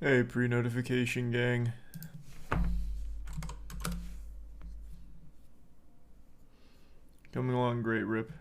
Hey, pre-notification gang. Coming along great, Rip.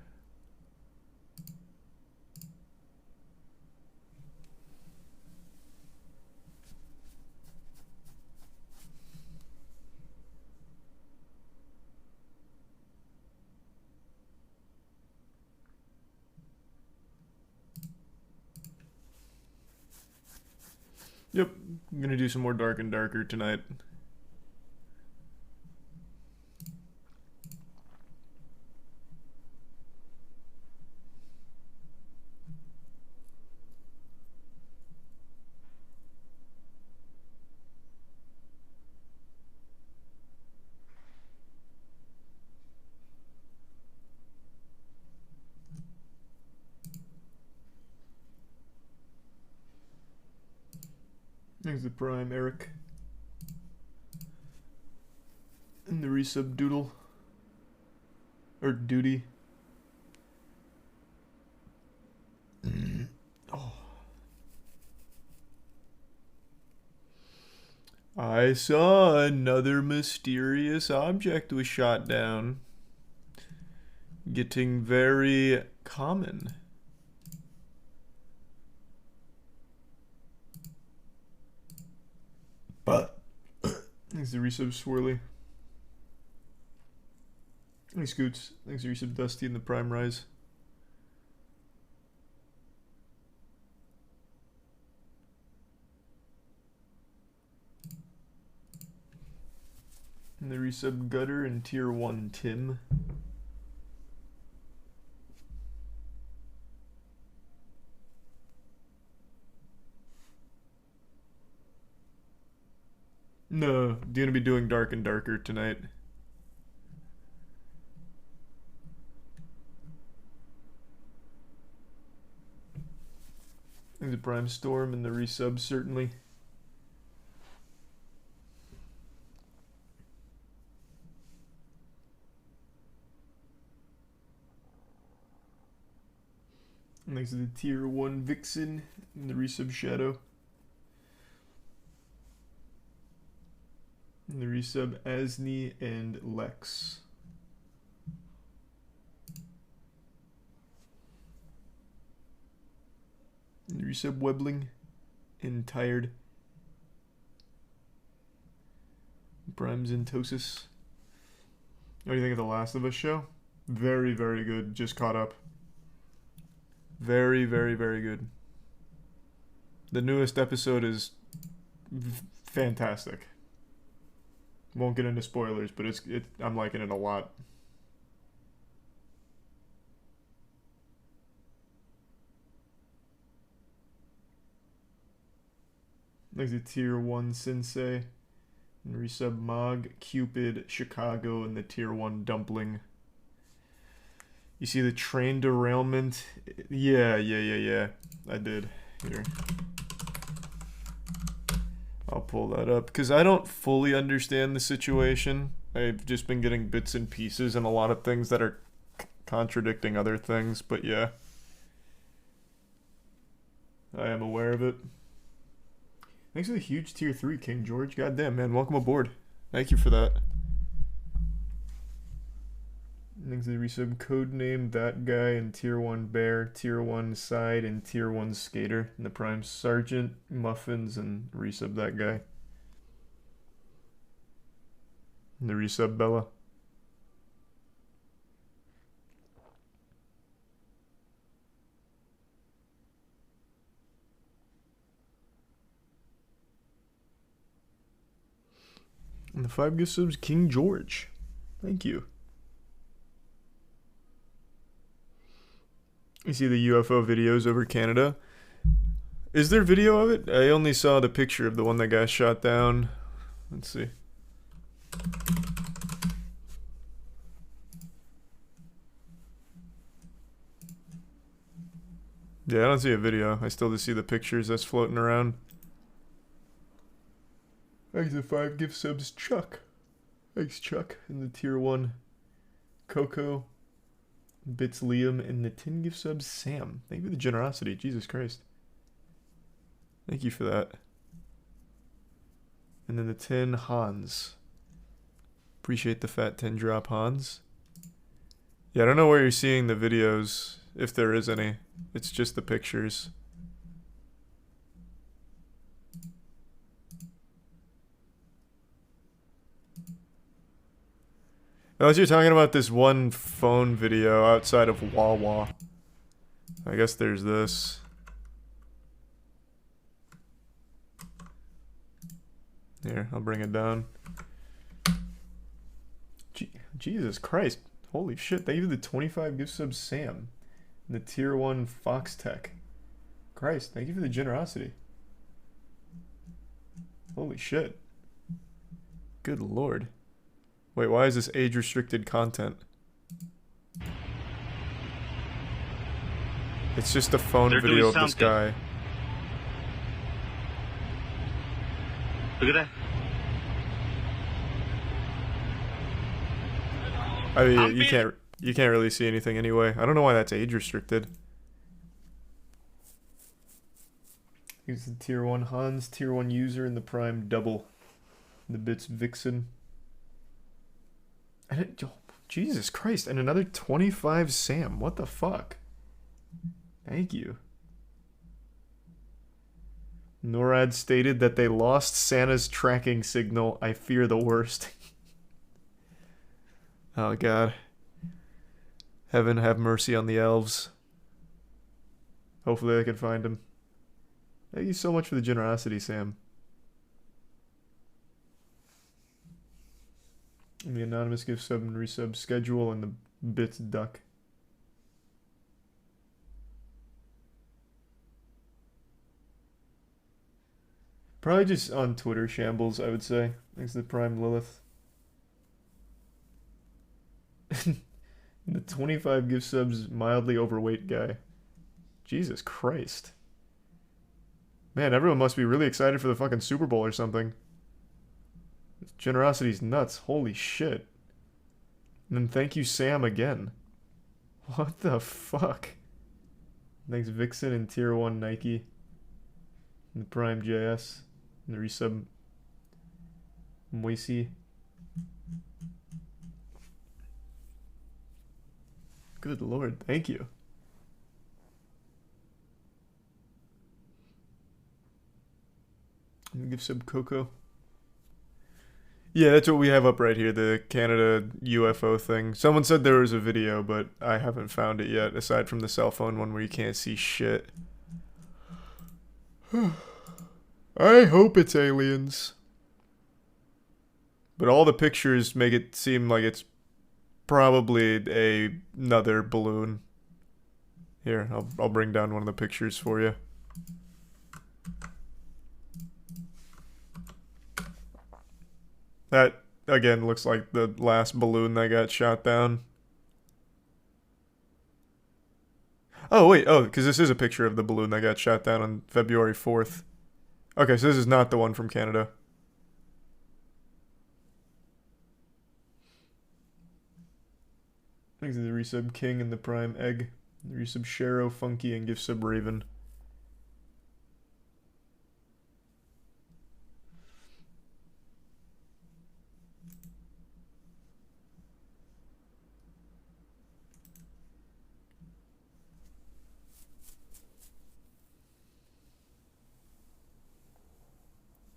Yep, I'm gonna do some more Dark and Darker tonight. Thanks the Prime, Eric. And the resub Doodle. Or Duty. Oh. I saw another mysterious object was shot down. Getting very common. But thanks the resub Swirly. Thanks Scoots. Thanks the resub Dusty and the Prime Rise. And the resub Gutter and Tier 1 Tim. No, gonna be doing Dark and Darker tonight. And the Prime Storm and the resub certainly. And thanks to the Tier 1 Vixen and the resub Shadow. And the resub Asni and Lex. And the resub Webbling and Tired. Prime Zentosis. What do you think of the Last of Us show? Very, very good. Just caught up. Very, very, very good. The newest episode is fantastic. Won't get into spoilers, but I'm liking it a lot. Thanks to Tier 1 Sensei. And resub Mog, Cupid, Chicago, and the Tier 1 Dumpling. You see the train derailment? Yeah. I did. Here. I'll pull that up because I don't fully understand the situation. I've just been getting bits and pieces and a lot of things that are contradicting other things, but yeah. I am aware of it. Thanks for the huge Tier 3, King George. Goddamn, man. Welcome aboard. Thank you for that. Thanks to the resub Codename That Guy and Tier 1 Bear, Tier 1 Side, and Tier 1 Skater. And the Prime Sergeant, Muffins, and resub That Guy. And the resub Bella. And the 5 gift subs King George. Thank you. You see the UFO videos over Canada? Is there video of it? I only saw the picture of the one that got shot down. Let's see. Yeah, I don't see a video. I still just see the pictures that's floating around. Thanks to 5 gift subs Chuck. Thanks Chuck. And the Tier 1 Coco. Bits Liam and the 10 gift subs Sam. Thank you for the generosity. Jesus Christ. Thank you for that. And then the 10, Hans. Appreciate the fat 10 drop, Hans. Yeah, I don't know where you're seeing the videos, if there is any. It's just the pictures. Unless you're talking about this one phone video outside of Wawa. I guess there's this. Here, I'll bring it down. Jesus Christ. Holy shit, they gave the 25 gift subs Sam. And the tier 1 Fox Tech. Christ, thank you for the generosity. Holy shit. Good lord. Wait, why is this age-restricted content? It's just a phone video of this guy. Look at that. I mean, you can't really see anything anyway. I don't know why that's age-restricted. Here's the tier 1 Hans, tier 1 user, and the prime double. The bits Vixen. And it, oh, Jesus Christ, and another 25 Sam. What the fuck? Thank you. NORAD stated that they lost Santa's tracking signal. I fear the worst. Oh god. Heaven have mercy on the elves. Hopefully I can find him. Thank you so much for the generosity, Sam. And the anonymous gift sub and resub schedule and the bits duck. Probably just on Twitter shambles, I would say. Thanks to the Prime Lilith. The 25 gift subs mildly overweight guy. Jesus Christ. Man, everyone must be really excited for the fucking Super Bowl or something. This generosity's nuts. Holy shit. And then thank you, Sam, again. What the fuck? Thanks, Vixen and tier 1 Nike. And the Prime JS. And the resub Moisey. Good lord, thank you. I'm gonna give sub Coco. Yeah, that's what we have up right here, the Canada UFO thing. Someone said there was a video, but I haven't found it yet, aside from the cell phone one where you can't see shit. I hope it's aliens. But all the pictures make it seem like it's probably another balloon. Here, I'll bring down one of the pictures for you. That, again, looks like the last balloon that got shot down. Oh, wait. Oh, because this is a picture of the balloon that got shot down on February 4th. Okay, so this is not the one from Canada. Thanks to the resub King and the Prime Egg. The resub Sharo, Funky, and gift sub Raven.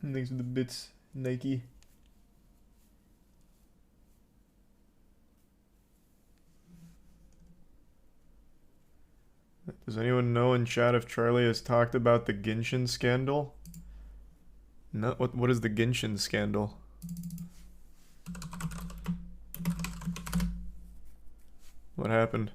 And thanks for the bits, Nike. Does anyone know in chat if Charlie has talked about the Genshin scandal? No, what is the Genshin scandal? What happened?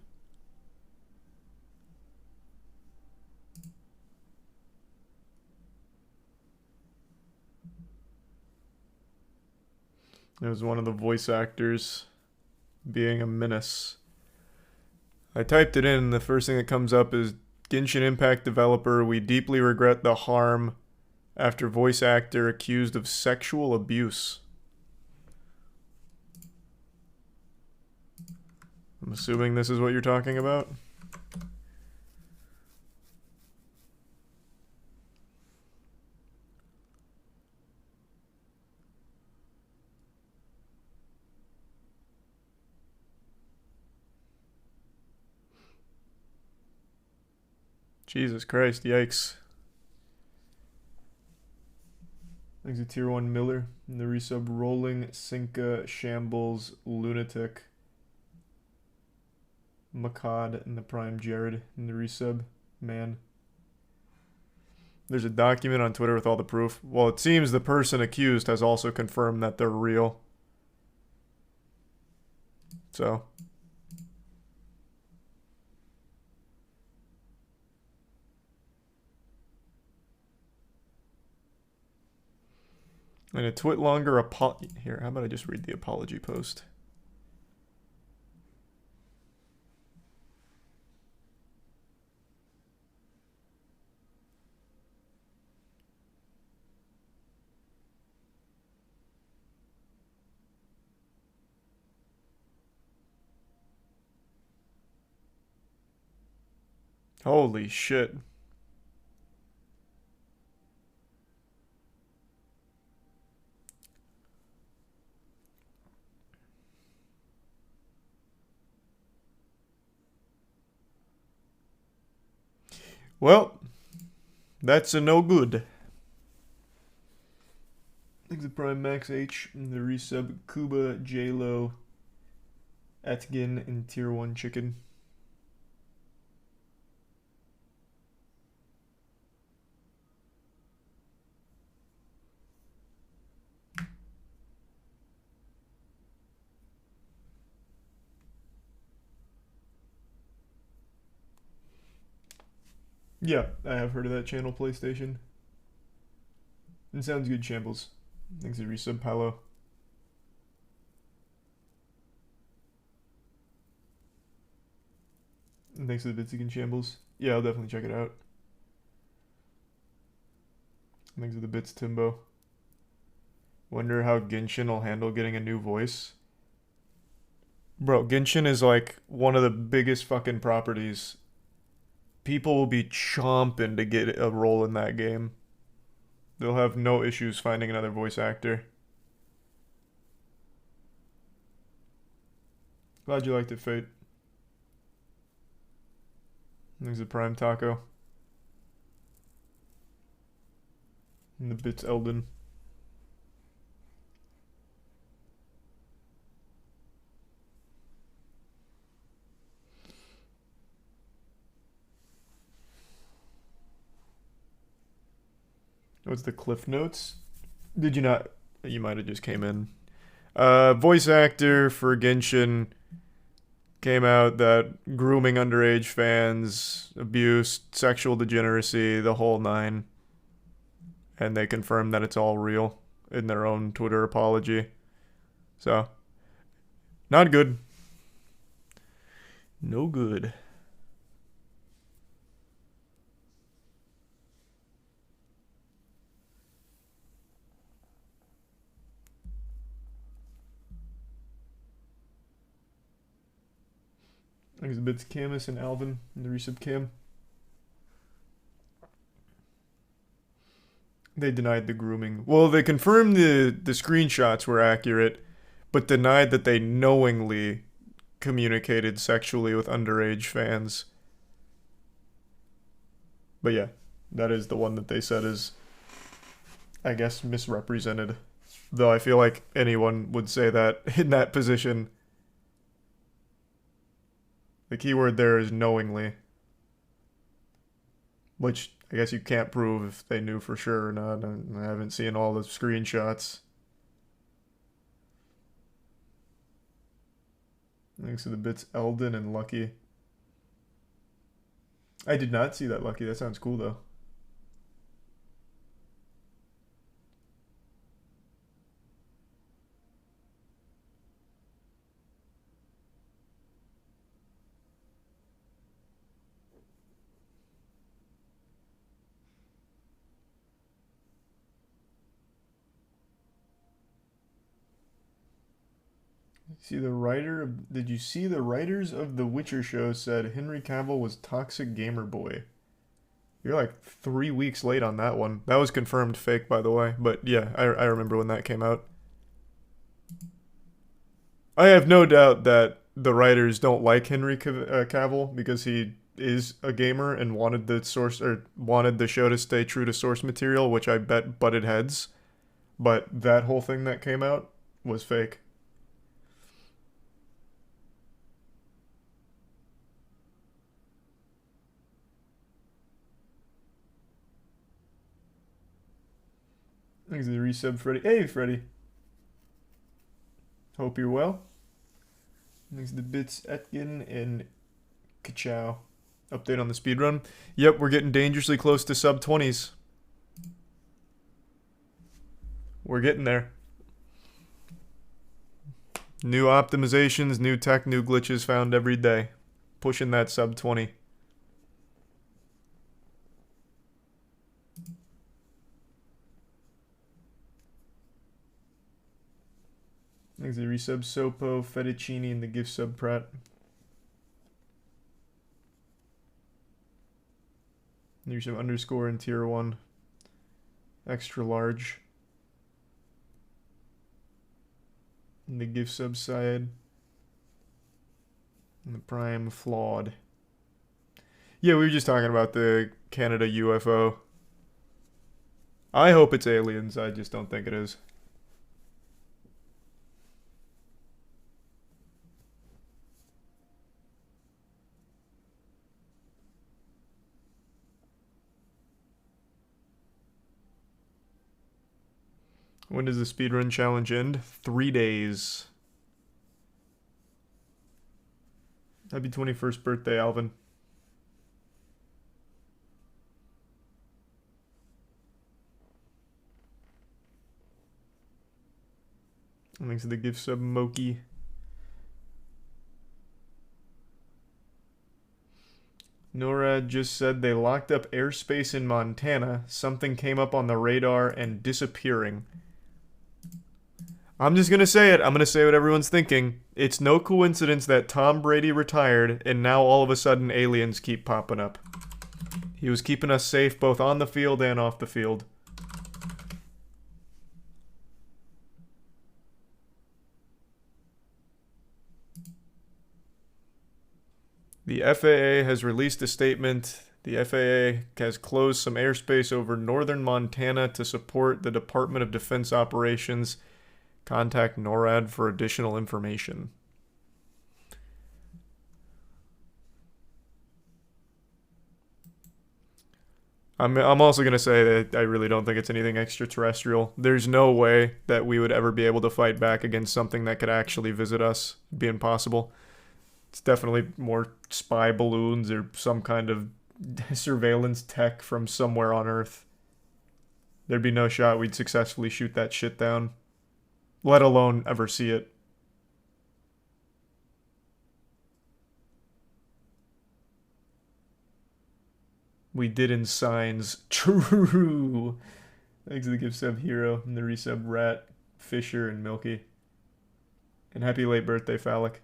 It was one of the voice actors being a menace. I typed it in, and the first thing that comes up is Genshin Impact developer, we deeply regret the harm after voice actor accused of sexual abuse. I'm assuming this is what you're talking about. Jesus Christ, yikes. Thanks to Tier 1 Miller. And the resub Rolling, Sinka, Shambles, Lunatic, Makad, and the Prime Jared. And the resub, man. There's a document on Twitter with all the proof. Well, it seems the person accused has also confirmed that they're real. So. And a twit longer here, how about I just read the apology post? Holy shit. Well, that's a no good. Thanks to Prime Max H and the resub Kuba, J-Lo, Etgin, and Tier 1 Chicken. Yeah, I have heard of that channel, PlayStation. It sounds good, Shambles. Thanks to resub Palo. And thanks to the Bitsigan Shambles. Yeah, I'll definitely check it out. Thanks to the Bits Timbo. Wonder how Genshin will handle getting a new voice. Bro, Genshin is like one of the biggest fucking properties. People will be chomping to get a role in that game. They'll have no issues finding another voice actor. Glad you liked it, Fate. There's a Prime Taco. And the Bits Elden. What's the Cliff Notes? Did you not? You might have just came in. Voice actor for Genshin came out that grooming underage fans, abuse, sexual degeneracy, the whole nine. And they confirmed that it's all real in their own Twitter apology. So, not good. No good. Thanks to Bits Camus and Alvin in the resub cam. They denied the grooming. Well, they confirmed the screenshots were accurate, but denied that they knowingly communicated sexually with underage fans. But yeah, that is the one that they said is, I guess, misrepresented. Though I feel like anyone would say that in that position. The keyword there is knowingly. Which I guess you can't prove if they knew for sure or not. I haven't seen all the screenshots. Thanks to the Bits Elden and Lucky. I did not see that, Lucky. That sounds cool though. See the writer of, did you see the writers of The Witcher show said Henry Cavill was toxic gamer boy? You're like 3 weeks late on that one. That was confirmed fake, by the way. But yeah, I remember when that came out. I have no doubt that the writers don't like Henry Cavill because he is a gamer and wanted the source or wanted the show to stay true to source material, which I bet butted heads. But that whole thing that came out was fake. Thanks for the resub, Freddy. Hey, Freddy. Hope you're well. Thanks to the bits, Etkin and Kachow. Update on the speedrun. Yep, we're getting dangerously close to sub 20s. We're getting there. New optimizations, new tech, new glitches found every day. Pushing that sub 20. Thanks to the resub, Sopo, Fettuccine, and the gift sub, Pratt. There's some underscore in tier 1. Extra large. And the gift sub side. And the prime flawed. Yeah, we were just talking about the Canada UFO. I hope it's aliens. I just don't think it is. When does the speedrun challenge end? 3 days. Happy 21st birthday, Alvin. Thanks to the gift sub, Moki. NORAD just said they locked up airspace in Montana. Something came up on the radar and disappearing. I'm just going to say it. I'm going to say what everyone's thinking. It's no coincidence that Tom Brady retired and now all of a sudden aliens keep popping up. He was keeping us safe both on the field and off the field. The FAA has released a statement. The FAA has closed some airspace over northern Montana to support the Department of Defense operations. Contact NORAD for additional information. I'm also going to say that I really don't think it's anything extraterrestrial. There's no way that we would ever be able to fight back against something that could actually visit us. It'd be impossible. It's definitely more spy balloons or some kind of surveillance tech from somewhere on Earth. There'd be no shot we'd successfully shoot that shit down, let alone ever see it. We did in signs. True. Thanks to the gift sub Hero and the resub Rat, Fisher, and Milky. And happy late birthday, Phallic.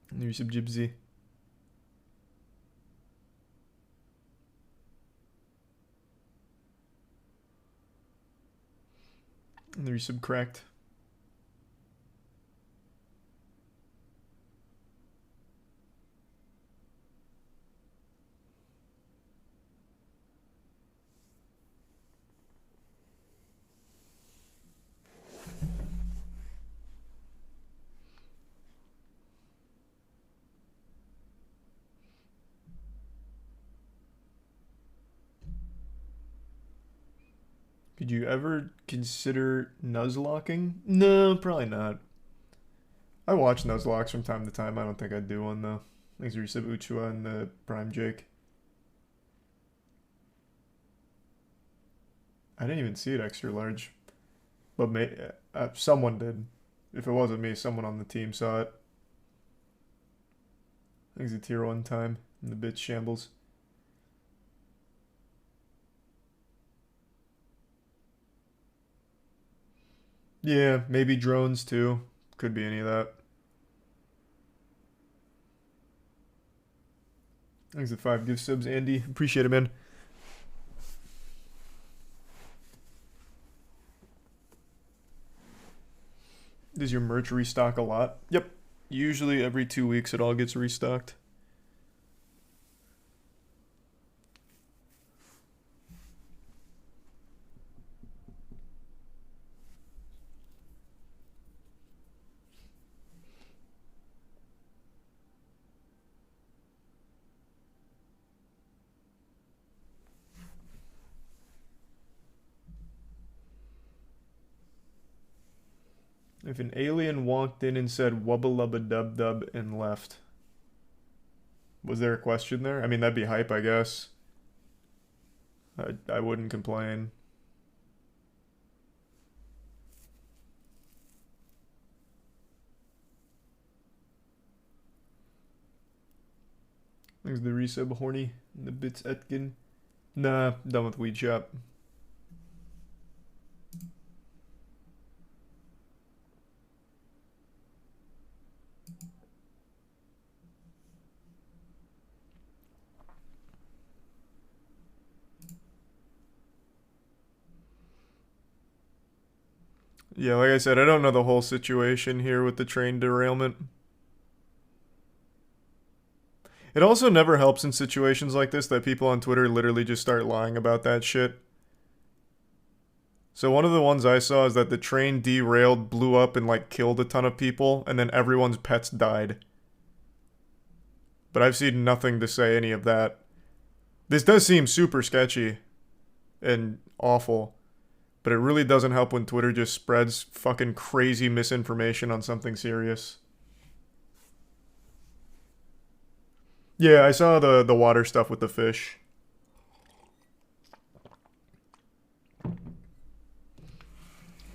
And the resub Gypsy. And the resub Cracked. Could you ever consider nuzlocking? No, probably not. I watch nuzlocks from time to time. I don't think I'd do one, though. Thanks for resub Uchua and the Prime Jake. I didn't even see it extra large. But someone did. If it wasn't me, someone on the team saw it. Thanks to tier 1 time and the bitch shambles. Yeah, maybe drones too. Could be any of that. Thanks to 5 gift subs, Andy. Appreciate it, man. Does your merch restock a lot? Yep. Usually every 2 weeks it all gets restocked. If an alien walked in and said wubba lubba dub dub and left, was there a question there? I mean, that'd be hype, I guess. I wouldn't complain. Thanks the resub horny. The bits Etkin. Nah, done with Weed Shop. Yeah, like I said, I don't know the whole situation here with the train derailment. It also never helps in situations like this that people on Twitter literally just start lying about that shit. So one of the ones I saw is that the train derailed, blew up, and like killed a ton of people, and then everyone's pets died. But I've seen nothing to say any of that. This does seem super sketchy and awful, but it really doesn't help when Twitter just spreads fucking crazy misinformation on something serious. Yeah, I saw the water stuff with the fish.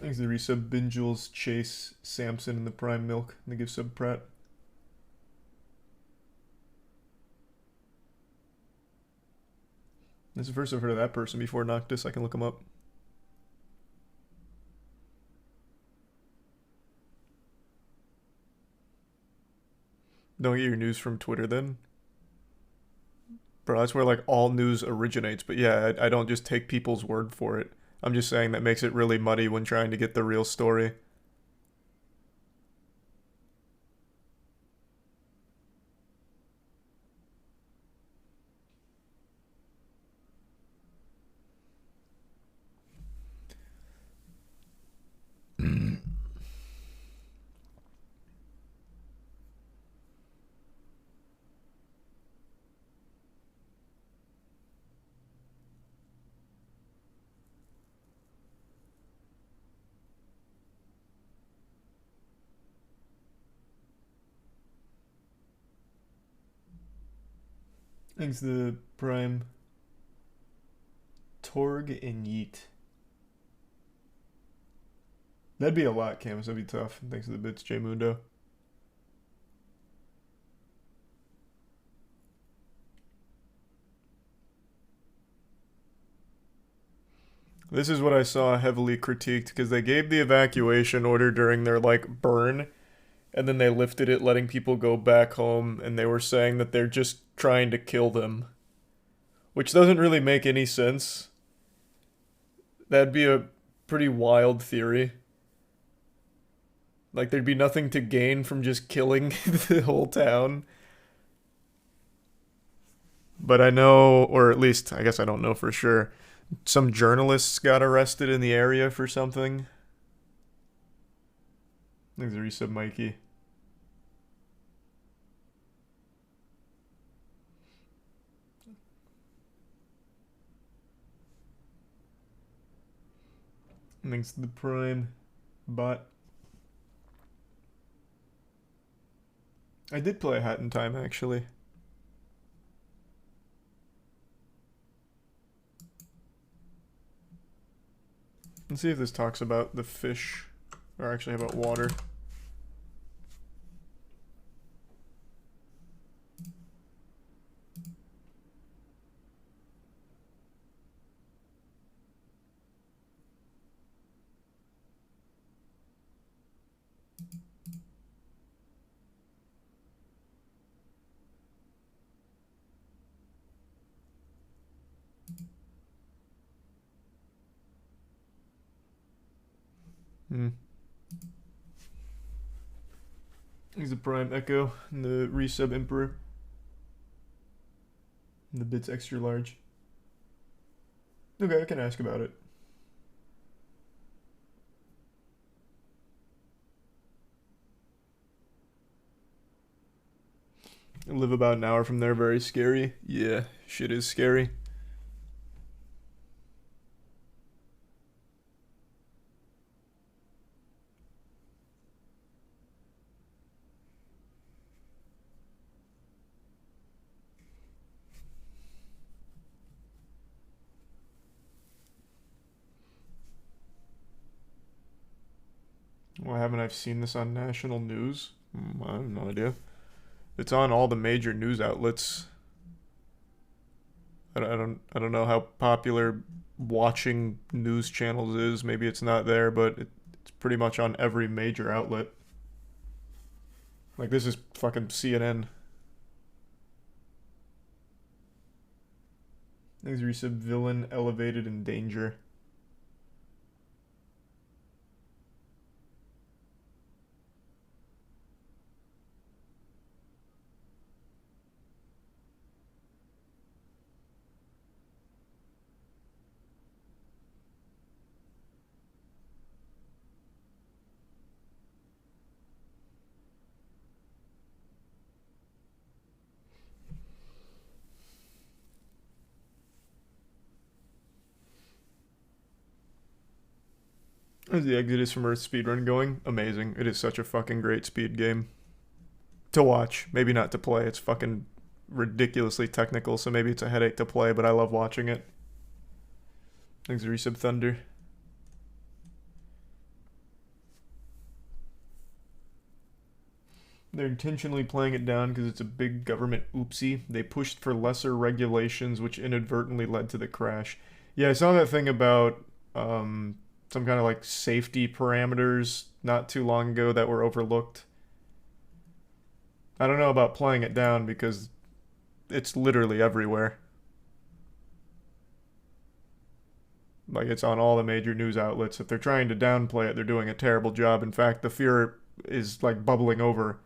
Thanks to the resub Binjules, Chase, Samson, and the Prime Milk. And the give sub Pratt. This is the first I've heard of that person before Noctis. I can look him up. Don't get your news from Twitter then. Bro, that's where like all news originates. But yeah, I don't just take people's word for it. I'm just saying that makes it really muddy when trying to get the real story. Thanks to the Prime. Torg and Yeet. That'd be a lot, Camus. That'd be tough. Thanks to the bits, J Mundo. This is what I saw heavily critiqued because they gave the evacuation order during their like burn, and then they lifted it, letting people go back home, and they were saying that they're just trying to kill them, which doesn't really make any sense. That'd be a pretty wild theory. Like there'd be nothing to gain from just killing the whole town. But I know, or at least I guess I don't know for sure, some journalists got arrested in the area for something. Thanks a resub, Mikey. Thanks to the Prime bot. I did play Hat in Time, actually. Let's see if this talks about the fish, or actually about water. He's a Prime Echo and the resub Emperor. And the bits extra large. Okay, I can ask about it. I live about an hour from there, very scary. Yeah, shit is scary. Why haven't I seen this on national news? I have no idea. It's on all the major news outlets. I don't know how popular watching news channels is. Maybe it's not there, but it's pretty much on every major outlet. Like, this is fucking CNN. Things resub villain elevated in danger. How's the Exodus from Earth speedrun going? Amazing. It is such a fucking great speed game. To watch, maybe not to play. It's fucking ridiculously technical, so maybe it's a headache to play, but I love watching it. Thanks for resub Thunder. They're intentionally playing it down because it's a big government oopsie. They pushed for lesser regulations, which inadvertently led to the crash. Yeah, I saw that thing about some kind of like safety parameters not too long ago that were overlooked. I don't know about playing it down because it's literally everywhere. Like, it's on all the major news outlets. If they're trying to downplay it, they're doing a terrible job. In fact, the fear is like bubbling over.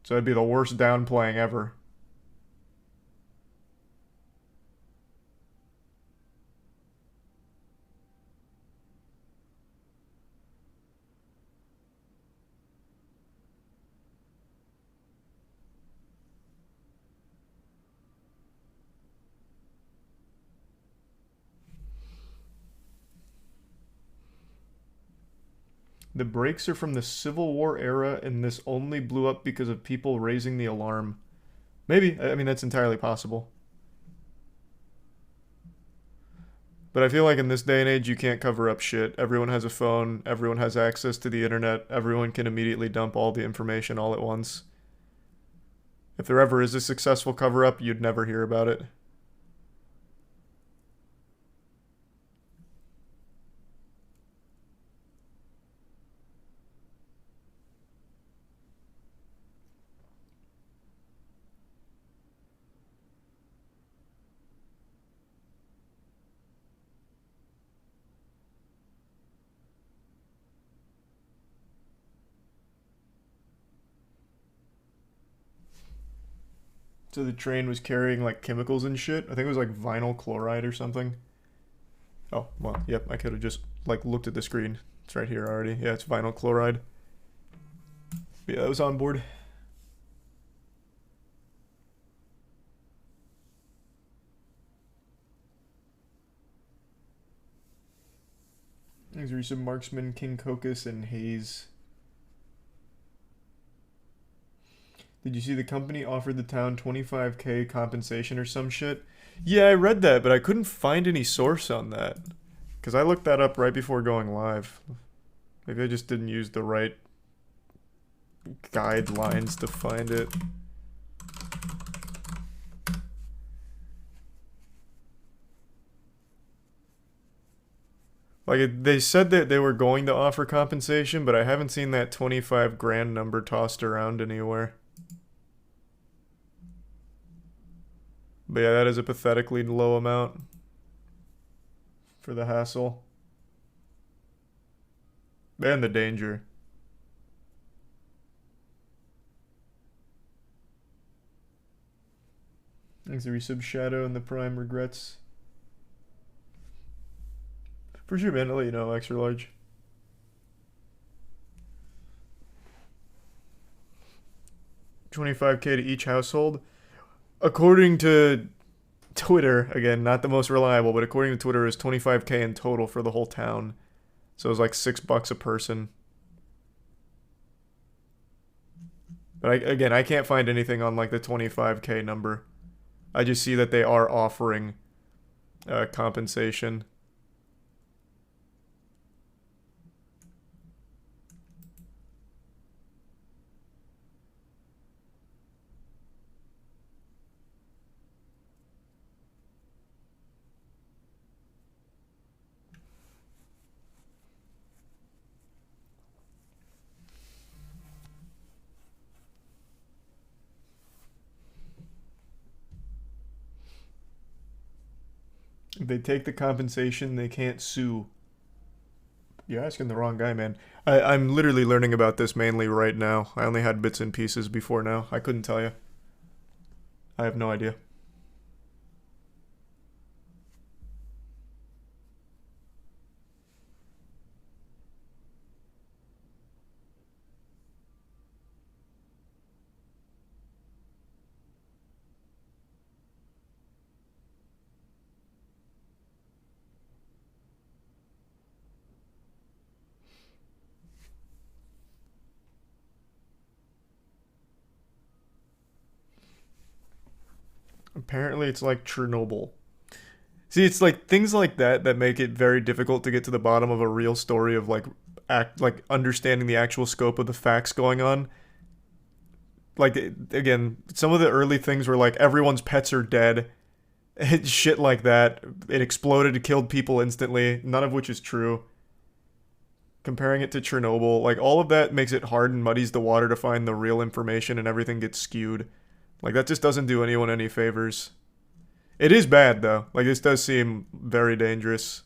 So it'd be the worst downplaying ever. The brakes are from the Civil War era, and this only blew up because of people raising the alarm. Maybe. I mean, that's entirely possible. But I feel like in this day and age, you can't cover up shit. Everyone has a phone. Everyone has access to the internet. Everyone can immediately dump all the information all at once. If there ever is a successful cover-up, you'd never hear about it. So the train was carrying like chemicals and shit. I think it was like vinyl chloride or something. Oh, well, yep, I could have just like looked at the screen. It's right here already. Yeah, it's vinyl chloride. Yeah, that was on board. These are some Marksman, King Cocos, and Hayes. Did you see the company offered the town 25K compensation or some shit? Yeah, I read that, but I couldn't find any source on that. Because I looked that up right before going live. Maybe I just didn't use the right guidelines to find it. Like, they said that they were going to offer compensation, but I haven't seen that 25 grand number tossed around anywhere. But yeah, that is a pathetically low amount for the hassle. And the danger. Thanks the resub Shadow and the Prime Regrets. For sure, man. I'll let you know, extra large. $25K to each household. According to Twitter, again, not the most reliable, but according to Twitter, is $25K in total for the whole town. So it was like $6 a person. But I can't find anything on like the 25K number. I just see that they are offering compensation. If they take the compensation, they can't sue. You're asking the wrong guy, man. I'm literally learning about this mainly right now. I only had bits and pieces before now. I couldn't tell you. I have no idea. Apparently, it's like Chernobyl. See, it's like things like that that make it very difficult to get to the bottom of a real story of like understanding the actual scope of the facts going on. Like again, some of the early things were like everyone's pets are dead, shit like that. It exploded, it killed people instantly, none of which is true. Comparing it to Chernobyl, like all of that makes it hard and muddies the water to find the real information, and everything gets skewed. Like that just doesn't do anyone any favors. It is bad though. Like this does seem very dangerous.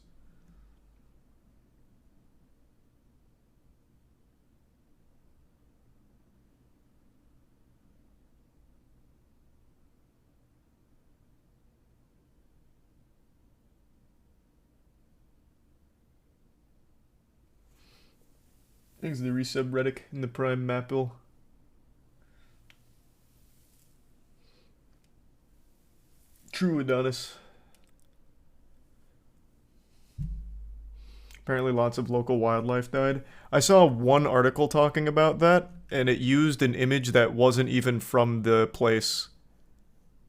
Thanks to the resub Reddick and the Prime Mapple. True Adonis. Apparently lots of local wildlife died. I saw one article talking about that, and it used an image that wasn't even from the place.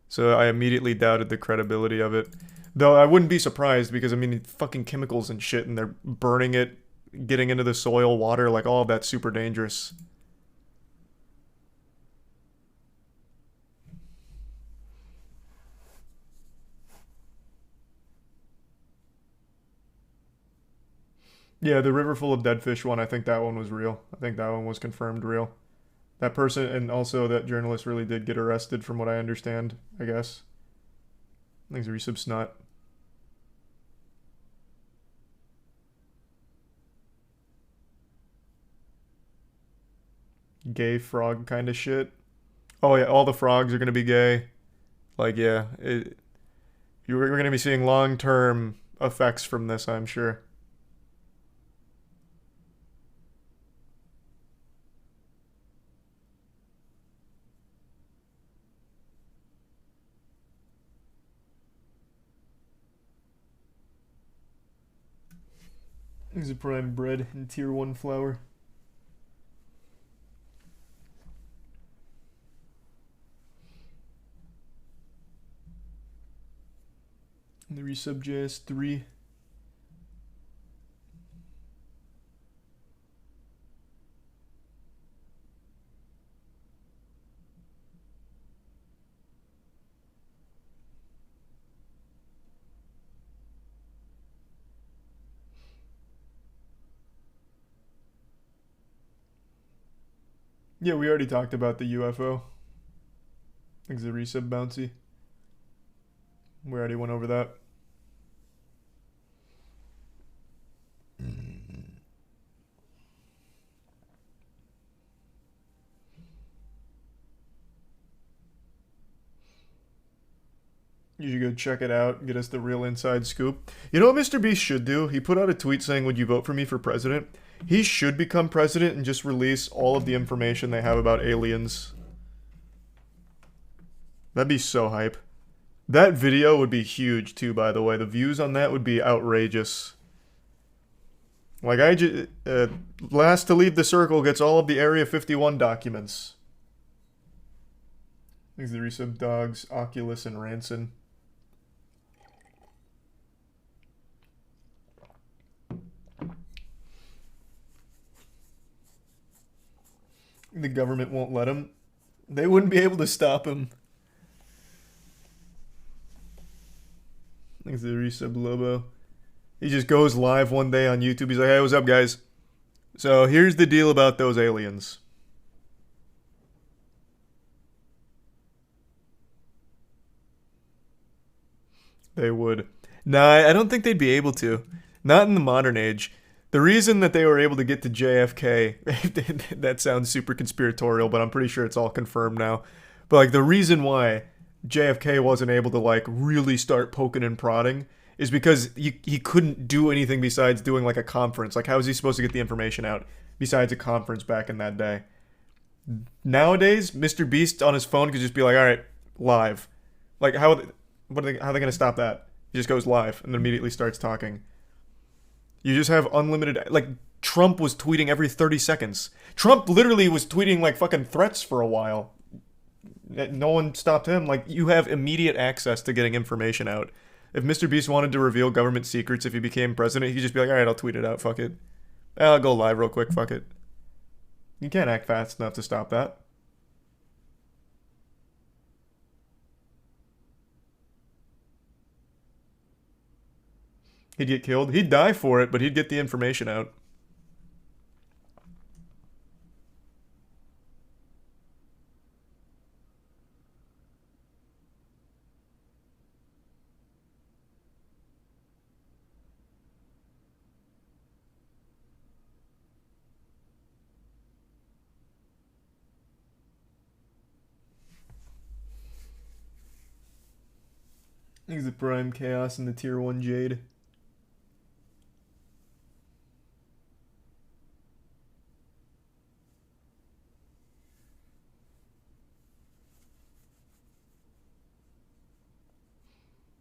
So I immediately doubted the credibility of it. Though I wouldn't be surprised because, I mean, fucking chemicals and shit, and they're burning it, getting into the soil, water, like all of that's super dangerous. Yeah, the river full of dead fish one, I think that one was real. I think that one was confirmed real. That person and also that journalist really did get arrested from what I understand, I guess. Thanks, resub snot. Gay frog kind of shit. Oh yeah, all the frogs are gonna be gay. Like yeah, we're gonna be seeing long-term effects from this, I'm sure. This is a prime bread and tier 1 flour. And the resub JS3. Yeah, we already talked about the UFO. Thanks the resub bouncy. We already went over that. You should go check it out and get us the real inside scoop. You know what Mr. Beast should do? He put out a tweet saying, "Would you vote for me for president?" He should become president and just release all of the information they have about aliens. That'd be so hype. That video would be huge too, by the way. The views on that would be outrageous. Like, last to leave the circle gets all of the Area 51 documents. These are the resub dogs, Oculus and Ranson. The government won't let him. They wouldn't be able to stop him. Thanks to the resub Lobo. He just goes live one day on YouTube. He's like, "Hey, what's up, guys? So here's the deal about those aliens." They would. Nah, I don't think they'd be able to. Not in the modern age. The reason that they were able to get to JFK, that sounds super conspiratorial, but I'm pretty sure it's all confirmed now. But like the reason why JFK wasn't able to like really start poking and prodding is because he couldn't do anything besides doing like a conference. Like how was he supposed to get the information out besides a conference back in that day? Nowadays, Mr. Beast on his phone could just be like, "All right, live." Like how are they going to stop that? He just goes live and then immediately starts talking. You just have unlimited, like Trump was tweeting every 30 seconds. Trump literally was tweeting like fucking threats for a while. No one stopped him. Like you have immediate access to getting information out. If Mr. Beast wanted to reveal government secrets if he became president, he could just be like, "All right, I'll tweet it out, fuck it. I'll go live real quick, fuck it." You can't act fast enough to stop that. He'd get killed. He'd die for it, but he'd get the information out. He's the Prime Chaos and the Tier 1 Jade.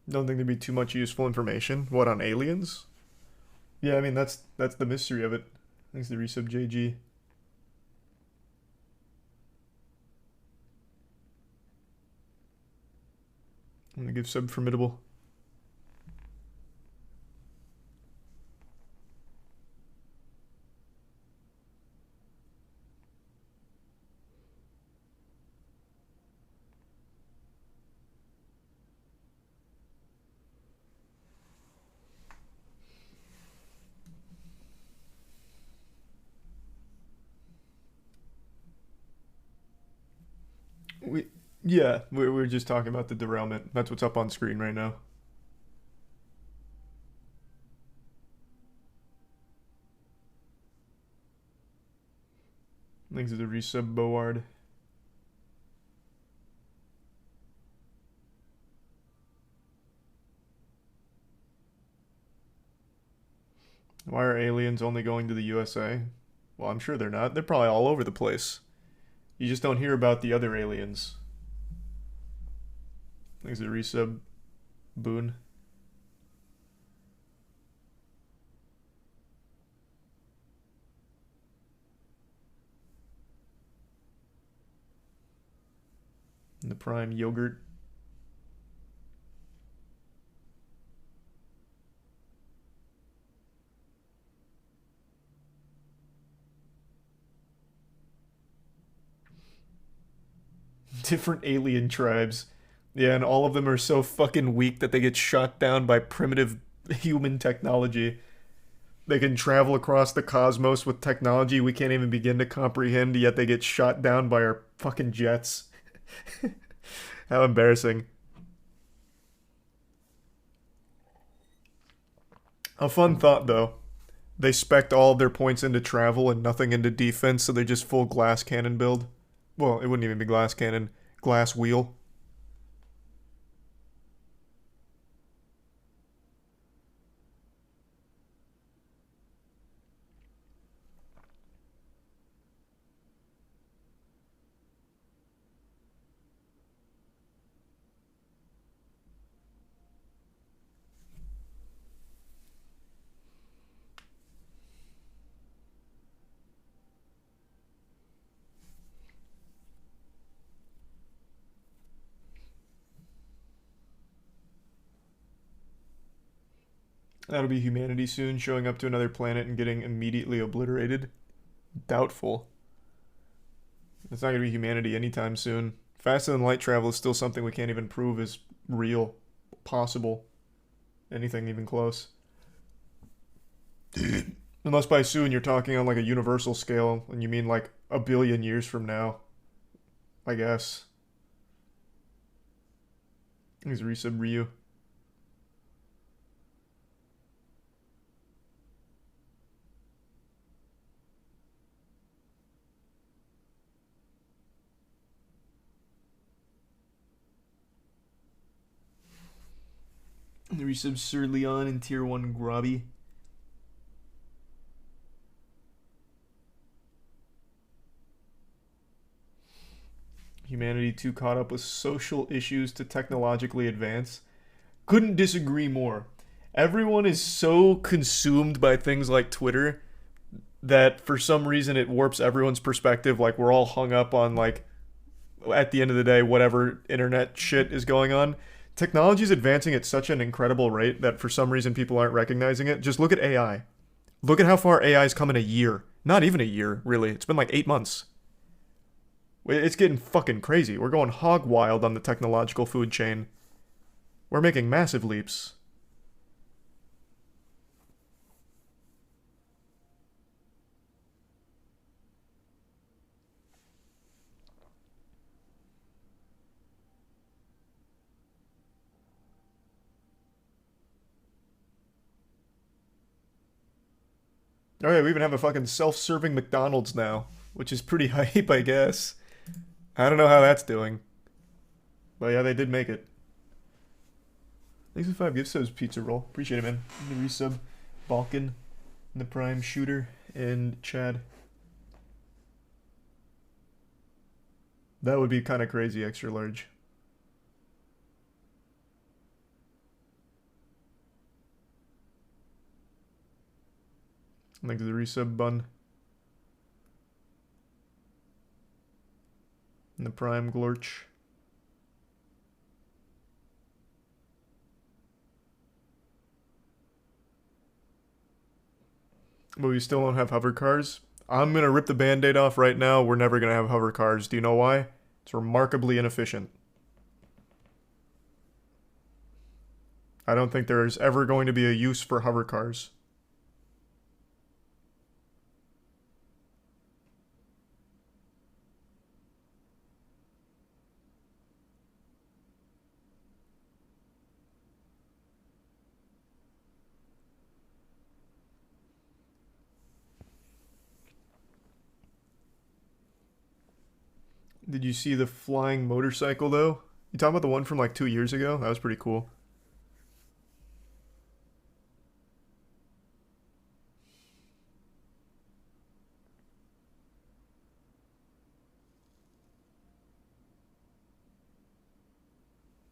Don't think there'd be too much useful information. What, on aliens? Yeah, I mean, that's the mystery of it. Thanks to resub JG. I'm gonna give sub Formidable. We're just talking about the derailment. That's what's up on screen right now. Thanks to the resub Board. Why are aliens only going to the USA? Well, I'm sure they're not. They're probably all over the place. You just don't hear about the other aliens. Thanks to the resub Boone. And the Prime Yogurt. Different alien tribes. Yeah, and all of them are so fucking weak that they get shot down by primitive human technology. They can travel across the cosmos with technology we can't even begin to comprehend, yet they get shot down by our fucking jets. How embarrassing. A fun thought, though. They spec'd all of their points into travel and nothing into defense, so they're just full glass cannon build. Well, it wouldn't even be glass cannon. Glass wheel. That'll be humanity soon, showing up to another planet and getting immediately obliterated. Doubtful. It's not going to be humanity anytime soon. Faster than light travel is still something we can't even prove is real, possible, anything even close. Unless by soon you're talking on like a universal scale, and you mean like a billion years from now, I guess. He's resub Ryu. The resub Sir Leon in tier 1 Grobby. Humanity too caught up with social issues to technologically advance. Couldn't disagree more. Everyone is so consumed by things like Twitter that for some reason it warps everyone's perspective. Like we're all hung up on like, at the end of the day, whatever internet shit is going on. Technology is advancing at such an incredible rate that for some reason people aren't recognizing it. Just look at AI. Look at how far AI's come in a year. Not even a year, really. It's been like 8 months. It's getting fucking crazy. We're going hog wild on the technological food chain. We're making massive leaps. Oh yeah, we even have a fucking self-serving McDonald's now, which is pretty hype, I guess. I don't know how that's doing. But yeah, they did make it. Thanks for 5 gift subs, Pizza Roll. Appreciate it, man. The resub, Balkan, the Prime Shooter, and Chad. That would be kind of crazy, extra large. Thanks to the resub bun. And the Prime Glorch. But we still don't have hover cars. I'm going to rip the band-aid off right now. We're never going to have hover cars. Do you know why? It's remarkably inefficient. I don't think there's ever going to be a use for hover cars. Did you see the flying motorcycle, though? You talking about the one from like 2 years ago? That was pretty cool.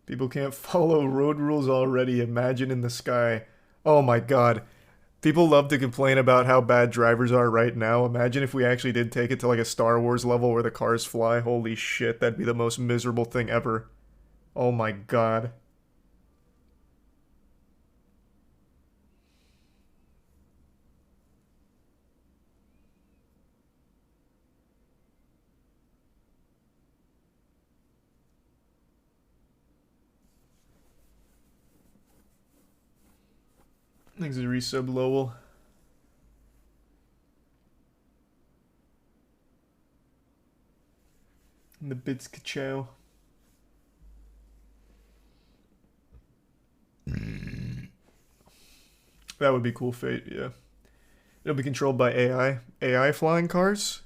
People can't follow road rules already. Imagine in the sky. Oh my god. People love to complain about how bad drivers are right now. Imagine if we actually did take it to like a Star Wars level where the cars fly. Holy shit, that'd be the most miserable thing ever. Oh my god. Thanks to resub Lowell. And the bits ka-chow. That would be cool fate, yeah. It'll be controlled by AI. AI flying cars?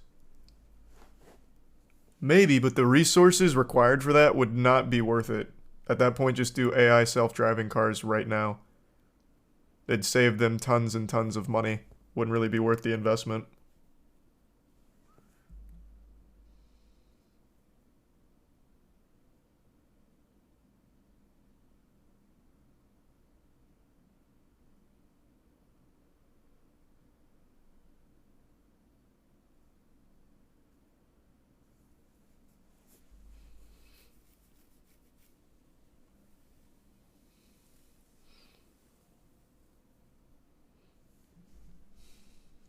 Maybe, but the resources required for that would not be worth it. At that point, just do AI self-driving cars right now. It'd save them tons and tons of money. Wouldn't really be worth the investment.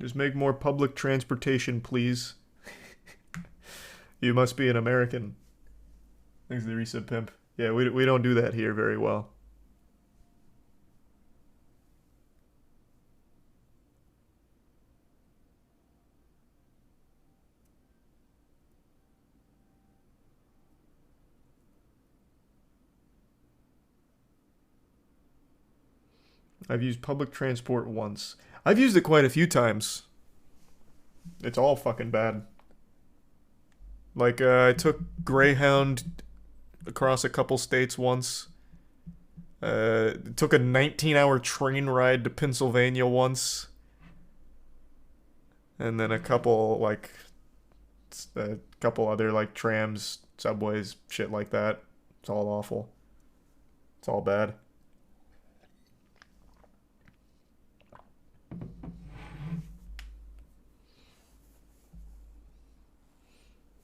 Just make more public transportation, please. You must be an American. Thanks to the resub pimp. Yeah, we don't do that here very well. I've used public transport once. I've used it quite a few times. It's all fucking bad. Like, I took Greyhound across a couple states once. Took a 19-hour train ride to Pennsylvania once. And then a couple other, like, trams, subways, shit like that. It's all awful. It's all bad.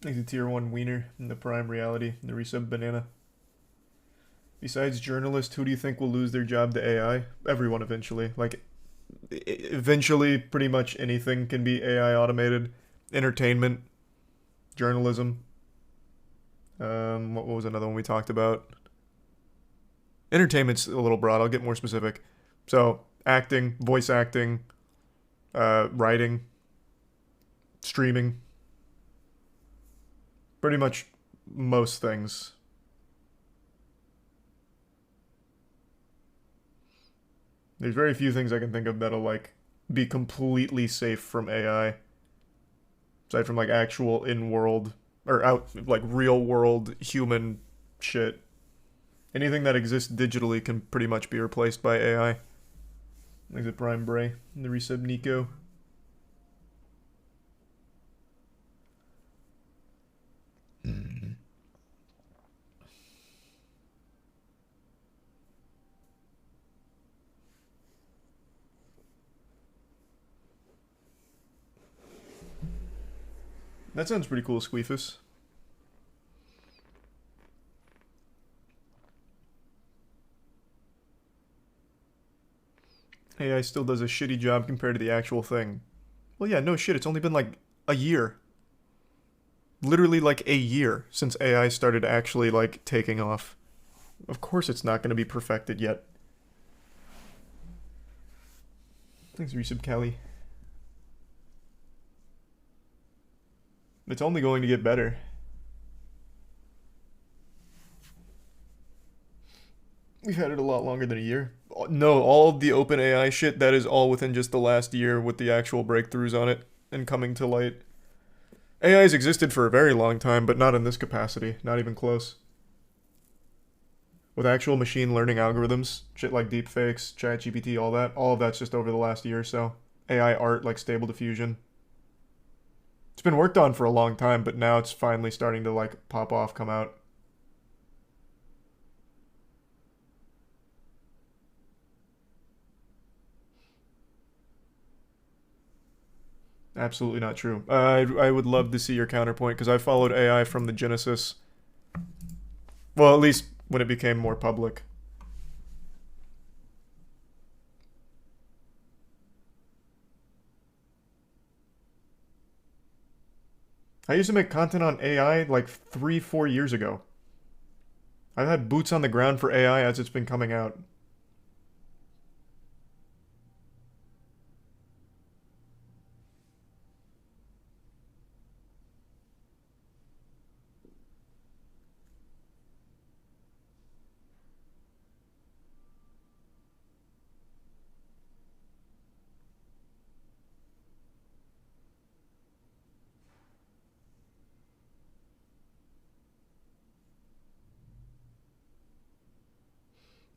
Thanks to Tier 1 Wiener in the Prime Reality and the resub Banana. Besides journalists, who do you think will lose their job to AI? Everyone eventually. Like, eventually, pretty much anything can be AI automated. Entertainment, journalism. What was another one we talked about? Entertainment's a little broad. I'll get more specific. So, acting, voice acting, writing, streaming. Pretty much most things. There's very few things I can think of that'll, like, be completely safe from AI. Aside from, like, actual in-world, or like, real-world human shit. Anything that exists digitally can pretty much be replaced by AI. Like the Prime Bray and the resub Nico. That sounds pretty cool, Squeefus. AI still does a shitty job compared to the actual thing. Well, yeah, no shit, it's only been like a year. Literally like a year since AI started actually, like, taking off. Of course it's not going to be perfected yet. Thanks, resub Callie. It's only going to get better. We've had it a lot longer than a year. No, all of the open AI shit, that is all within just the last year with the actual breakthroughs on it and coming to light. AI has existed for a very long time, but not in this capacity. Not even close. With actual machine learning algorithms, shit like deepfakes, ChatGPT, all of that's just over the last year or so. AI art like Stable Diffusion. It's been worked on for a long time, but now it's finally starting to, like, pop off, come out. Absolutely not true. I would love to see your counterpoint, because I followed AI from the Genesis. Well, at least when it became more public. I used to make content on AI like 3-4 years ago. I've had boots on the ground for AI as it's been coming out.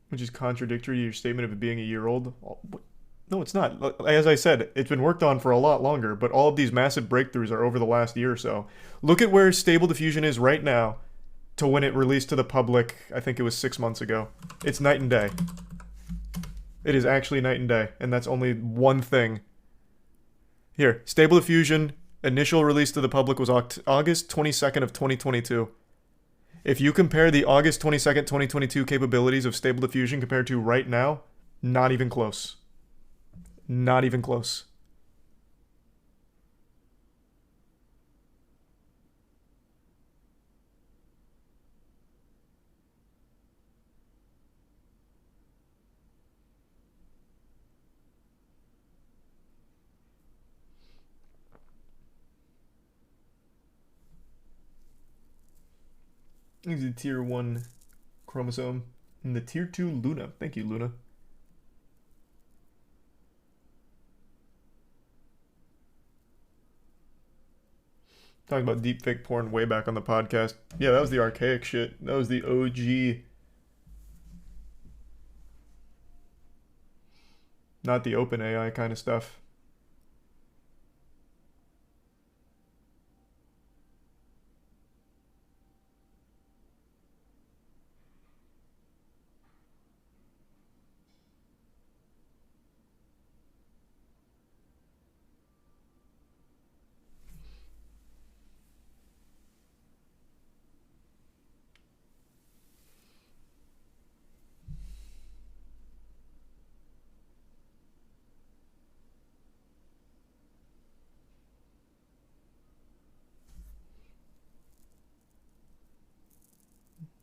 Which is contradictory to your statement of it being a year old. No, it's not. As I said, it's been worked on for a lot longer, but all of these massive breakthroughs are over the last year or so. Look at where Stable Diffusion is right now to when it released to the public, I think it was 6 months ago. It's night and day. It is actually night and day, and that's only one thing. Here, Stable Diffusion, initial release to the public was August 22nd of 2022. If you compare the August 22nd, 2022 capabilities of Stable Diffusion compared to right now, not even close. Not even close. He's the tier 1 chromosome. And the tier 2 Luna. Thank you, Luna. Talking about deepfake porn way back on the podcast. Yeah, that was the archaic shit. That was the OG. Not the open AI kind of stuff.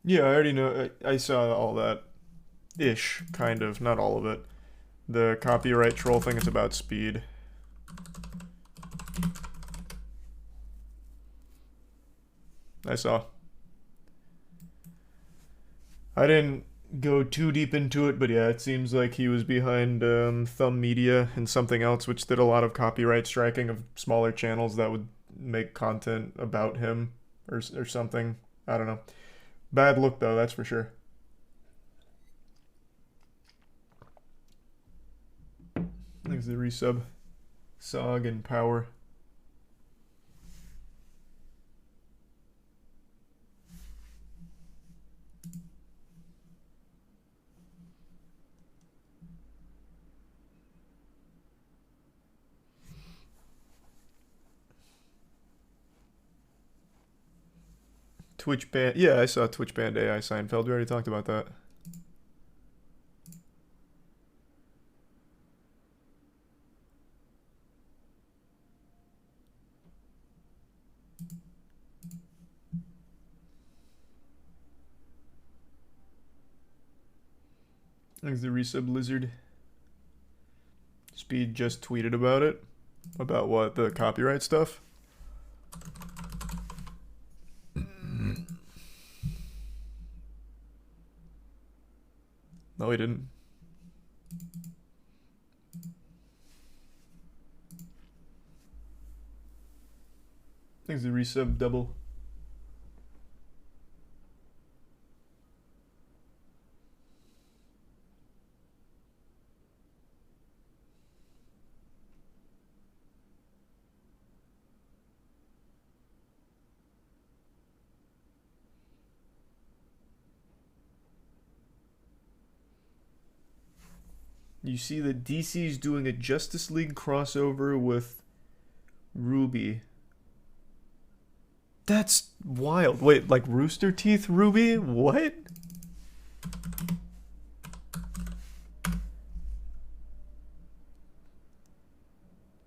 Yeah, I already know. I saw all that. Ish, kind of. Not all of it. The copyright troll thing is about speed. I saw. I didn't go too deep into it, but yeah, it seems like he was behind Thumb Media and something else, which did a lot of copyright striking of smaller channels that would make content about him or something. I don't know. Bad look, though, that's for sure. Thanks to the resub. Sog and Power. Twitch ban. Yeah, I saw Twitch banned AI Seinfeld. We already talked about that. Thanks to the resub Lizard. Speed just tweeted about it. About what? The copyright stuff? No, he didn't. Thanks to the resub double. You see that DC's doing a Justice League crossover with Ruby. That's wild. Wait, like Rooster Teeth Ruby? What?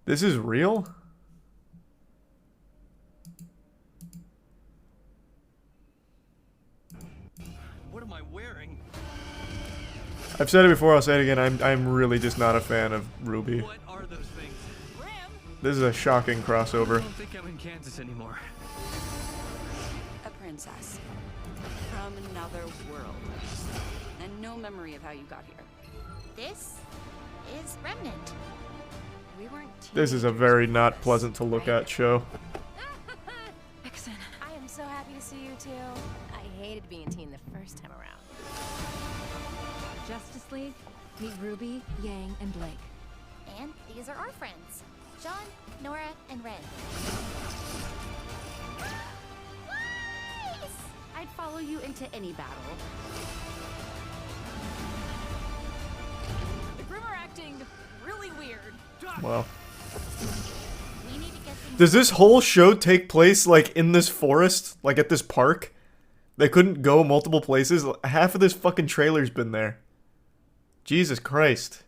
This is real? What am I wearing? I've said it before, I'll say it again. I'm really just not a fan of Ruby. What are those things? Ram? This is a shocking crossover. I don't think I'm in Kansas anymore. A princess from another world, and no memory of how you got here. This is Remnant. We weren't. This is a very not pleasant to look at show. Vixen, I am so happy to see you too. I hated being teen the first time around. Justice League, meet Ruby, Yang, and Blake. And these are our friends, John, Nora, and Ren. I'd follow you into any battle. The Grim are acting really weird. Well. We need to get things. Does this whole show take place, like, in this forest? Like, at this park? They couldn't go multiple places? Half of this fucking trailer's been there. Jesus Christ.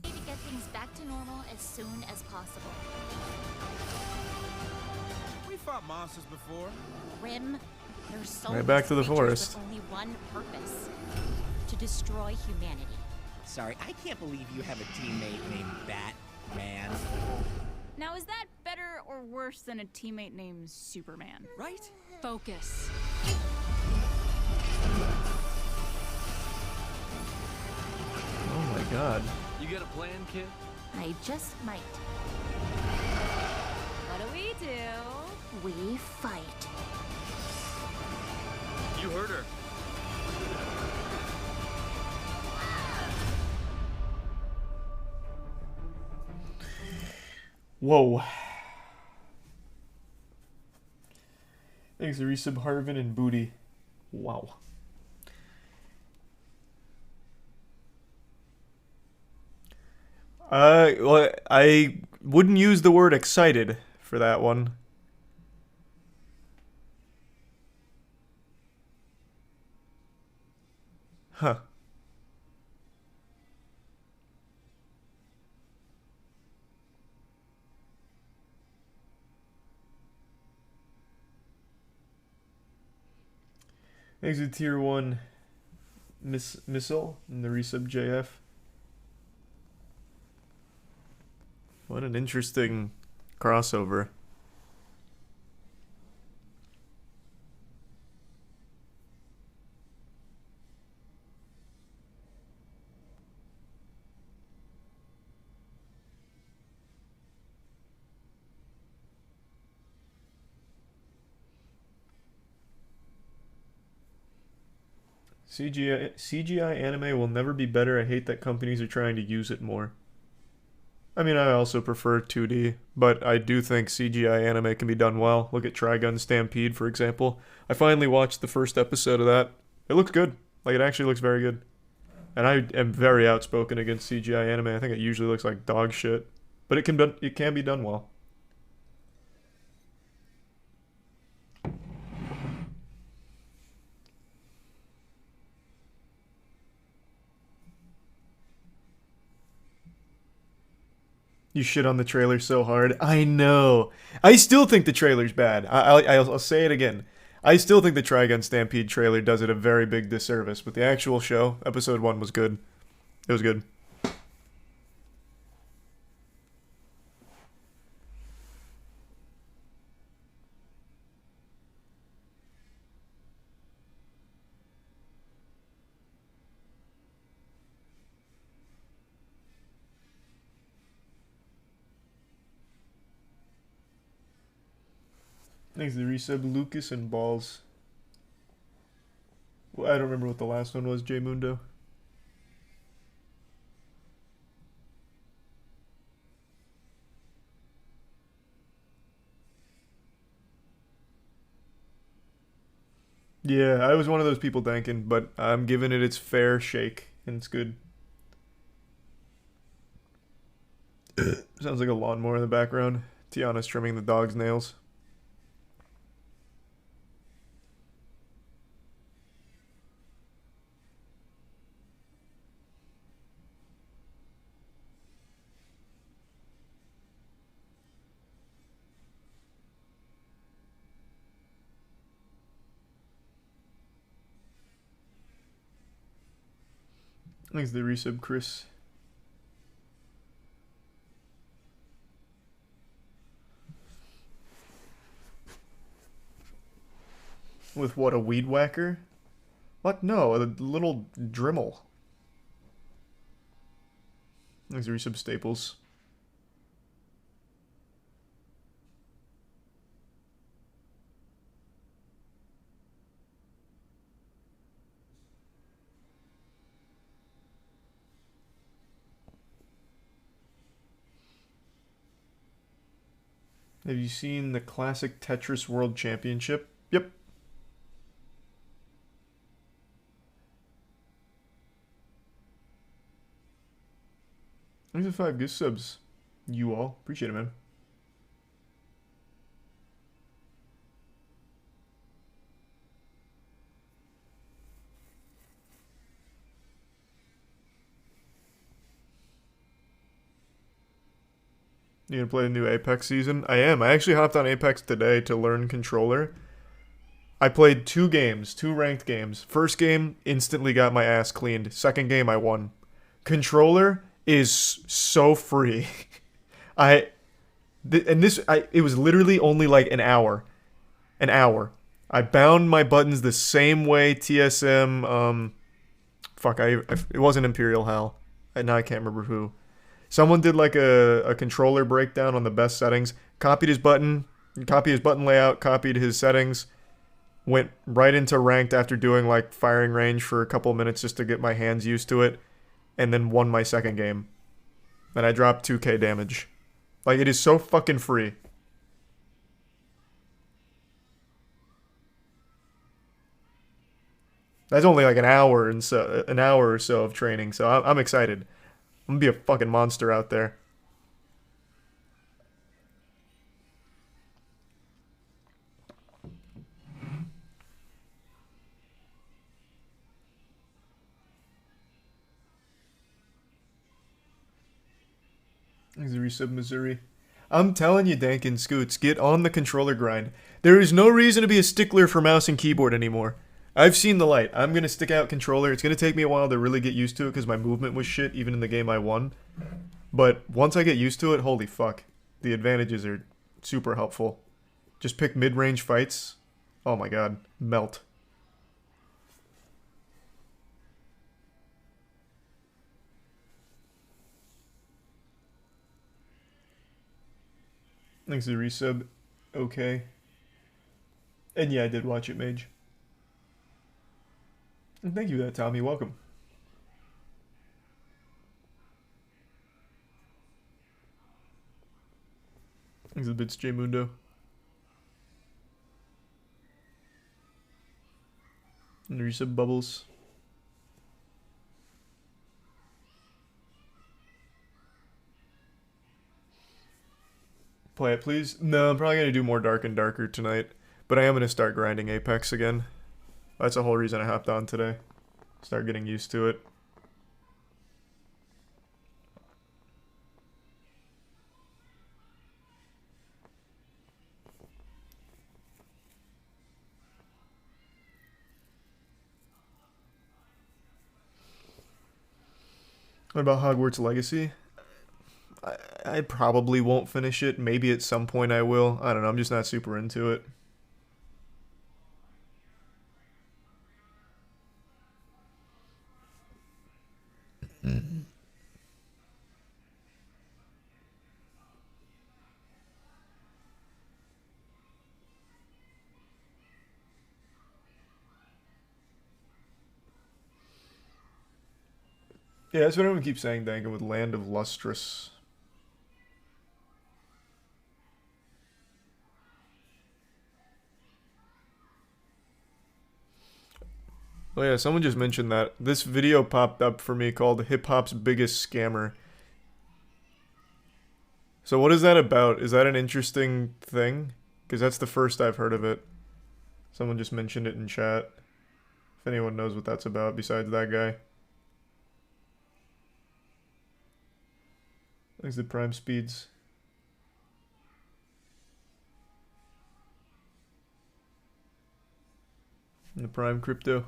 We need to get things back to normal as soon as possible. We fought monsters before. Rim, there's so Right back to the creatures forest. with only one purpose: to destroy humanity. Sorry, I can't believe you have a teammate named Batman. Now, is that better or worse than a teammate named Superman? Right? Focus. god. You got a plan, kid? I just might. What do? We fight. You heard her. Whoa. Thanks to resub Harvin and Booty. Wow. Well, I wouldn't use the word excited for that one. Huh. Thanks to Tier 1 Missile and the resub JF. What an interesting crossover. CGI anime will never be better. I hate that companies are trying to use it more. I mean, I also prefer 2D, but I do think CGI anime can be done well. Look at Trigun Stampede, for example. I finally watched the first episode of that. It looks good. Like, it actually looks very good. And I am very outspoken against CGI anime. I think it usually looks like dog shit. But it can be done well. You shit on the trailer so hard. I know. I still think the trailer's bad. I'll say it again. I still think the Trigun Stampede trailer does it a very big disservice, but the actual show, episode 1, was good. It was good. Thanks to the resub, Lucas and Balls. Well, I don't remember what the last one was, J Mundo. Yeah, I was one of those people thinking, but I'm giving it its fair shake, and it's good. Sounds like a lawnmower in the background. Tiana's trimming the dog's nails. Thanks to the resub, Chris. With what, a weed whacker? What? No, a little Dremel. Thanks to the resub, Staples. Have you seen the classic Tetris World Championship? Yep. Thanks for 5 gift subs. You all. Appreciate it, man. You gonna play a new Apex season? I am. I actually hopped on Apex today to learn controller. I played 2 games, 2 ranked games. First game, instantly got my ass cleaned. Second game, I won. Controller is so free. It was literally only like an hour. An hour. I bound my buttons the same way TSM, it wasn't Imperial Hell. Now I can't remember who. Someone did like a controller breakdown on the best settings. Copied his button layout, copied his settings, went right into ranked after doing like firing range for a couple minutes just to get my hands used to it, and then won my second game. And I dropped 2k damage. Like, it is so fucking free. That's only like an hour or so of training, so I'm excited. I'm gonna be a fucking monster out there. Thanks, Resub Missouri. I'm telling you, Dank and Scoots, get on the controller grind. There is no reason to be a stickler for mouse and keyboard anymore. I've seen the light. I'm going to stick out controller. It's going to take me a while to really get used to it because my movement was shit even in the game I won. But once I get used to it, holy fuck. The advantages are super helpful. Just pick mid-range fights. Oh my god. Melt. Thanks to the resub. Okay. And yeah, I did watch it, Mage. And thank you for that, Tommy. Welcome. Thanks a bit, J Mundo. And resub Bubbles. Play it, please. No, I'm probably going to do more Dark and Darker tonight. But I am going to start grinding Apex again. That's the whole reason I hopped on today. Start getting used to it. What about Hogwarts Legacy? I probably won't finish it. Maybe at some point I will. I don't know. I'm just not super into it. Yeah, that's what everyone keeps saying, Dangan, with Land of Lustrous. Oh yeah, someone just mentioned that. This video popped up for me called Hip Hop's Biggest Scammer. So what is that about? Is that an interesting thing? Because that's the first I've heard of it. Someone just mentioned it in chat. If anyone knows what that's about besides that guy. Thanks to Prime Speeds. And the Prime Crypto.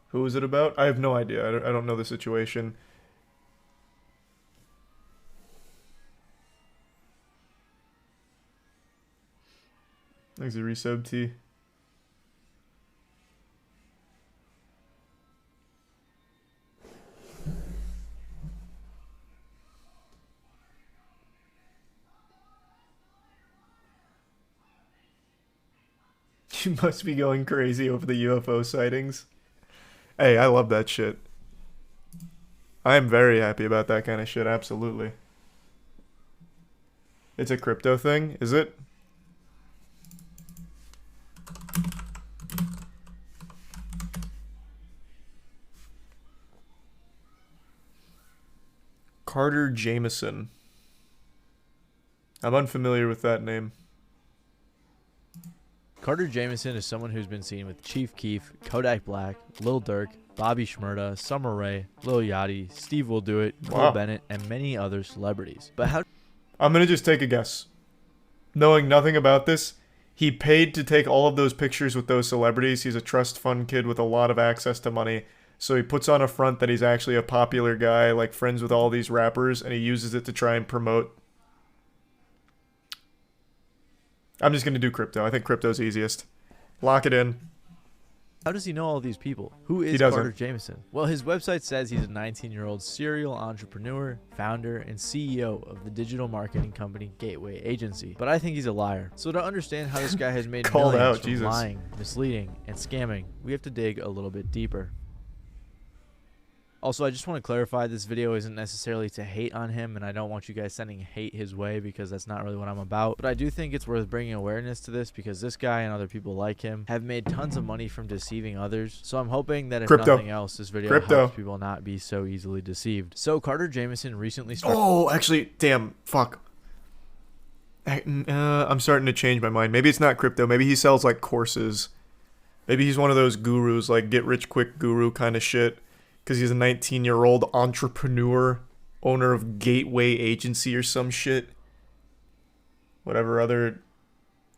Who is it about? I have no idea. I don't know the situation. Thanks to Resub T. You must be going crazy over the UFO sightings. Hey, I love that shit. I am very happy about that kind of shit, absolutely. It's a crypto thing, is it? Carter Jameson. I'm unfamiliar with that name. Carter Jameson is someone who's been seen with Chief Keef, Kodak Black, Lil Durk, Bobby Shmurda, Summer Rae, Lil Yachty, Steve Will Do It, Cole Bennett, and many other celebrities. But how... I'm gonna just take a guess. Knowing nothing about this, he paid to take all of those pictures with those celebrities. He's a trust fund kid with a lot of access to money. So he puts on a front that he's actually a popular guy, like friends with all these rappers, and he uses it to try and promote. I'm just going to do crypto. I think crypto's easiest. Lock it in. How does he know all these people? Who is doesn't. Carter Jamison? Well, his website says he's a 19-year-old serial entrepreneur, founder, and CEO of the digital marketing company Gateway Agency. But I think he's a liar. So to understand how this guy has made Called millions out, from Jesus. lying, misleading, and scamming, we have to dig a little bit deeper. Also, I just want to clarify, this video isn't necessarily to hate on him, and I don't want you guys sending hate his way because that's not really what I'm about. But I do think it's worth bringing awareness to this because this guy and other people like him have made tons of money from deceiving others. So I'm hoping that if Crypto. nothing else, this video helps people not be so easily deceived. So Carter Jamison recently started... Oh, actually, damn, fuck. I'm starting to change my mind. Maybe it's not crypto. Maybe he sells like courses. Maybe he's one of those gurus, like get rich quick guru kind of shit. Because he's a 19-year-old entrepreneur, owner of Gateway Agency or some shit. Whatever other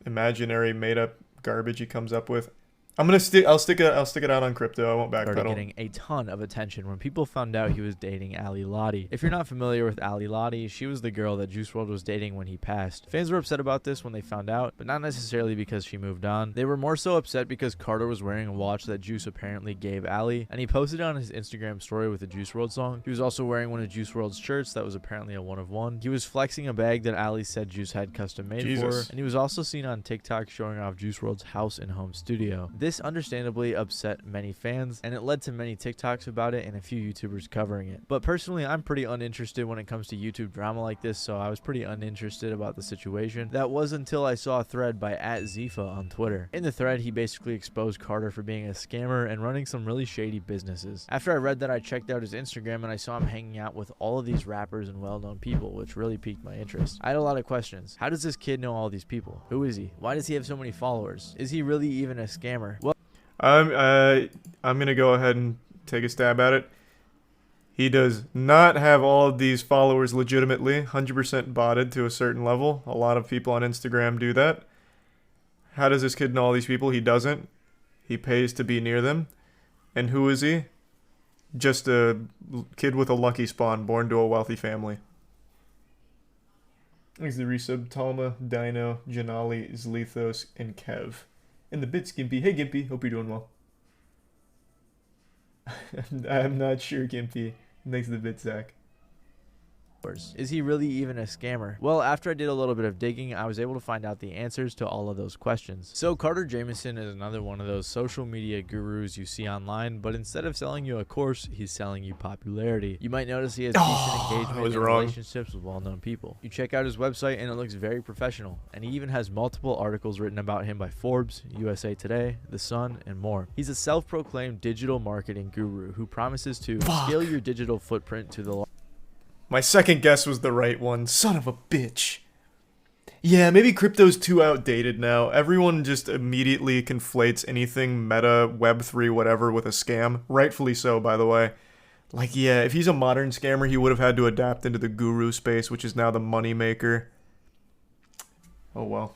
imaginary made-up garbage he comes up with. I'll stick it out on crypto. I won't started backpedal. getting a ton of attention when people found out he was dating Ali Lottie. If you're not familiar with Ali Lottie, she was the girl that Juice WRLD was dating when he passed. Fans were upset about this when they found out, but not necessarily because she moved on. They were more so upset because Carter was wearing a watch that Juice apparently gave Ali, and he posted it on his Instagram story with a Juice WRLD song. He was also wearing one of Juice WRLD's shirts that was apparently a one of one. He was flexing a bag that Ali said Juice had custom made for her, and he was also seen on TikTok showing off Juice WRLD's house and home studio. This understandably upset many fans, and it led to many TikToks about it and a few YouTubers covering it. But personally, I'm pretty uninterested when it comes to YouTube drama like this, so I was pretty uninterested about the situation. That was until I saw a thread by @Zifa on Twitter. In the thread, he basically exposed Carter for being a scammer and running some really shady businesses. After I read that, I checked out his Instagram and I saw him hanging out with all of these rappers and well-known people, which really piqued my interest. I had a lot of questions. How does this kid know all these people? Who is he? Why does he have so many followers? Is he really even a scammer? Well, I'm gonna go ahead and take a stab at it. He does not have all of these followers legitimately, 100% botted to a certain level. A lot of people on Instagram do that. How does this kid know all these people? He doesn't. He pays to be near them. And who is he? Just a kid with a lucky spawn, born to a wealthy family. Thanks to the resub, Talma, Dino, Janali, Zlethos, and Kev. And the bit Gimpy. Hey Gimpy, hope you're doing well. I'm not sure, Gimpy. Thanks to the bit, Zach. is he really even a scammer? Well, after I did a little bit of digging, I was able to find out the answers to all of those questions. So Carter Jamison is another one of those social media gurus you see online, but instead of selling you a course, he's selling you popularity. You might notice he has decent engagement and relationships with well-known people. You check out his website and it looks very professional, and he even has multiple articles written about him by Forbes, USA Today, The Sun, and more. He's a self-proclaimed digital marketing guru who promises to scale your digital footprint to the My second guess was the right one. Son of a bitch. Yeah, maybe crypto's too outdated now. Everyone just immediately conflates anything meta, Web3, whatever with a scam. Rightfully so, by the way. Like, yeah, if he's a modern scammer, he would have had to adapt into the guru space, which is now the money maker. Oh, well.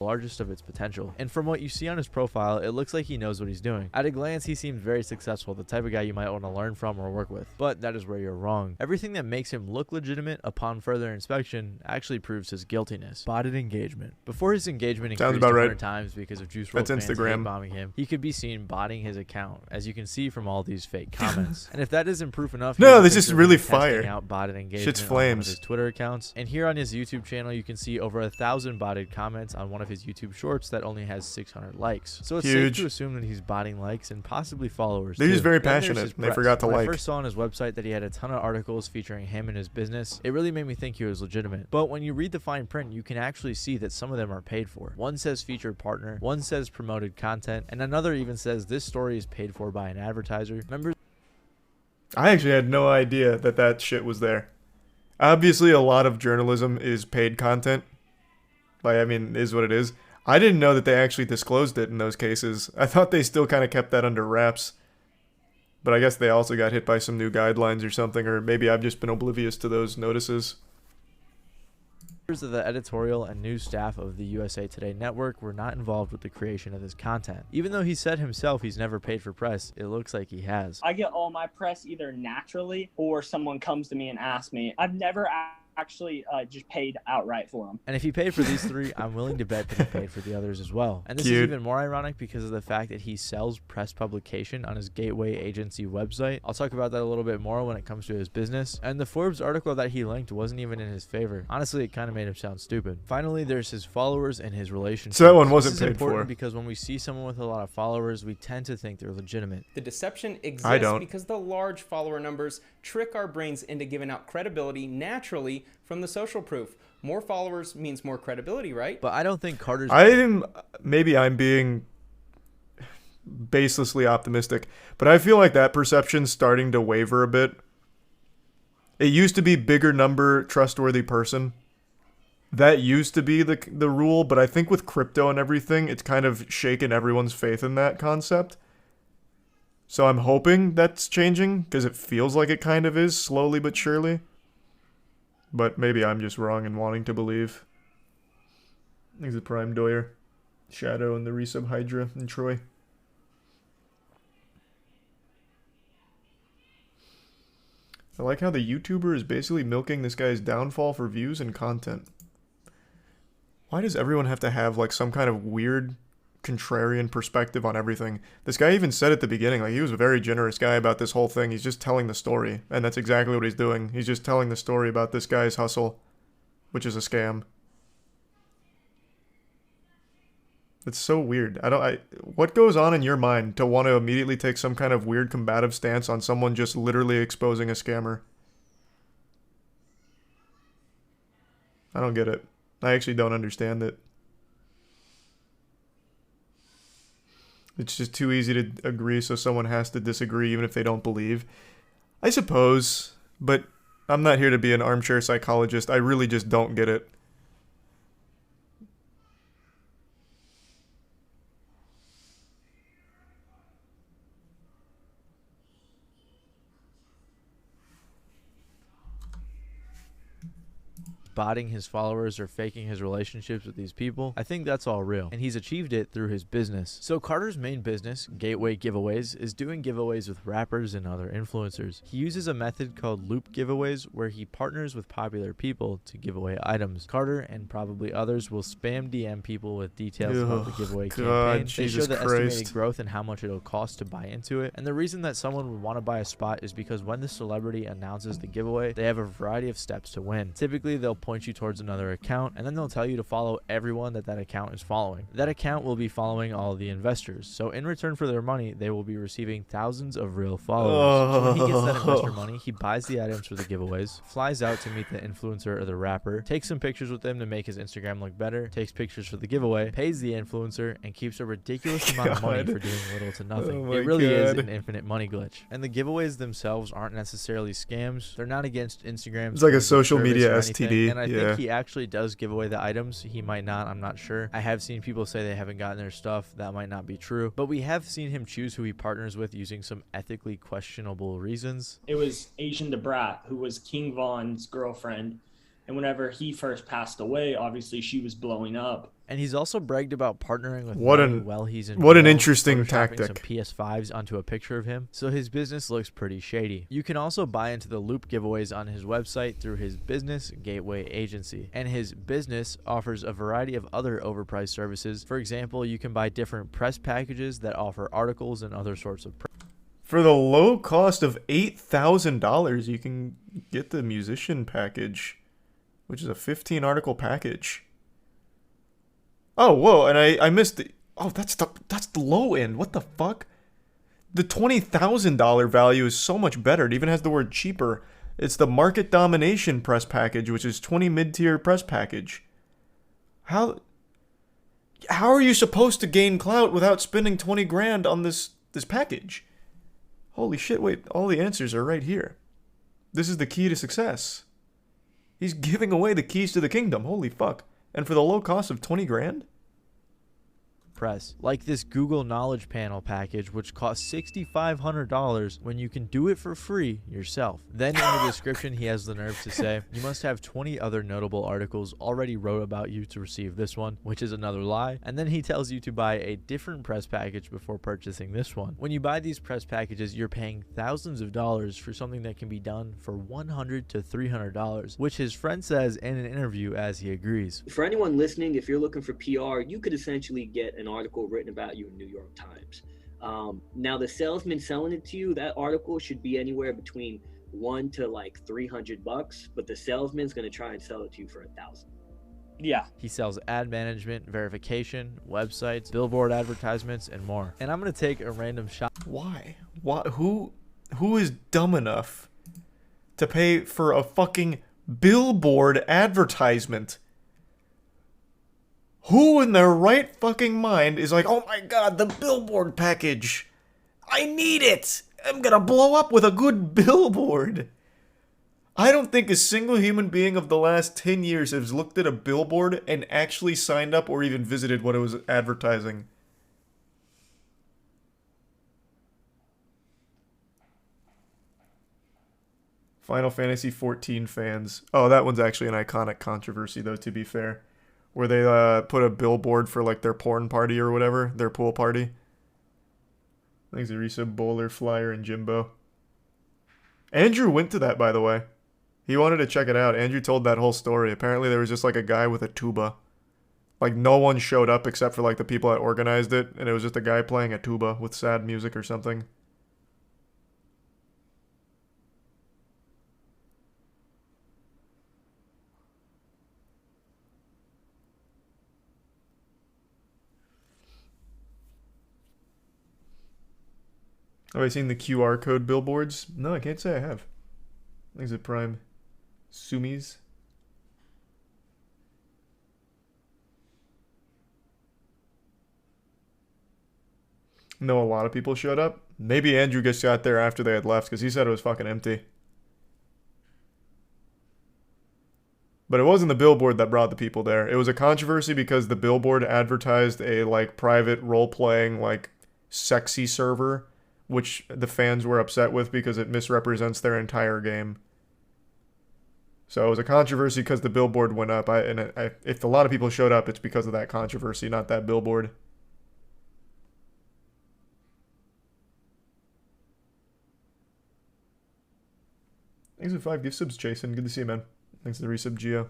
largest of its potential. And from what you see on his profile, it looks like he knows what he's doing. At a glance, he seems very successful, the type of guy you might want to learn from or work with. But that is where you're wrong. Everything that makes him look legitimate upon further inspection actually proves his guiltiness. Botted engagement. Before his engagement increased 100 times because of Juice WRLD fans hate bombing him, he could be seen botting his account, as you can see from all these fake comments. And if that isn't proof enough, no, this is really fire. Out botted engagement Shit's on flames. one of his Twitter accounts. And here on his YouTube channel, you can see over 1,000 botted comments on one of his YouTube shorts that only has 600 likes. So it's safe to assume that he's botting likes and possibly followers. They're just very passionate. They forgot to like. When I first saw on his website that he had a ton of articles featuring him and his business, it really made me think he was legitimate. But when you read the fine print, you can actually see that some of them are paid for. One says featured partner, one says promoted content, and another even says this story is paid for by an advertiser. Members I actually had no idea that that shit was there. Obviously, a lot of journalism is paid content. Like, I mean, is what it is. I didn't know that they actually disclosed it in those cases. I thought they still kind of kept that under wraps. But I guess they also got hit by some new guidelines or something, or maybe I've just been oblivious to those notices. Members of the editorial and news staff of the USA Today network were not involved with the creation of this content. Even though he said himself he's never paid for press, it looks like he has. I get all my press either naturally or someone comes to me and asks me. I've never actually just paid outright for them. And if he paid for these 3, I'm willing to bet that he paid for the others as well. And this is even more ironic because of the fact that he sells press publication on his Gateway Agency website. I'll talk about that a little bit more when it comes to his business. And the Forbes article that he linked wasn't even in his favor. Honestly, it kind of made him sound stupid. Finally, there's his followers and his relationships. So that one wasn't this is paid important for. because when we see someone with a lot of followers, we tend to think they're legitimate. The deception I exists don't. because the large follower numbers trick our brains into giving out credibility naturally from the social proof. More followers means more credibility, right? But I don't think Carter's... Maybe I'm being baselessly optimistic, but I feel like that perception's starting to waver a bit. It used to be bigger number, trustworthy person. That used to be the rule, but I think with crypto and everything, it's kind of shaken everyone's faith in that concept. So I'm hoping that's changing, because it feels like it kind of is, slowly but surely. But maybe I'm just wrong in wanting to believe. He's the Prime Doyer, Shadow, and the Resub Hydra, and Troy. I like how the YouTuber is basically milking this guy's downfall for views and content. Why does everyone have to have like some kind of weird contrarian perspective on everything? This guy even said at the beginning, like, he was a very generous guy about this whole thing. He's just telling the story, and that's exactly what he's doing. He's just telling the story about this guy's hustle, which is a scam. It's so weird. What goes on in your mind to want to immediately take some kind of weird combative stance on someone just literally exposing a scammer? I don't get it. I actually don't understand it. It's just too easy to agree, so someone has to disagree even if they don't believe. I suppose, but I'm not here to be an armchair psychologist. I really just don't get it. Botting his followers or faking his relationships with these people, I think that's all real, and he's achieved it through his business. So Carter's main business, Gateway Giveaways, is doing giveaways with rappers and other influencers. He uses a method called loop giveaways where he partners with popular people to give away items. Carter and probably others will spam DM people with details about the giveaway campaign. They show the estimated growth and how much it'll cost to buy into it. And the reason that someone would want to buy a spot is because when the celebrity announces the giveaway, they have a variety of steps to win. Typically, they'll point you towards another account, and then they'll tell you to follow everyone that account is following. That account will be following all of the investors, so in return for their money, they will be receiving thousands of real followers. So when he gets that investor money, he buys the items for the giveaways, flies out to meet the influencer or the rapper, takes some pictures with them to make his Instagram look better, takes pictures for the giveaway, pays the influencer, and keeps a ridiculous amount of money for doing little to nothing. It really is an infinite money glitch. And the giveaways themselves aren't necessarily scams. They're not against Instagram. It's like a social media STD. And I think he actually does give away the items. He might not, I'm not sure. I have seen people say they haven't gotten their stuff. That might not be true, but we have seen him choose who he partners with using some ethically questionable reasons. It was Asian Debrat, who was King Von's girlfriend, and whenever he first passed away, obviously she was blowing up. And he's also bragged about partnering with what an interesting tactic. Some PS5s onto a picture of him, so his business looks pretty shady. You can also buy into the loop giveaways on his website through his business, Gateway Agency, and his business offers a variety of other overpriced services. For example, you can buy different press packages that offer articles and other sorts of For the low cost of $8,000, you can get the musician package, which is a 15 article package. Oh, whoa, and I missed the... Oh, that's the low end. What the fuck? The $20,000 value is so much better. It even has the word cheaper. It's the market domination press package, which is 20 mid-tier press package. How are you supposed to gain clout without spending 20 grand on this package? Holy shit, wait, all the answers are right here. This is the key to success. He's giving away the keys to the kingdom. Holy fuck. And for the low cost of 20 grand? press, like this Google Knowledge Panel package, which costs $6,500 when you can do it for free yourself. Then in the description, he has the nerve to say, you must have 20 other notable articles already wrote about you to receive this one, which is another lie. And then he tells you to buy a different press package before purchasing this one. When you buy these press packages, you're paying thousands of dollars for something that can be done for $100 to $300, which his friend says in an interview as he agrees. For anyone listening, if you're looking for PR, you could essentially get an article written about you in New York Times. Now the salesman selling it to you, that article should be anywhere between $1 to like $300, but the salesman's going to try and sell it to you for $1,000. Yeah. He sells ad management, verification, websites, billboard advertisements, and more. And I'm going to take a random shot. Why? Who is dumb enough to pay for a fucking billboard advertisement? Who in their right fucking mind is like, oh my god, the billboard package, I need it, I'm gonna blow up with a good billboard? I don't think a single human being of the last 10 years has looked at a billboard and actually signed up or even visited what it was advertising. Final Fantasy XIV fans. Oh, that one's actually an iconic controversy, though, to be fair. Where they put a billboard for, like, their porn party or whatever. Their pool party. Thanks, Arisa, Bowler, Flyer, and Jimbo. Andrew went to that, by the way. He wanted to check it out. Andrew told that whole story. Apparently there was just, like, a guy with a tuba. Like, no one showed up except for, like, the people that organized it. And it was just a guy playing a tuba with sad music or something. Have I seen the QR code billboards? No, I can't say I have. Thanks at Prime. Sumis. No, a lot of people showed up. Maybe Andrew just got there after they had left because he said it was fucking empty. But it wasn't the billboard that brought the people there. It was a controversy because the billboard advertised a, like, private role-playing, like, sexy server, which the fans were upset with because it misrepresents their entire game. So it was a controversy because the billboard went up. If a lot of people showed up, it's because of that controversy, not that billboard. Thanks for 5 gift subs, Jason. Good to see you, man. Thanks for the resub, Gio.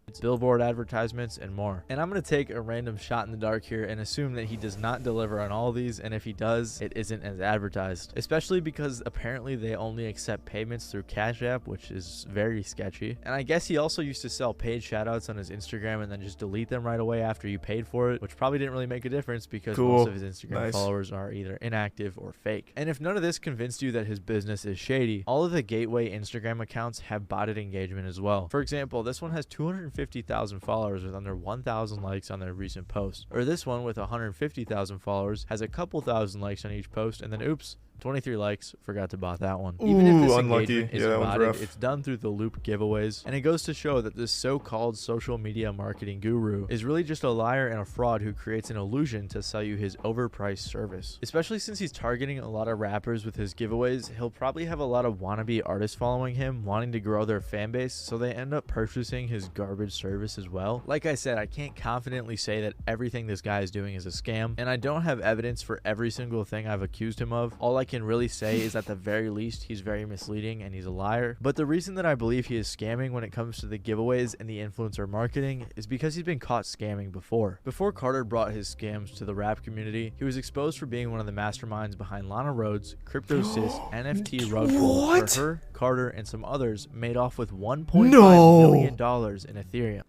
It's billboard advertisements and more. And I'm going to take a random shot in the dark here and assume that he does not deliver on all these, and if he does, it isn't as advertised. Especially because apparently they only accept payments through Cash App, which is very sketchy. And I guess he also used to sell paid shoutouts on his Instagram and then just delete them right away after you paid for it, which probably didn't really make a difference because most of his Instagram followers are either inactive or fake. And if none of this convinced you that his business is shady, all of the gateway Instagram accounts have botted engagement as well. For example, this one has 250,000 followers with under 1,000 likes on their recent post. Or this one with 150,000 followers has a couple thousand likes on each post, and then oops, 23 likes, forgot to bot that one. Even if this engagement isn't botted, it's done through the loop giveaways, and it goes to show that this so-called social media marketing guru is really just a liar and a fraud who creates an illusion to sell you his overpriced service. Especially since he's targeting a lot of rappers with his giveaways, he'll probably have a lot of wannabe artists following him, wanting to grow their fan base, so they end up purchasing his garbage service as well. Like I said, I can't confidently say that everything this guy is doing is a scam, and I don't have evidence for every single thing I've accused him of. All I can really say is at the very least he's very misleading and he's a liar. But the reason that I believe he is scamming when it comes to the giveaways and the influencer marketing is because he's been caught scamming before. Before Carter brought his scams to the rap community, he was exposed for being one of the masterminds behind Lana Rhoades, CryptoSys, NFT rug pull, where her, Carter, and some others made off with $1.5 million in Ethereum.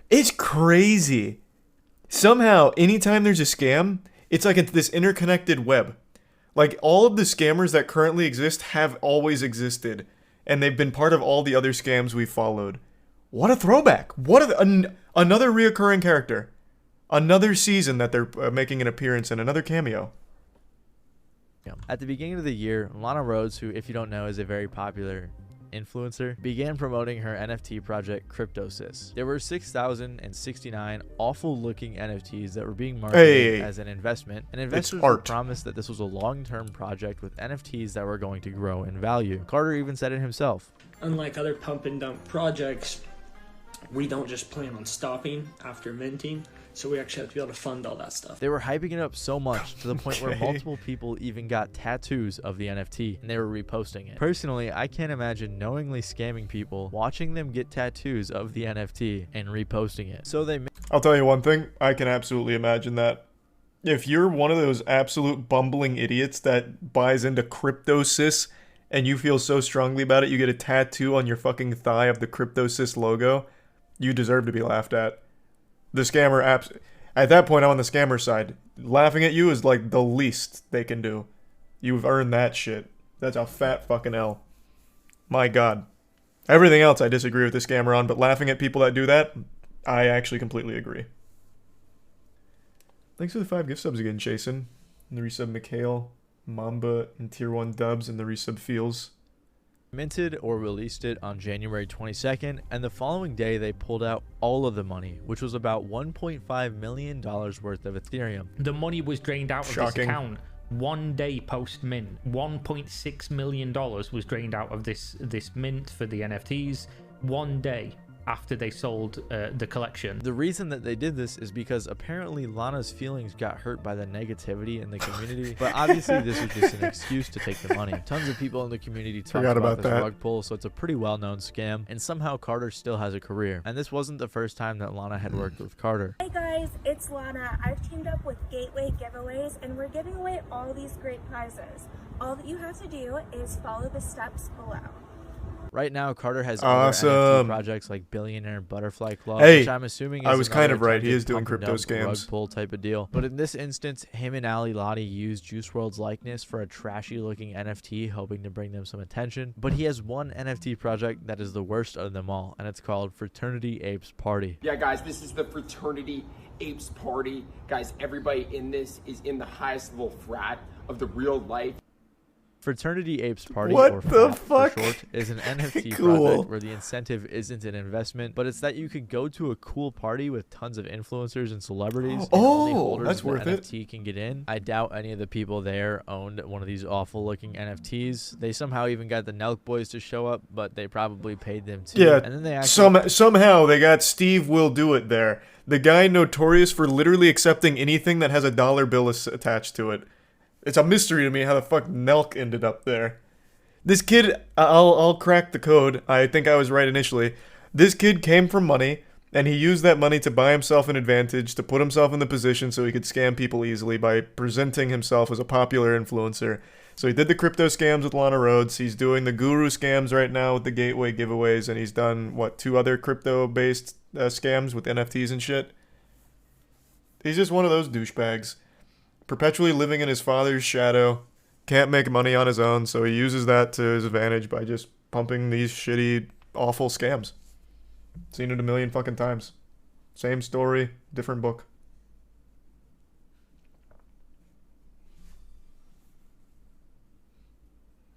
It's crazy. Somehow, anytime there's a scam, it's like this interconnected web. Like, all of the scammers that currently exist have always existed, and they've been part of all the other scams we've followed. What a throwback. What another reoccurring character. Another season that they're making an appearance in, another cameo. At the beginning of the year, Lana Rhoades, who, if you don't know, is a very popular influencer, began promoting her NFT project CryptoSys. There were 6,069 awful-looking NFTs that were being marketed as an investment, and investors were promised that this was a long-term project with NFTs that were going to grow in value. Carter even said it himself. Unlike other pump and dump projects, we don't just plan on stopping after minting, so we actually have to be able to fund all that stuff. They were hyping it up so much to the point where multiple people even got tattoos of the NFT and they were reposting it. Personally, I can't imagine knowingly scamming people, watching them get tattoos of the NFT and reposting it. So I'll tell you one thing, I can absolutely imagine that. If you're one of those absolute bumbling idiots that buys into CryptoSys and you feel so strongly about it, you get a tattoo on your fucking thigh of the CryptoSys logo, you deserve to be laughed at. The scammer at that point, I'm on the scammer side. Laughing at you is like the least they can do. You've earned that shit. That's a fat fucking L. My God. Everything else I disagree with the scammer on, but laughing at people that do that, I actually completely agree. Thanks for the 5 gift subs again, Jason. And the resub Mikhail, Mamba, and Tier 1 dubs, and the resub Feels. Minted or released it on January 22nd, and the following day they pulled out all of the money, which was about $1.5 million worth of Ethereum. The money was drained out of this account 1 day post mint. $1.6 million was drained out of this mint for the NFTs 1 day after they sold the collection. The reason that they did this is because apparently Lana's feelings got hurt by the negativity in the community, but obviously this was just an excuse to take the money. Tons of people in the community talked about this rug pull, so it's a pretty well-known scam, and somehow Carter still has a career. And this wasn't the first time that Lana had worked with Carter. Hey guys, it's Lana. I've teamed up with Gateway Giveaways, and we're giving away all these great prizes. All that you have to do is follow the steps below. Right now, Carter has other NFT projects like Billionaire Butterfly Club, which I'm assuming is I was kind of right. He is doing crypto scams. Rug pull type of deal. But in this instance, him and Ali Lottie used Juice WRLD's likeness for a trashy-looking NFT, hoping to bring them some attention. But he has one NFT project that is the worst of them all, and it's called Fraternity Apes Party. Yeah, guys, this is the Fraternity Apes Party. Guys, everybody in this is in the highest level frat of the real life. Fraternity Apes Party, or FAT for short, is an NFT project where the incentive isn't an investment, but it's that you could go to a cool party with tons of influencers and celebrities, and only holders that's of the worth NFT can get in. I doubt any of the people there owned one of these awful-looking NFTs. They somehow even got the Nelk Boys to show up, but they probably paid them too. Yeah, and then they actually somehow they got Steve Will Do It there. The guy notorious for literally accepting anything that has a dollar bill attached to it. It's a mystery to me how the fuck Nelk ended up there. This kid, I'll crack the code. I think I was right initially. This kid came from money, and he used that money to buy himself an advantage, to put himself in the position so he could scam people easily by presenting himself as a popular influencer. So he did the crypto scams with Lana Rhodes. He's doing the guru scams right now with the Gateway giveaways, and he's done, what, 2 other crypto-based scams with NFTs and shit? He's just one of those douchebags. Perpetually living in his father's shadow, can't make money on his own, so he uses that to his advantage by just pumping these shitty, awful scams. Seen it a million fucking times. Same story, different book.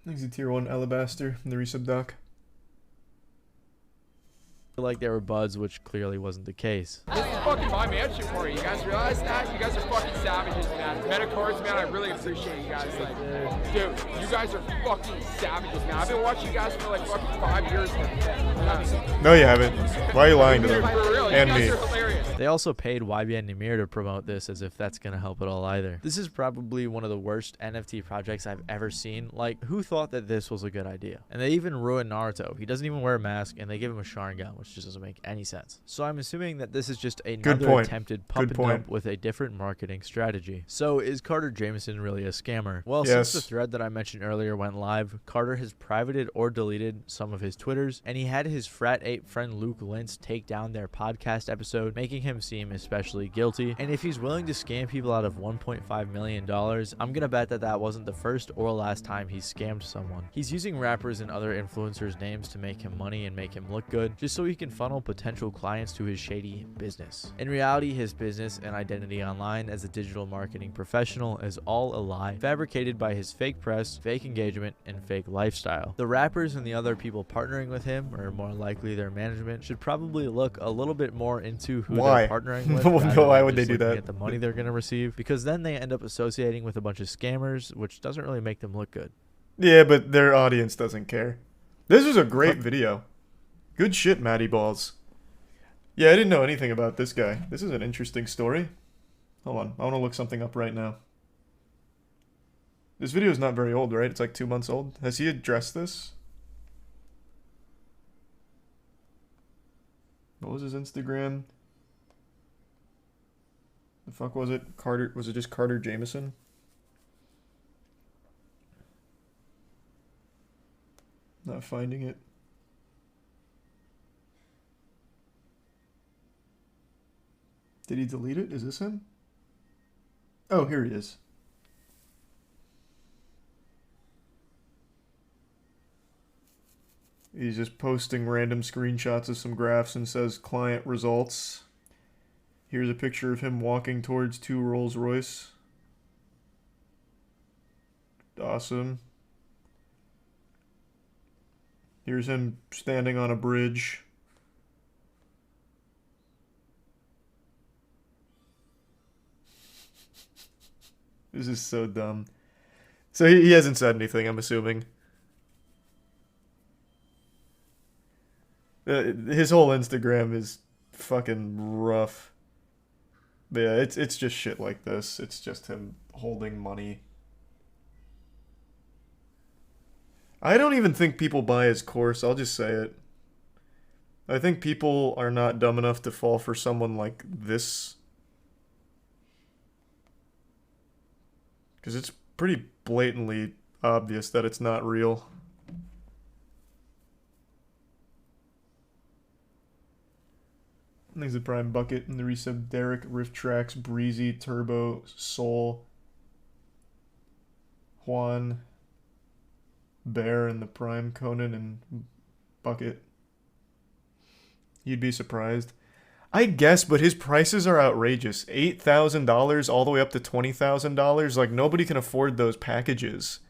Thanks to Tier 1 Alabaster in the resub doc. Like they were buds, which clearly wasn't the case. This is fucking my mansion for you. You guys realize that? You guys are fucking savages, man. Metacours, man, I really appreciate you guys. Like, dude, you guys are fucking savages, man. I've been watching you guys for like fucking 5 years now. No, you haven't. Why are you lying to them? And me. They also paid YBN Namir to promote this, as if that's gonna help at all either. This is probably one of the worst NFT projects I've ever seen. Like, who thought that this was a good idea? And they even ruined Naruto. He doesn't even wear a mask, and they give him a Sharingan, which just doesn't make any sense. So I'm assuming that this is just another attempted pump and dump with a different marketing strategy. So is Carter Jameson really a scammer? Well, since the thread that I mentioned earlier went live, Carter has privated or deleted some of his Twitters, and he had his frat ape friend Luke Lintz take down their podcast episode, making him seem especially guilty. And if he's willing to scam people out of $1.5 million, I'm gonna bet that that wasn't the first or last time he scammed someone. He's using rappers and other influencers' names to make him money and make him look good, just so he he can funnel potential clients to his shady business. In reality, his business and identity online as a digital marketing professional is all a lie, fabricated by his fake press, fake engagement, and fake lifestyle. The rappers and the other people partnering with him, or more likely their management, should probably look a little bit more into who they're partnering with. Why would they do that? At the money they're going to receive, because then they end up associating with a bunch of scammers, which doesn't really make them look good. Yeah, but their audience doesn't care. This was a great video. Good shit, Matty Balls. Yeah, I didn't know anything about this guy. This is an interesting story. Hold on, I want to look something up right now. This video is not very old, right? It's like 2 months old. Has he addressed this? What was his Instagram? The fuck was it? Carter? Was it just Carter Jameson? Not finding it. Did he delete it? Is this him? Oh, here he is. He's just posting random screenshots of some graphs and says client results. Here's a picture of him walking towards 2 Rolls Royce. Awesome. Here's him standing on a bridge. This is so dumb. So he hasn't said anything, I'm assuming. His whole Instagram is fucking rough. But yeah, it's just shit like this. It's just him holding money. I don't even think people buy his course, I'll just say it. I think people are not dumb enough to fall for someone like this. Because it's pretty blatantly obvious that it's not real. There's the Prime Bucket and the resub Derek, Rift Tracks, Breezy, Turbo, Soul, Juan, Bear, and the Prime, Conan, and Bucket. You'd be surprised. I guess, but his prices are outrageous. $8,000 all the way up to $20,000. Like, nobody can afford those packages.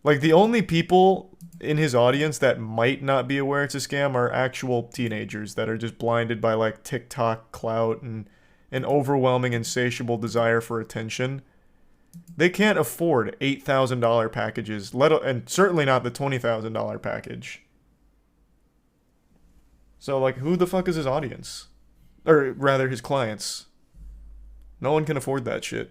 Like, the only people in his audience that might not be aware it's a scam are actual teenagers that are just blinded by, like, TikTok clout and an overwhelming, insatiable desire for attention. They can't afford $8,000 packages, and certainly not the $20,000 package. So, like, who the fuck is his audience? Or, rather, his clients. No one can afford that shit.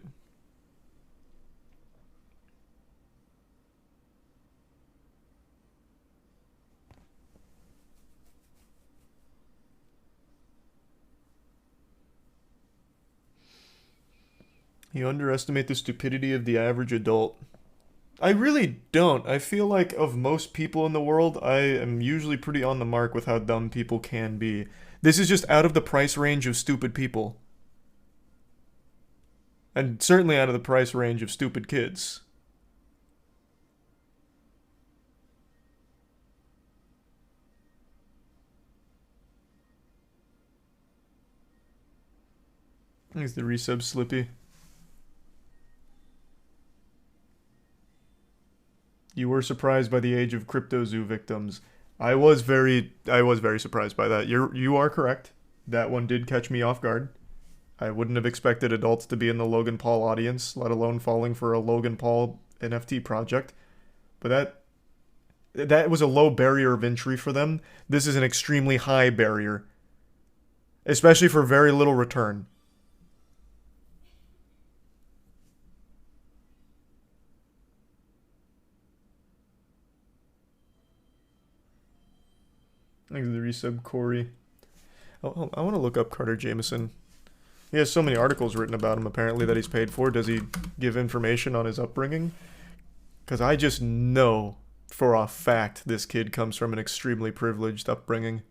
You underestimate the stupidity of the average adult. I really don't. I feel like of most people in the world, I am usually pretty on the mark with how dumb people can be. This is just out of the price range of stupid people. And certainly out of the price range of stupid kids. Here's the resub Slippy. You were surprised by the age of CryptoZoo victims. I was very surprised by that. You are correct. That one did catch me off guard. I wouldn't have expected adults to be in the Logan Paul audience, let alone falling for a Logan Paul NFT project. But that was a low barrier of entry for them. This is an extremely high barrier. Especially for very little return. Thanks for the resub, Corey. Oh, I want to look up Carter Jameson. He has so many articles written about him, apparently, that he's paid for. Does he give information on his upbringing? Because I just know for a fact this kid comes from an extremely privileged upbringing.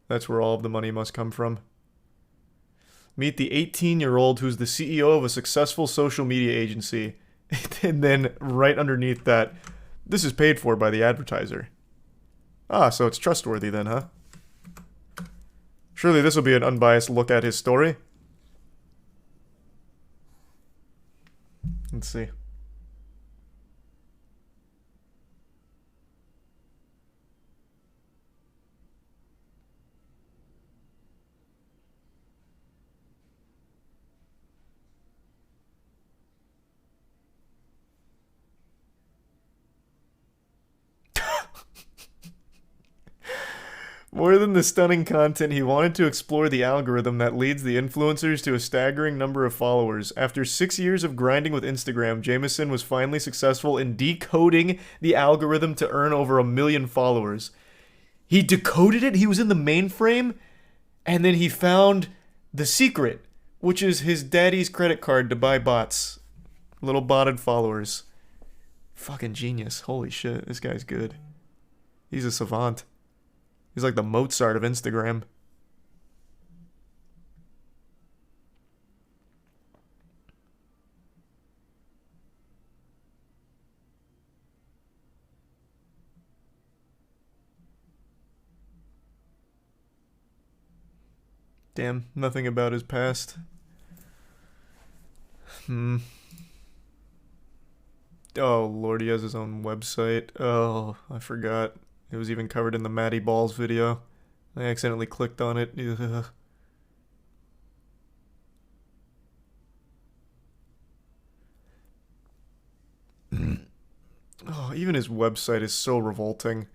That's where all of the money must come from. Meet the 18-year-old who's the CEO of a successful social media agency. And then right underneath that, this is paid for by the advertiser. Ah, so it's trustworthy then, huh? Surely this will be an unbiased look at his story. Let's see. More than the stunning content, he wanted to explore the algorithm that leads the influencers to a staggering number of followers. After 6 years of grinding with Instagram, Jameson was finally successful in decoding the algorithm to earn over 1 million followers. He decoded it, he was in the mainframe, and then he found the secret, which is his daddy's credit card to buy bots. Little botted followers. Fucking genius. Holy shit, this guy's good. He's a savant. He's like the Mozart of Instagram. Damn, nothing about his past. Oh, Lord, he has his own website. Oh, I forgot. It was even covered in the Matty Balls video. I accidentally clicked on it. Ugh. Oh, even his website is so revolting.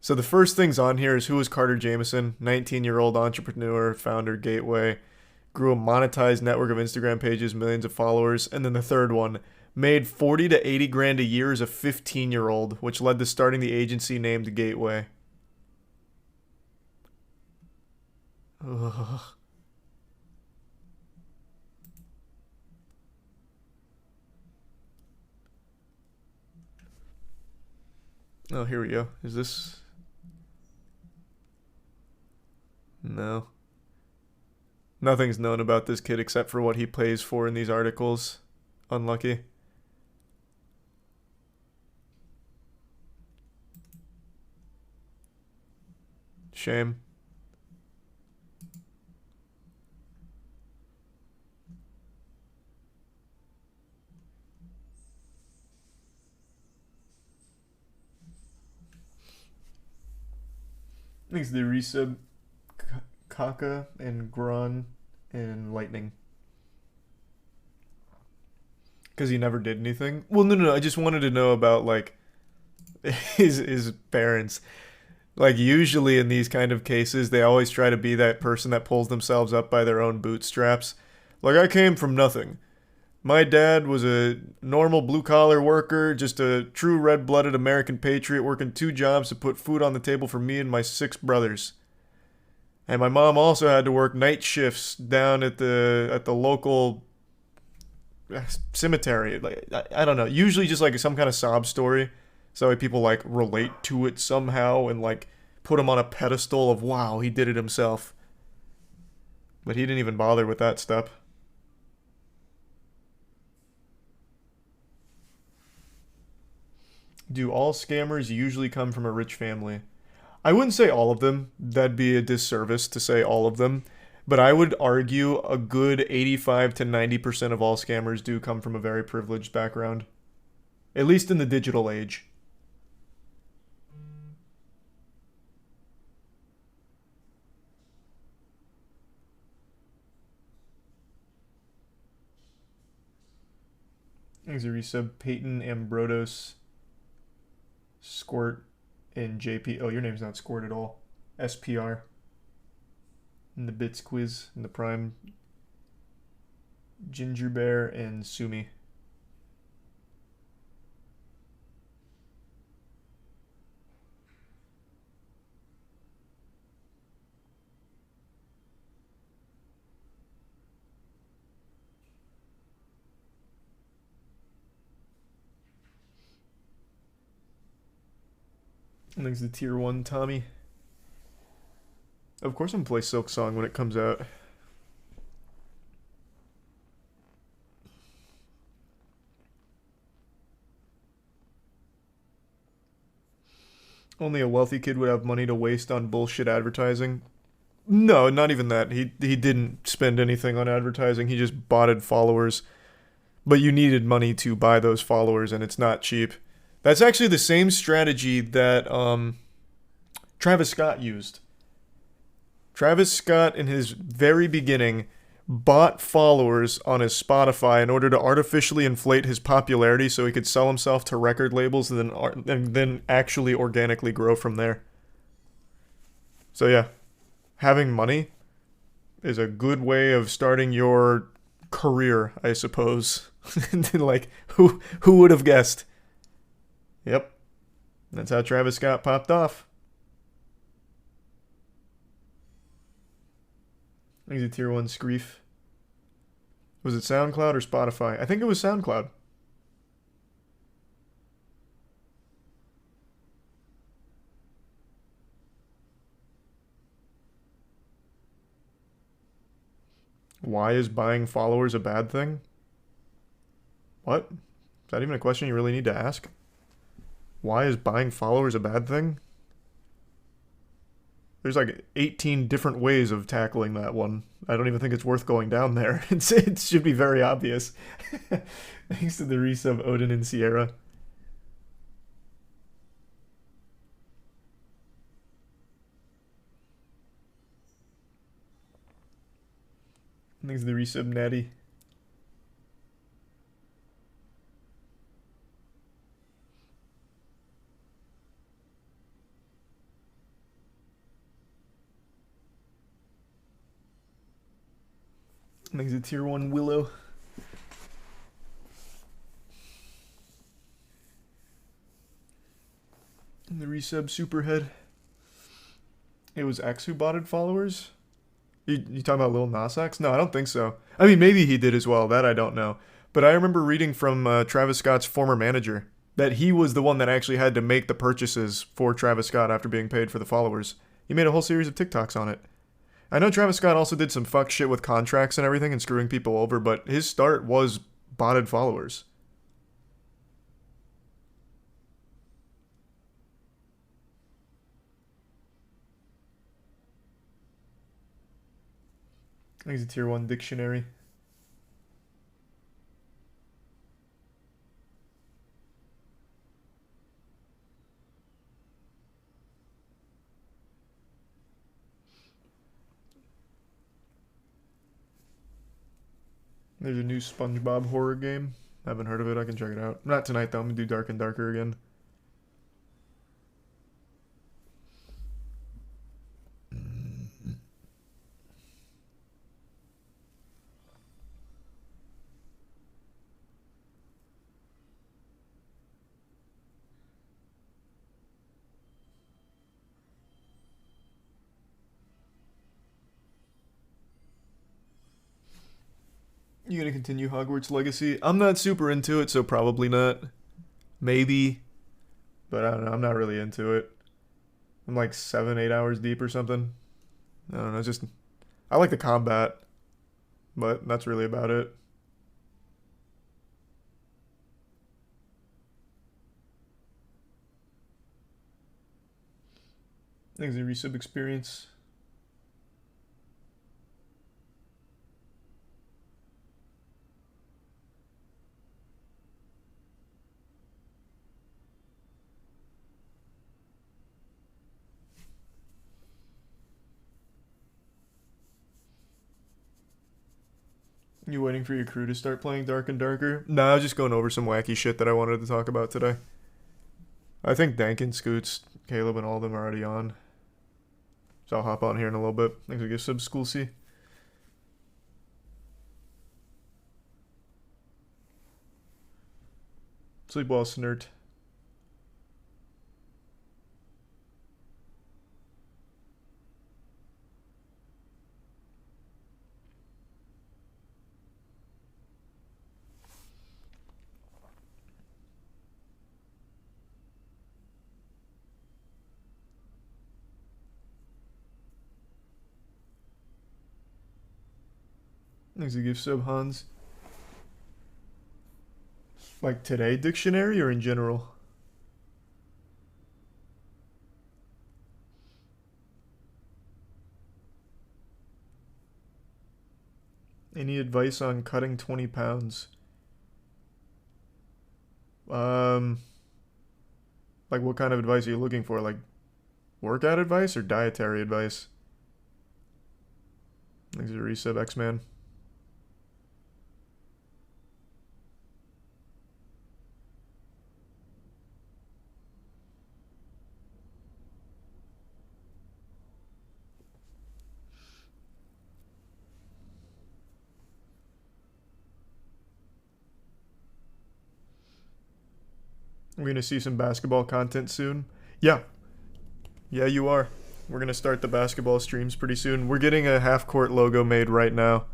So the first things on here is, who is Carter Jameson? 19-year-old entrepreneur, founder, Gateway. Grew a monetized network of Instagram pages, millions of followers. And then the third one, made 40 to 80 grand a year as a 15-year-old, which led to starting the agency named Gateway. Ugh. Oh, here we go. Is this... No. Nothing's known about this kid except for what he pays for in these articles. Unlucky. Shame. Thanks to the resub, Kaka and Grun and Lightning. Because he never did anything. Well, no. I just wanted to know about, like, his parents. Like, usually in these kind of cases, they always try to be that person that pulls themselves up by their own bootstraps. Like, I came from nothing. My dad was a normal blue-collar worker, just a true red-blooded American patriot working 2 jobs to put food on the table for me and my 6 brothers. And my mom also had to work night shifts down at the local cemetery. Like, I don't know. Usually just like some kind of sob story. So like people like relate to it somehow and like put him on a pedestal of, wow, he did it himself. But he didn't even bother with that step. Do all scammers usually come from a rich family? I wouldn't say all of them. That'd be a disservice to say all of them. But I would argue a good 85 to 90% of all scammers do come from a very privileged background. At least in the digital age. Thanks a resub. Peyton Ambrodos, Squirt, and JP. Oh, your name's not Squirt at all. SPR. In the Bits quiz, in the Prime. Ginger Bear and Sumi. Thanks to Tier 1 Tommy. Of course I'm gonna play Silk Song when it comes out. Only a wealthy kid would have money to waste on bullshit advertising. No, not even that. He didn't spend anything on advertising. He just botted followers. But you needed money to buy those followers, and it's not cheap. That's actually the same strategy that Travis Scott used. Travis Scott, in his very beginning, bought followers on his Spotify in order to artificially inflate his popularity so he could sell himself to record labels and then actually organically grow from there. So yeah, having money is a good way of starting your career, I suppose. Like, who would have guessed? Yep. That's how Travis Scott popped off. I think it's a tier 1 Screef. Was it SoundCloud or Spotify? I think it was SoundCloud. Why is buying followers a bad thing? What? Is that even a question you really need to ask? Why is buying followers a bad thing? There's like 18 different ways of tackling that one. I don't even think it's worth going down there. It should be very obvious. Thanks to the resub Odin and Sierra. Thanks to the resub Natty. Thanks to tier 1 Willow. And the resub Superhead. It was X who botted followers? You talking about Lil Nas X? No, I don't think so. I mean, maybe he did as well. That I don't know. But I remember reading from Travis Scott's former manager that he was the one that actually had to make the purchases for Travis Scott after being paid for the followers. He made a whole series of TikToks on it. I know Travis Scott also did some fuck shit with contracts and everything and screwing people over, but his start was botted followers. I think it's a tier 1 dictionary. There's a new SpongeBob horror game. I haven't heard of it. I can check it out. Not tonight, though. I'm going to do Dark and Darker again. You gonna continue Hogwarts Legacy? I'm not super into it, so probably not. Maybe. But I don't know, I'm not really into it. I'm like 7-8 hours deep or something. I don't know, just... I like the combat. But that's really about it. Thanks for the resub experience. You waiting for your crew to start playing Dark and Darker? Nah, I was just going over some wacky shit that I wanted to talk about today. I think Dank and Scoots, Caleb, and all of them are already on. So I'll hop on here in a little bit. Thanks for your sub, School C. Sleep well, Snert. Thanks for gift sub, Hans. Like today dictionary or in general? Any advice on cutting 20 pounds? Like what kind of advice are you looking for? Like workout advice or dietary advice? Thanks for resub, X-Man. We're going to see some basketball content soon. Yeah. Yeah, you are. We're going to start the basketball streams pretty soon. We're getting a half-court logo made right now.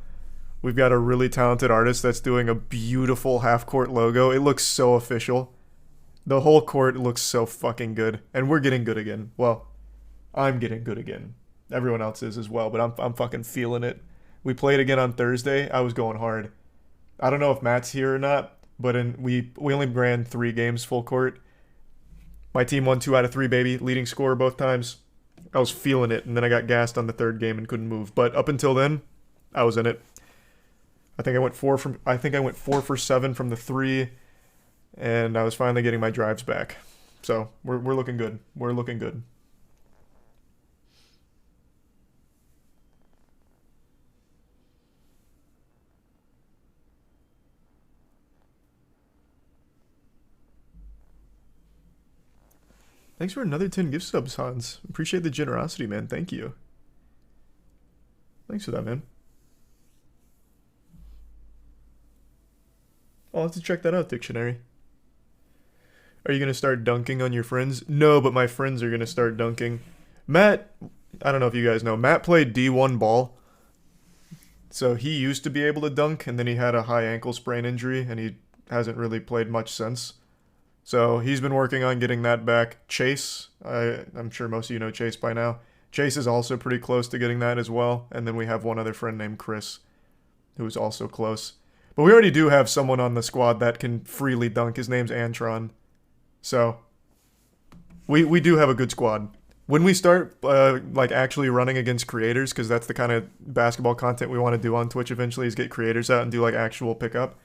We've got a really talented artist that's doing a beautiful half-court logo. It looks so official. The whole court looks so fucking good. And we're getting good again. Well, I'm getting good again. Everyone else is as well, but I'm fucking feeling it. We played again on Thursday. I was going hard. I don't know if Matt's here or not. But we only ran 3 games full court. My team won 2 out of 3, baby. Leading scorer both times. I was feeling it, and then I got gassed on the 3rd game and couldn't move. But up until then, I was in it. I think I went 4 for 7 from the 3, and I was finally getting my drives back. So we're looking good. We're looking good. Thanks for another 10 gift subs, Hans. Appreciate the generosity, man. Thank you. Thanks for that, man. I'll have to check that out, Dictionary. Are you going to start dunking on your friends? No, but my friends are going to start dunking. Matt, I don't know if you guys know, Matt played D1 ball. So he used to be able to dunk, and then he had a high ankle sprain injury, and he hasn't really played much since. So he's been working on getting that back. Chase, I'm sure most of you know Chase by now. Chase is also pretty close to getting that as well. And then we have one other friend named Chris, who is also close. But we already do have someone on the squad that can freely dunk. His name's Antron. So we do have a good squad. When we start like actually running against creators, because that's the kind of basketball content we want to do on Twitch eventually, is get creators out and do like actual pickup.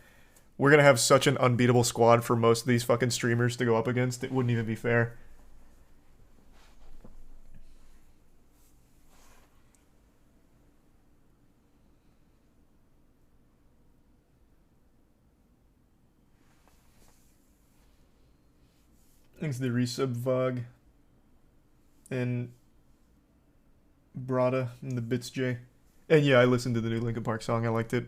We're going to have such an unbeatable squad for most of these fucking streamers to go up against. It wouldn't even be fair. Thanks to the resub Vog and Brada and the Bits J. And yeah, I listened to the new Linkin Park song. I liked it.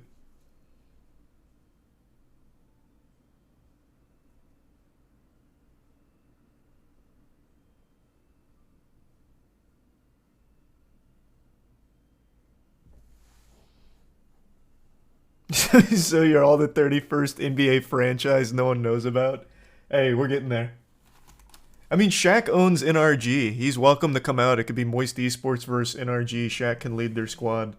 So you're all the 31st NBA franchise no one knows about? Hey, we're getting there. I mean, Shaq owns NRG. He's welcome to come out. It could be Moist Esports versus NRG. Shaq can lead their squad.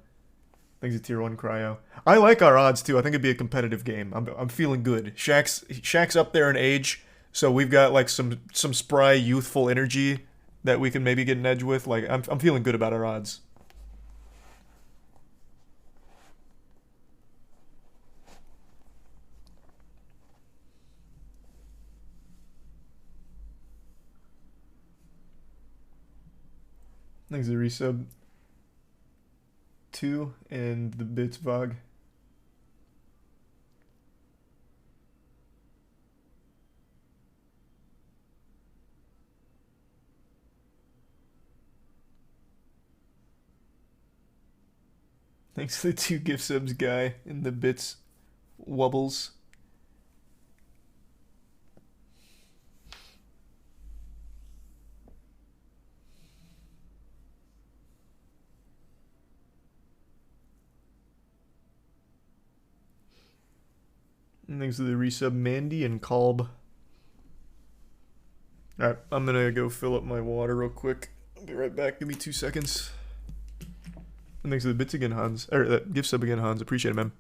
Thanks to Tier 1 Cryo. I like our odds, too. I think it'd be a competitive game. I'm feeling good. Shaq's up there in age, so we've got, like, some spry, youthful energy that we can maybe get an edge with. Like, I'm feeling good about our odds. Thanks to resub 2 and the Bits Vog. Thanks to the 2 gift subs guy and the Bits Wubbles. And thanks to the resub Mandy and Kolb. Alright, I'm gonna go fill up my water real quick. I'll be right back. Give me 2 seconds. And thanks to the bits again, Hans. Or that gift sub again, Hans. Appreciate it, man.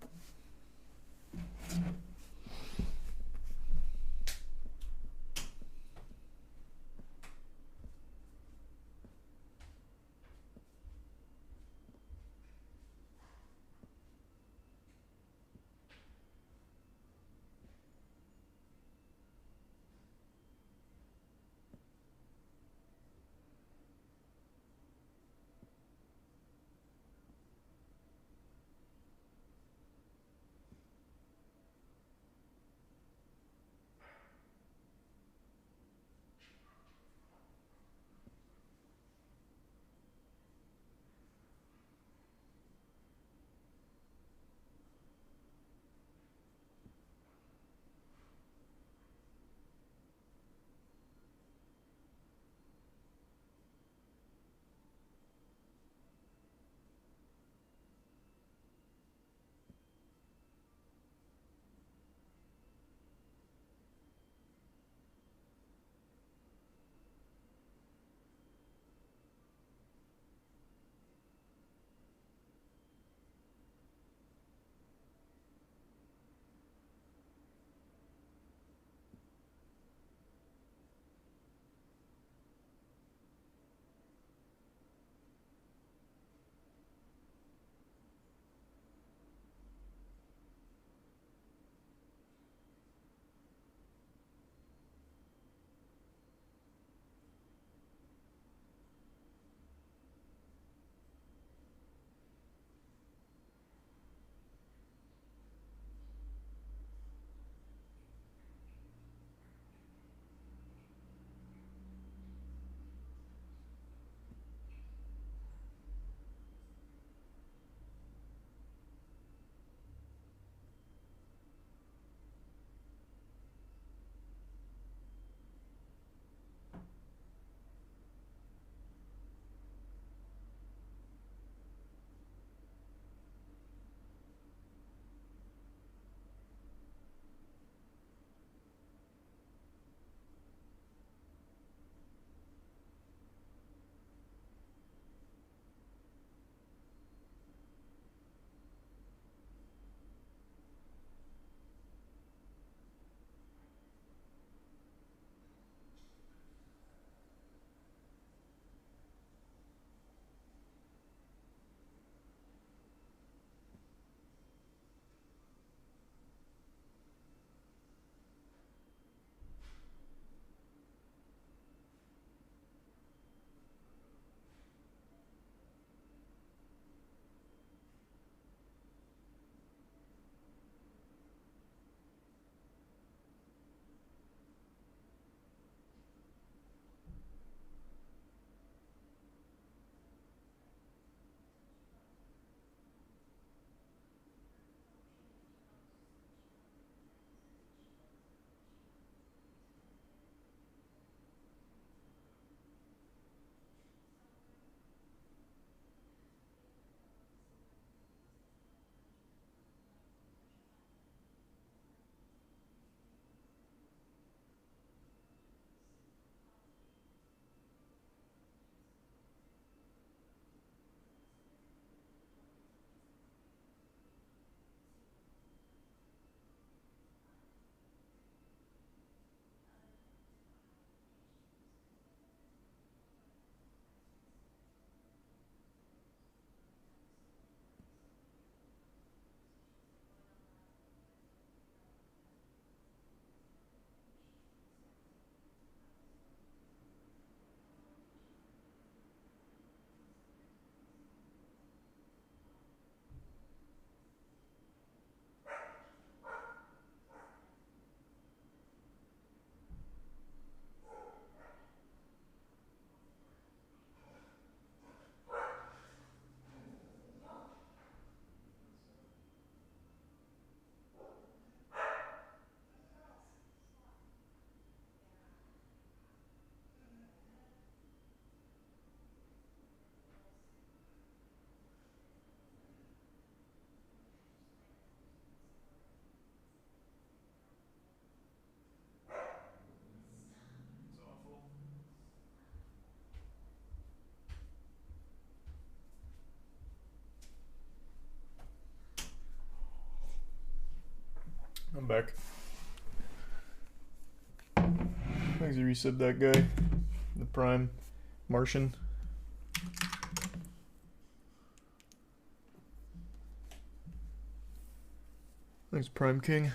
I'm back. Thanks, you resubbed that guy. The Prime Martian. Thanks, Prime King.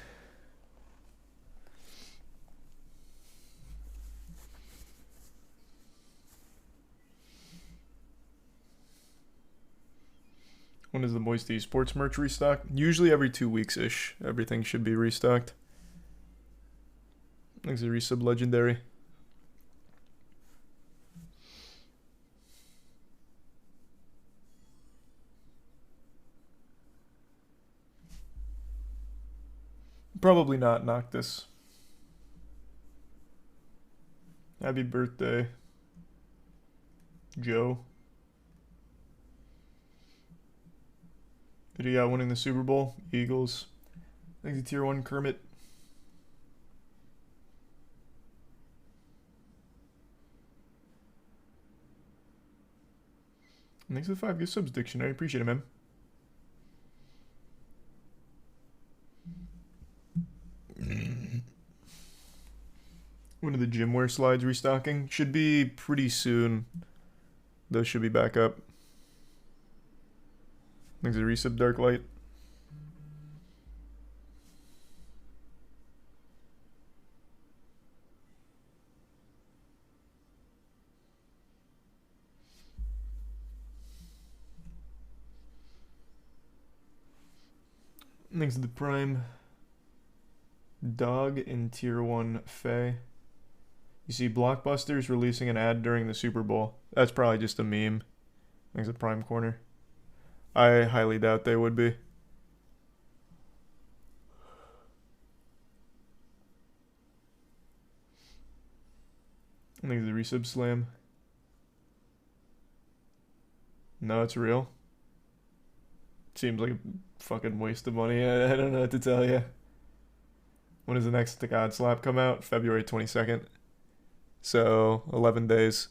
When is the Moisty Sports merch restocked? Usually every 2 weeks-ish. Everything should be restocked. Thanks, a resub legendary. Probably not Noctis. Happy birthday, Joe. Who do you got winning the Super Bowl? Eagles. Thanks to Tier 1 Kermit. Thanks for the 5 gift subs, Dictionary. Appreciate it, man. When are the gymwear slides restocking? Should be pretty soon. Those should be back up. Thanks to resub Dark Light. Thanks to the Prime Dog in Tier 1 Faye. You see Blockbuster's releasing an ad during the Super Bowl. That's probably just a meme. Thanks to Prime Corner. I highly doubt they would be. I think the resub slam. No, it's real. Seems like a fucking waste of money. I don't know what to tell you. When does the next God Slap come out? February 22nd. So, 11 days.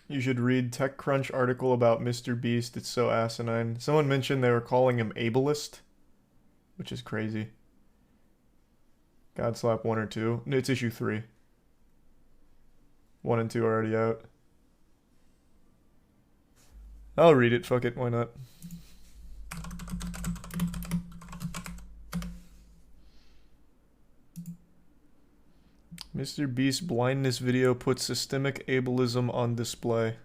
You should read TechCrunch article about Mr. Beast. It's so asinine. Someone mentioned they were calling him ableist, which is crazy. God Slap 1 or 2. No, it's issue 3. 1 and 2 are already out. I'll read it. Fuck it. Why not? Mr. Beast's blindness video puts systemic ableism on display.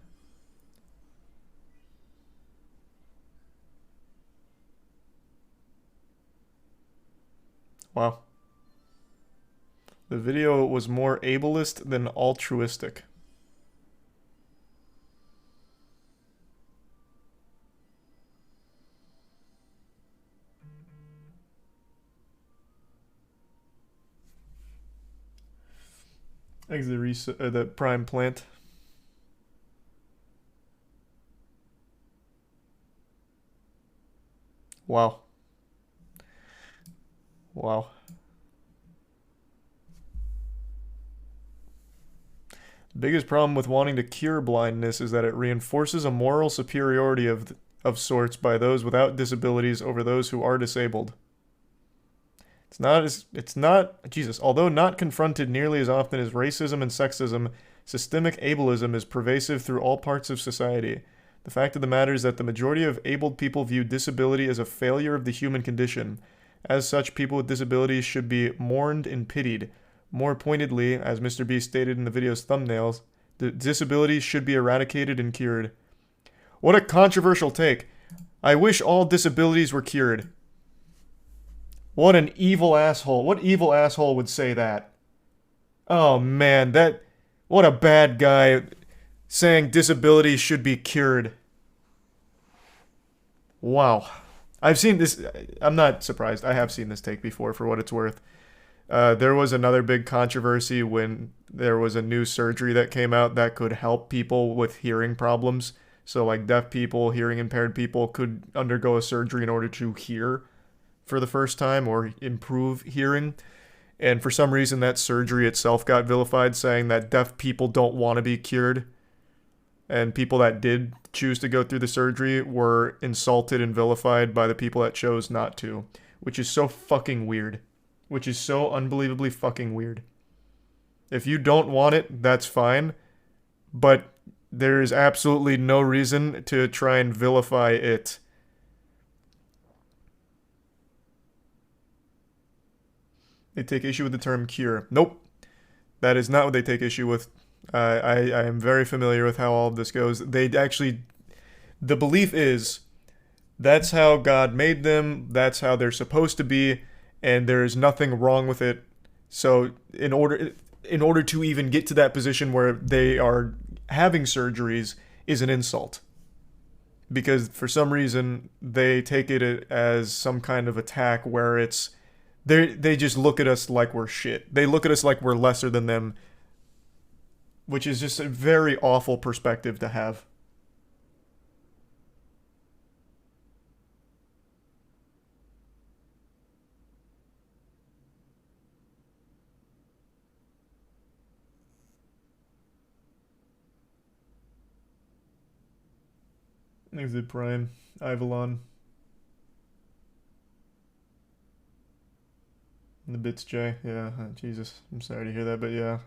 Wow. The video was more ableist than altruistic. Exit the Prime Plant. Wow. Wow. The biggest problem with wanting to cure blindness is that it reinforces a moral superiority of sorts by those without disabilities over those who are disabled. Although not confronted nearly as often as racism and sexism, systemic ableism is pervasive through all parts of society. The fact of the matter is that the majority of abled people view disability as a failure of the human condition. As such, people with disabilities should be mourned and pitied. More pointedly, as Mr. Beast stated in the video's thumbnails, the disabilities should be eradicated and cured. What a controversial take. I wish all disabilities were cured. What an evil asshole. What evil asshole would say that? Oh man, what a bad guy saying disabilities should be cured. Wow. I've seen this. I'm not surprised. I have seen this take before, for what it's worth. There was another big controversy when there was a new surgery that came out that could help people with hearing problems. So like deaf people, hearing impaired people could undergo a surgery in order to hear for the first time or improve hearing. And for some reason, that surgery itself got vilified, saying that deaf people don't want to be cured. And people that did choose to go through the surgery were insulted and vilified by the people that chose not to. Which is so fucking weird. Which is so unbelievably fucking weird. If you don't want it, that's fine. But there is absolutely no reason to try and vilify it. They take issue with the term cure. Nope. That is not what they take issue with. I am very familiar with how all of this goes. They actually... The belief is that's how God made them. That's how they're supposed to be. And there is nothing wrong with it. So in order to even get to that position where they are having surgeries is an insult. Because for some reason, they take it as some kind of attack where it's... They just look at us like we're shit. They look at us like we're lesser than them. Which is just a very awful perspective to have. Exit Prime, Ivalon. The bits J, yeah, Jesus, I'm sorry to hear that, but yeah.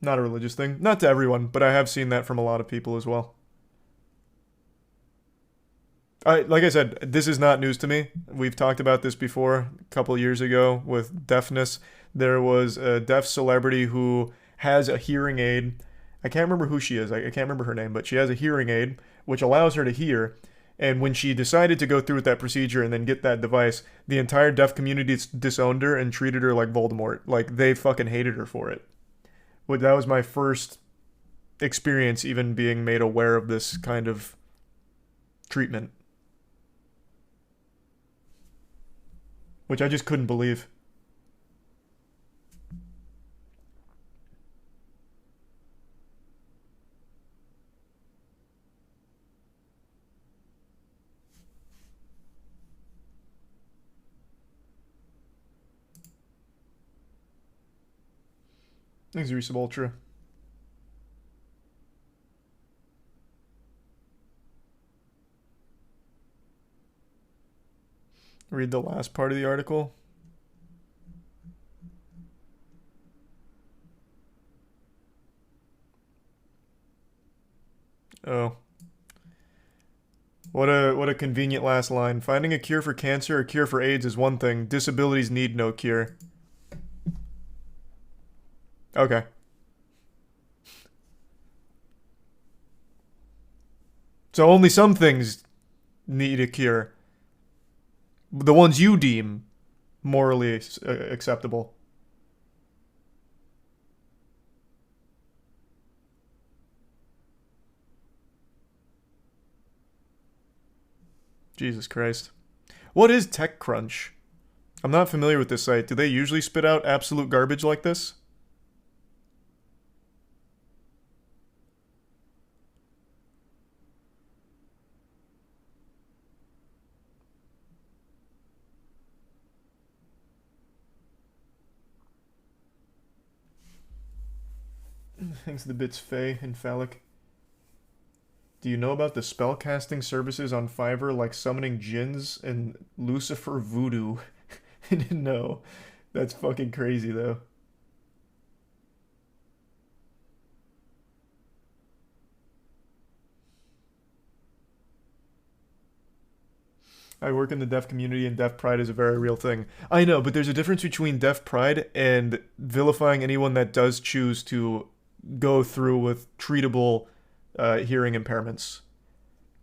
Not a religious thing. Not to everyone, but I have seen that from a lot of people as well. Like I said, this is not news to me. We've talked about this before, a couple years ago with deafness. There was a deaf celebrity who has a hearing aid. I can't remember who she is. I can't remember her name, but she has a hearing aid, which allows her to hear. And when she decided to go through with that procedure and then get that device, the entire deaf community disowned her and treated her like Voldemort. Like, they fucking hated her for it. That was my first experience even being made aware of this kind of treatment. Which I just couldn't believe. Thanks, Resub Ultra. Read the last part of the article. Oh. What a convenient last line. Finding a cure for cancer or cure for AIDS is one thing. Disabilities need no cure. Okay. So only some things need a cure. The ones you deem morally acceptable. Jesus Christ. What is TechCrunch? I'm not familiar with this site. Do they usually spit out absolute garbage like this? Thanks to the bits, Faye and Phallic. Do you know about the spellcasting services on Fiverr like summoning jinns and Lucifer Voodoo? No. That's fucking crazy though. I work in the deaf community and deaf pride is a very real thing. I know, but there's a difference between deaf pride and vilifying anyone that does choose to go through with treatable hearing impairments.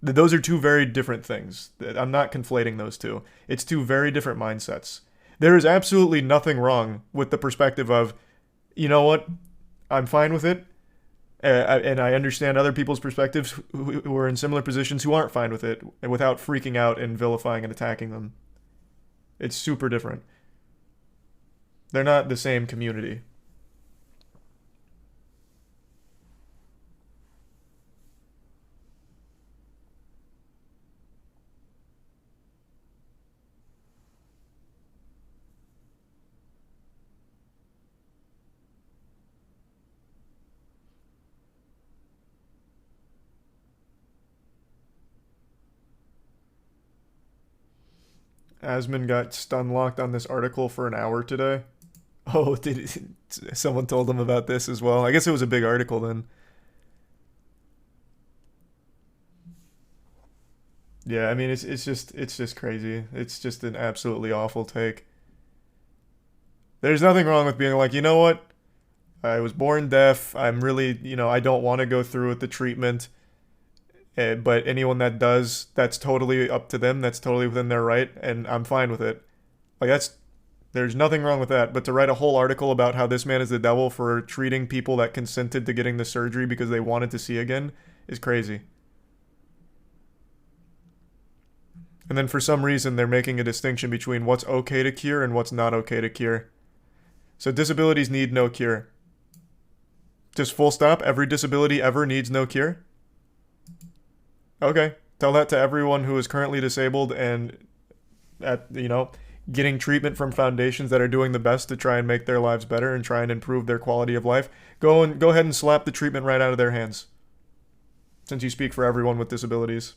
Those are two very different things. I'm not conflating those two. It's two very different mindsets. There is absolutely nothing wrong with the perspective of, you know what, I'm fine with it, and I understand other people's perspectives who are in similar positions who aren't fine with it, and without freaking out and vilifying and attacking them. It's super different. They're not the same community. Asman got stun locked on this article for an hour today. Oh, someone told him about this as well. I guess it was a big article then. Yeah, I mean it's just crazy. It's just an absolutely awful take. There's nothing wrong with being like, you know what? I was born deaf. I'm really, I don't want to go through with the treatment. But anyone that does, that's totally up to them. That's totally within their right, and I'm fine with it. Like there's nothing wrong with that. But to write a whole article about how this man is the devil for treating people that consented to getting the surgery because they wanted to see again is crazy. And then for some reason, they're making a distinction between what's okay to cure and what's not okay to cure. So disabilities need no cure. Just full stop, every disability ever needs no cure? Okay, tell that to everyone who is currently disabled and getting treatment from foundations that are doing the best to try and make their lives better and try and improve their quality of life. Go ahead and slap the treatment right out of their hands. Since you speak for everyone with disabilities.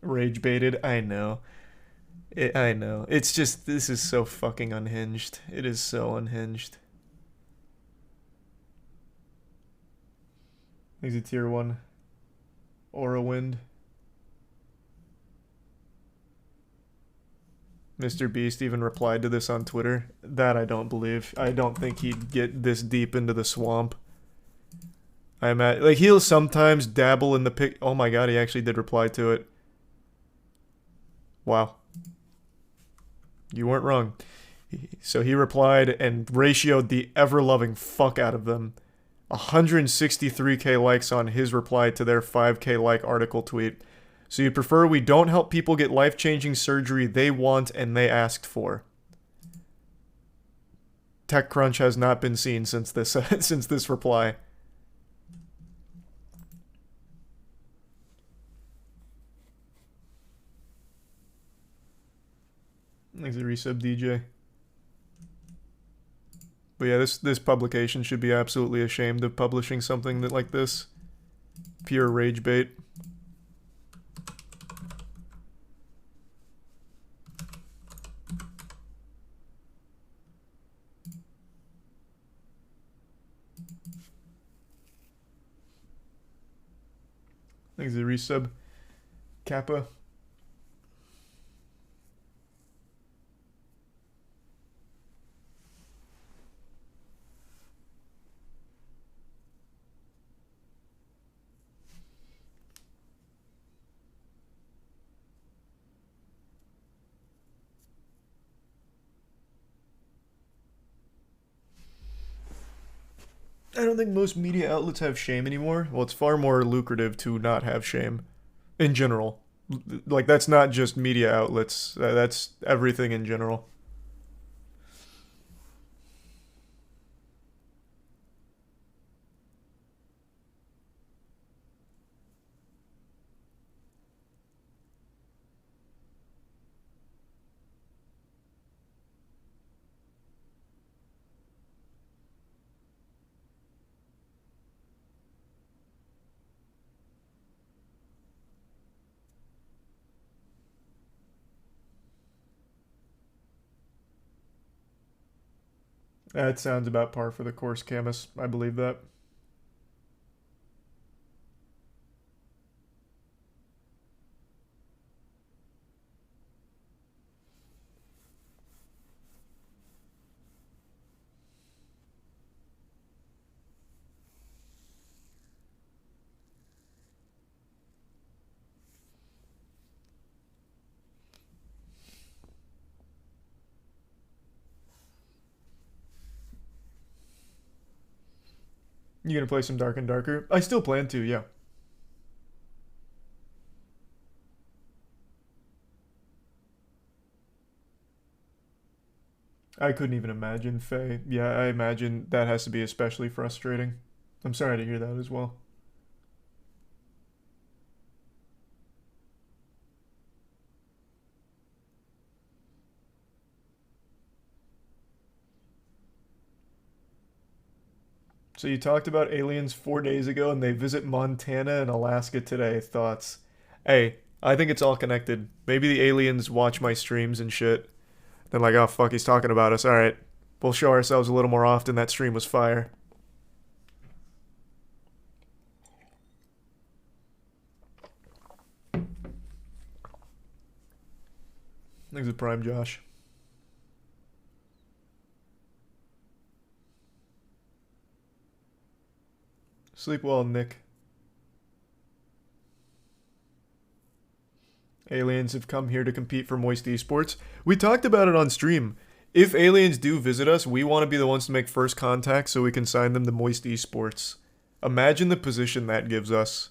Rage baited. I know. I know. It's just, this is so fucking unhinged. It is so unhinged. He's a tier 1. Aura Wind. Mr. Beast even replied to this on Twitter. That I don't believe. I don't think he'd get this deep into the swamp. He'll sometimes dabble in the pic. Oh my god, he actually did reply to it. Wow. You weren't wrong. So he replied and ratioed the ever-loving fuck out of them. 163k likes on his reply to their 5k like article tweet. So you prefer we don't help people get life-changing surgery they want and they asked for. TechCrunch has not been seen since this since this reply. Thanks a resub, DJ. But yeah, this publication should be absolutely ashamed of publishing something like this. Pure rage bait. Thanks a resub, Kappa. I don't think most media outlets have shame anymore. Well, it's far more lucrative to not have shame. In general. Like, that's not just media outlets. That's everything in general. That sounds about par for the course, Camus. I believe that. You gonna play some Dark and Darker? I still plan to, yeah. I couldn't even imagine, Faye. Yeah, I imagine that has to be especially frustrating. I'm sorry to hear that as well. So you talked about aliens 4 days ago and they visit Montana and Alaska today. Thoughts? Hey, I think it's all connected. Maybe the aliens watch my streams and shit. They're like, oh fuck, he's talking about us. Alright, we'll show ourselves a little more often. That stream was fire. Thanks for Prime, Josh. Sleep well, Nick. Aliens have come here to compete for Moist Esports. We talked about it on stream. If aliens do visit us, we want to be the ones to make first contact so we can sign them to Moist Esports. Imagine the position that gives us.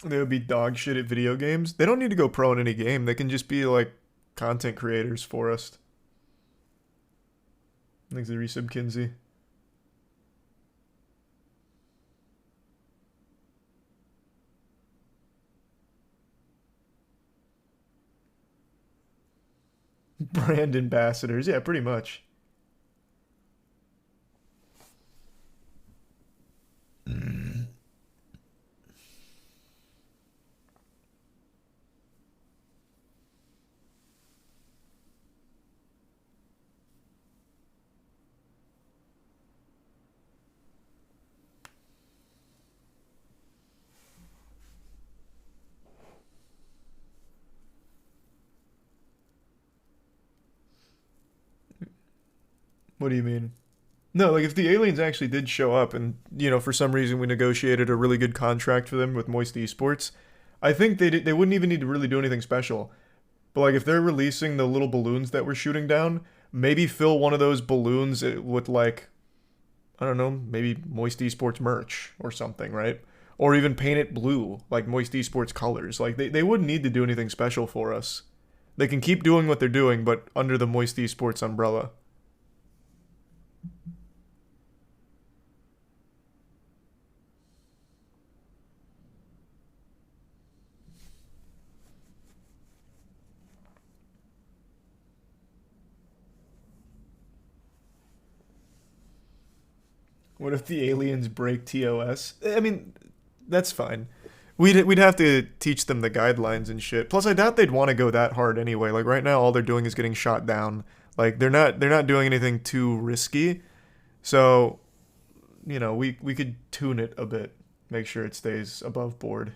They would be dog shit at video games. They don't need to go pro in any game. They can just be like content creators for us. Thanks to resub Kinsey. Brand ambassadors. Yeah, pretty much. What do you mean? No, like if the aliens actually did show up and, you know, for some reason we negotiated a really good contract for them with Moist Esports, I think they wouldn't even need to really do anything special. But like if they're releasing the little balloons that we're shooting down, maybe fill one of those balloons with like, I don't know, maybe Moist Esports merch or something, right? Or even paint it blue, like Moist Esports colors. Like they wouldn't need to do anything special for us. They can keep doing what they're doing, but under the Moist Esports umbrella. What if the aliens break TOS? I mean, that's fine. We'd have to teach them the guidelines and shit. Plus, I doubt they'd want to go that hard anyway. Like right now, all they're doing is getting shot down. Like they're not doing anything too risky. So, you know, we could tune it a bit, make sure it stays above board.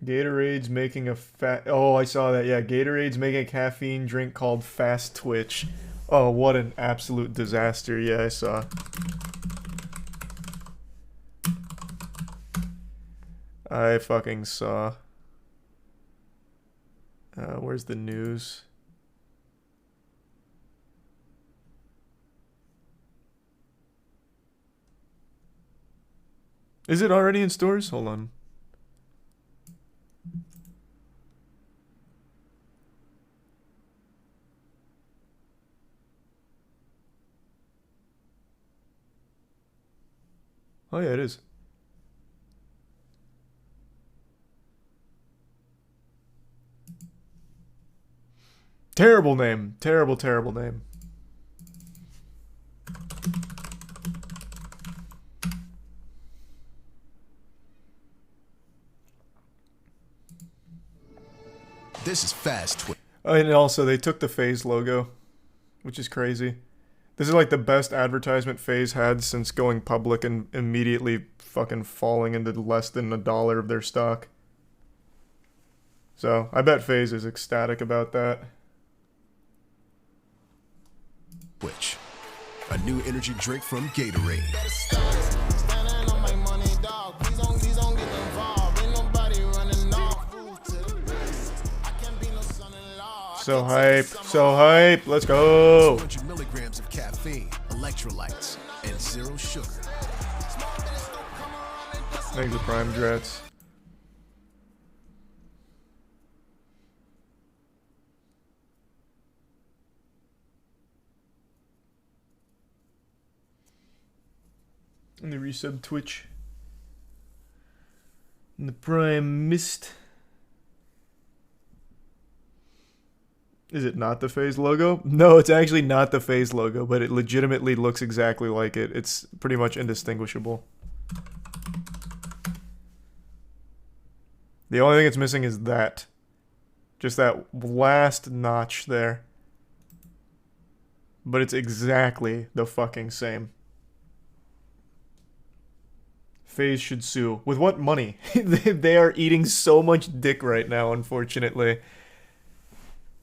Gatorade's making a oh, I saw that. Yeah, Gatorade's making a caffeine drink called Fast Twitch. Oh, what an absolute disaster. Yeah, I saw. I fucking saw. Where's the news? Is it already in stores? Hold on. Oh yeah, it is. Terrible name. Terrible, terrible name. This is Fast Twitch. And also, they took the FaZe logo, which is crazy. This is like the best advertisement FaZe had since going public and immediately fucking falling into less than $1 of their stock. So, I bet FaZe is ecstatic about that. Twitch, a new energy drink from Gatorade. So hype, so hype, let's go. 200 milligrams of caffeine, electrolytes, and zero sugar. Thanks, the Prime Drats. And the resub Twitch. And the Prime Mist. Is it not the FaZe logo? No, it's actually not the FaZe logo, but it legitimately looks exactly like it. It's pretty much indistinguishable. The only thing it's missing is that. Just that last notch there. But it's exactly the fucking same. FaZe should sue. With what money? They are eating so much dick right now, unfortunately.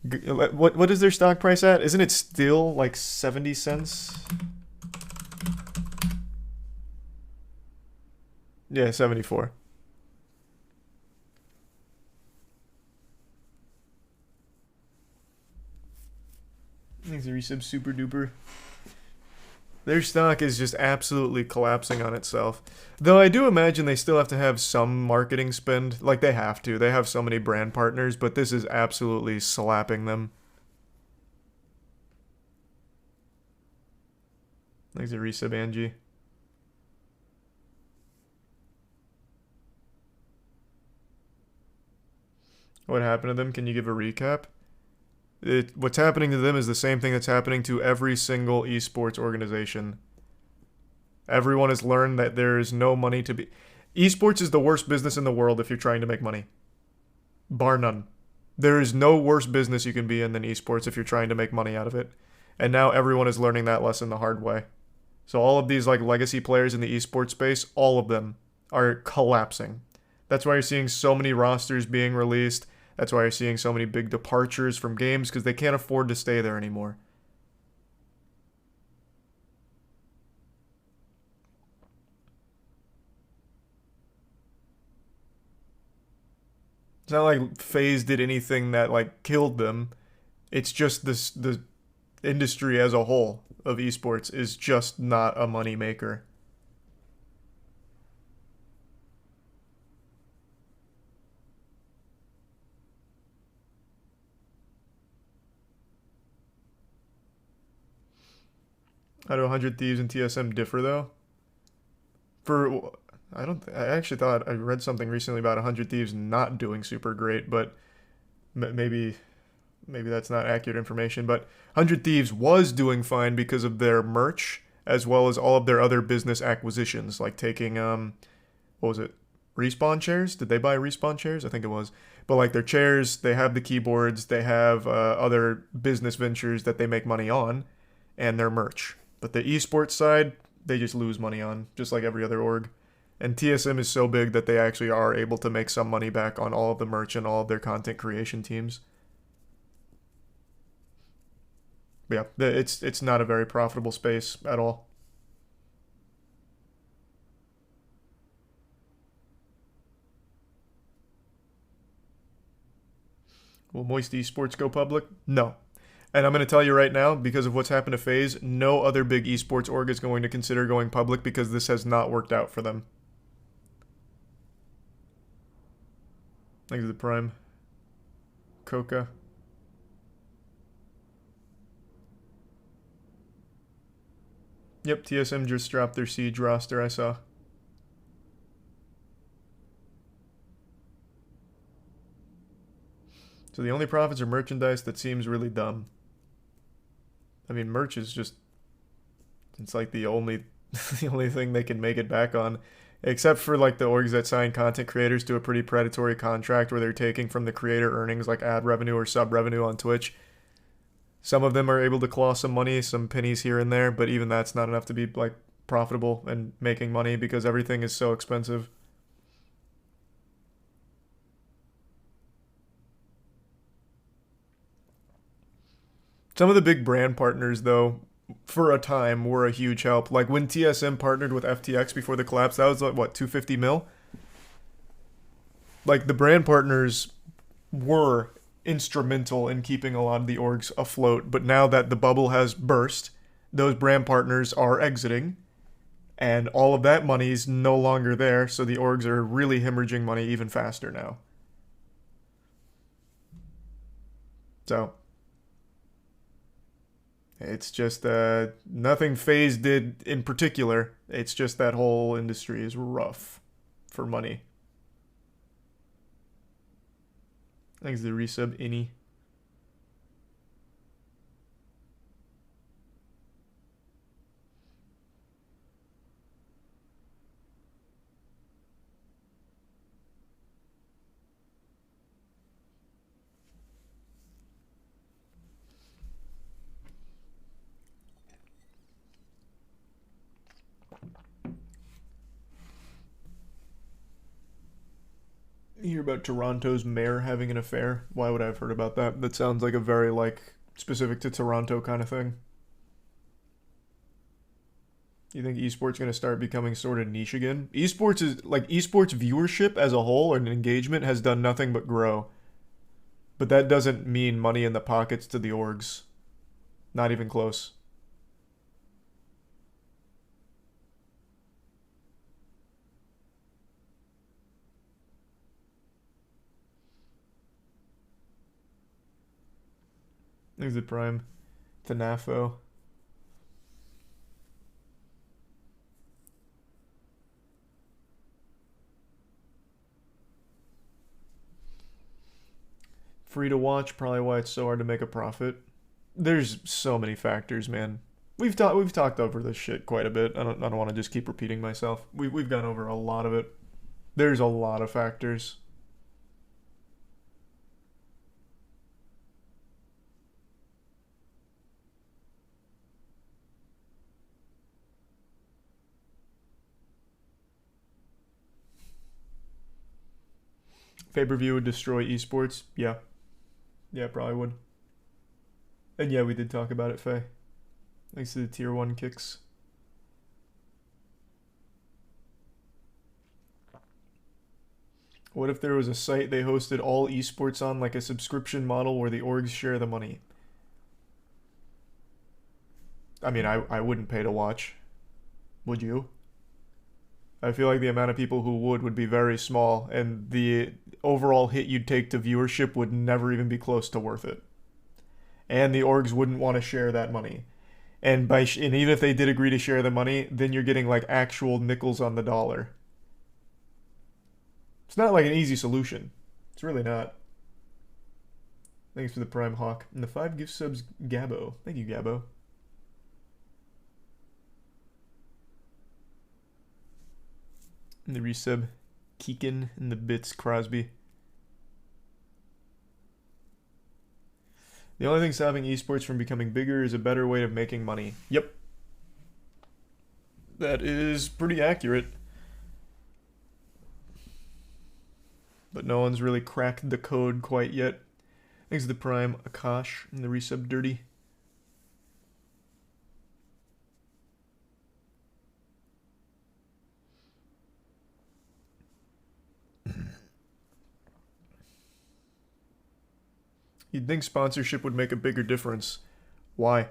What is their stock price at? Isn't it still like 70 cents? Yeah, 74. Thanks a resub, super duper. Their stock is just absolutely collapsing on itself. Though I do imagine they still have to have some marketing spend. Like, they have to. They have so many brand partners, but this is absolutely slapping them. Thanks a resub, Angie. What happened to them? Can you give a recap? What's happening to them is the same thing that's happening to every single esports organization. Everyone has learned that there is no money to be... Esports is the worst business in the world if you're trying to make money. Bar none. There is no worse business you can be in than esports if you're trying to make money out of it. And now everyone is learning that lesson the hard way. So all of these like legacy players in the esports space, all of them are collapsing. That's why you're seeing so many rosters being released. That's why you're seeing so many big departures from games, because they can't afford to stay there anymore. It's not like FaZe did anything that like killed them. It's just the industry as a whole of esports is just not a money maker. How do 100 Thieves and TSM differ though? I actually thought I read something recently about 100 Thieves not doing super great, but maybe that's not accurate information. But 100 Thieves was doing fine because of their merch, as well as all of their other business acquisitions, like taking what was it? Respawn chairs? Did they buy Respawn chairs? I think it was. But like their chairs, they have the keyboards, they have other business ventures that they make money on, and their merch. But the esports side, they just lose money on, just like every other org. And TSM is so big that they actually are able to make some money back on all of the merch and all of their content creation teams. But yeah, it's not a very profitable space at all. Will Moist Esports go public? No. And I'm going to tell you right now, because of what's happened to FaZe, no other big esports org is going to consider going public because this has not worked out for them. Thanks to the Prime. Coca. Yep, TSM just dropped their Siege roster, I saw. So the only profits are merchandise. That seems really dumb. I mean, merch is just... It's like the only thing they can make it back on. Except for like the orgs that sign content creators to a pretty predatory contract where they're taking from the creator earnings like ad revenue or sub revenue on Twitch. Some of them are able to claw some money, some pennies here and there, but even that's not enough to be like profitable and making money because everything is so expensive. Some of the big brand partners though, for a time, were a huge help. Like when TSM partnered with FTX before the collapse, that was like, what, 250 mil? Like the brand partners were instrumental in keeping a lot of the orgs afloat. But now that the bubble has burst, those brand partners are exiting. And all of that money is no longer there, so the orgs are really hemorrhaging money even faster now. So, it's just nothing FaZe did in particular. It's just that whole industry is rough for money. Thanks to the resub, Innie. You hear about Toronto's mayor having an affair? Why would I have heard about that? That sounds like a very, like, specific to Toronto kind of thing. You think esports going to start becoming sort of niche again? Esports is, like, esports viewership as a whole and engagement has done nothing but grow. But that doesn't mean money in the pockets to the orgs. Not even close. There's the prime. Tanafo. Free to watch, probably why it's so hard to make a profit. There's so many factors, man. We've talked over this shit quite a bit. I don't want to just keep repeating myself. We've gone over a lot of it. There's a lot of factors. Pay-per-view would destroy esports? Yeah. Yeah, probably would. And yeah, we did talk about it, Faye. Thanks to the tier 1 kicks. What if there was a site they hosted all esports on, like a subscription model where the orgs share the money? I mean, I wouldn't pay to watch. Would you? I feel like the amount of people who would be very small, and the overall hit you'd take to viewership would never even be close to worth it. And the orgs wouldn't want to share that money. And and even if they did agree to share the money, then you're getting like actual nickels on the dollar. It's not like an easy solution. It's really not. Thanks for the Prime Hawk. And the 5 gift subs, Gabo. Thank you, Gabo. And the resub, Keegan, and the bits, Crosby. The only thing stopping esports from becoming bigger is a better way of making money. Yep. That is pretty accurate. But no one's really cracked the code quite yet. Thanks to the Prime, Akash, and the resub, Dirty. You'd think sponsorship would make a bigger difference. Why?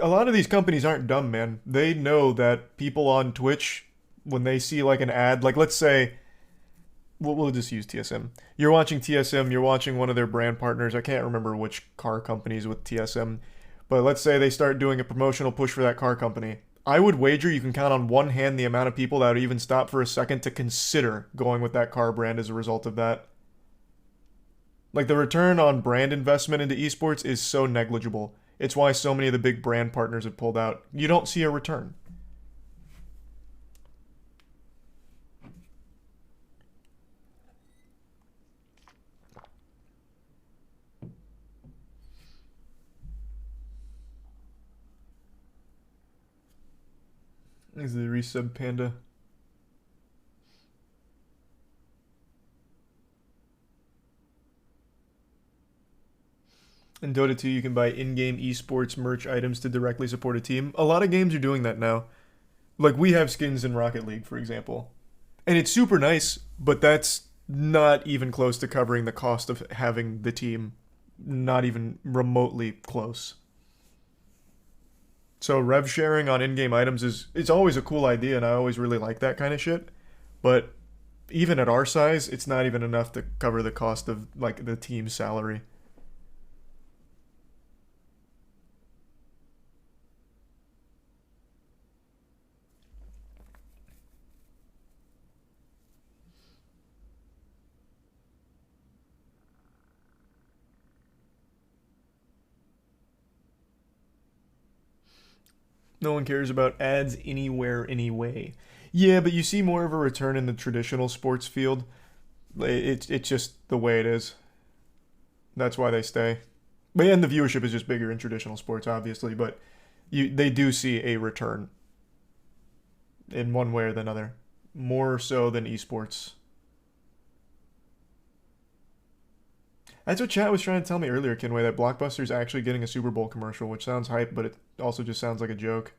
A lot of these companies aren't dumb, man. They know that people on Twitch, when they see like an ad, like let's say, we'll just use TSM. You're watching TSM, you're watching one of their brand partners. I can't remember which car companies with TSM, but let's say they start doing a promotional push for that car company. I would wager you can count on one hand the amount of people that would even stop for a second to consider going with that car brand as a result of that. Like, the return on brand investment into esports is so negligible. It's why so many of the big brand partners have pulled out. You don't see a return. This is the resub panda. In Dota 2, you can buy in-game esports merch items to directly support a team. A lot of games are doing that now. Like, we have skins in Rocket League, for example. And it's super nice, but that's not even close to covering the cost of having the team. Not even remotely close. So rev sharing on in-game items it's always a cool idea, and I always really like that kind of shit. But even at our size, it's not even enough to cover the cost of, like, the team's salary. No one cares about ads anywhere, anyway. Yeah, but you see more of a return in the traditional sports field. It's just the way it is. That's why they stay. But and the viewership is just bigger in traditional sports, obviously. But they do see a return in one way or the other, more so than esports. That's what chat was trying to tell me earlier, Kinway, that Blockbuster's actually getting a Super Bowl commercial, which sounds hype, but it also just sounds like a joke.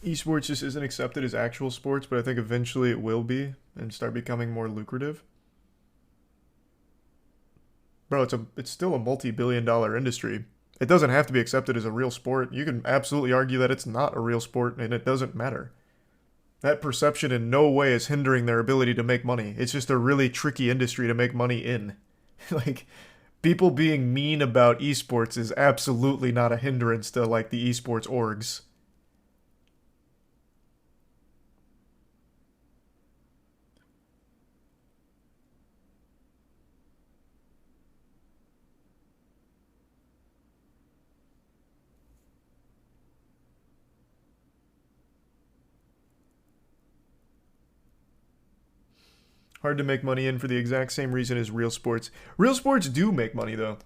Esports just isn't accepted as actual sports, but I think eventually it will be and start becoming more lucrative. Bro, it's still a multi-billion-dollar industry. It doesn't have to be accepted as a real sport. You can absolutely argue that it's not a real sport, and it doesn't matter. That perception in no way is hindering their ability to make money. It's just a really tricky industry to make money in. Like, people being mean about esports is absolutely not a hindrance to, like, the esports orgs. Hard to make money in for the exact same reason as real sports. Real sports do make money, though.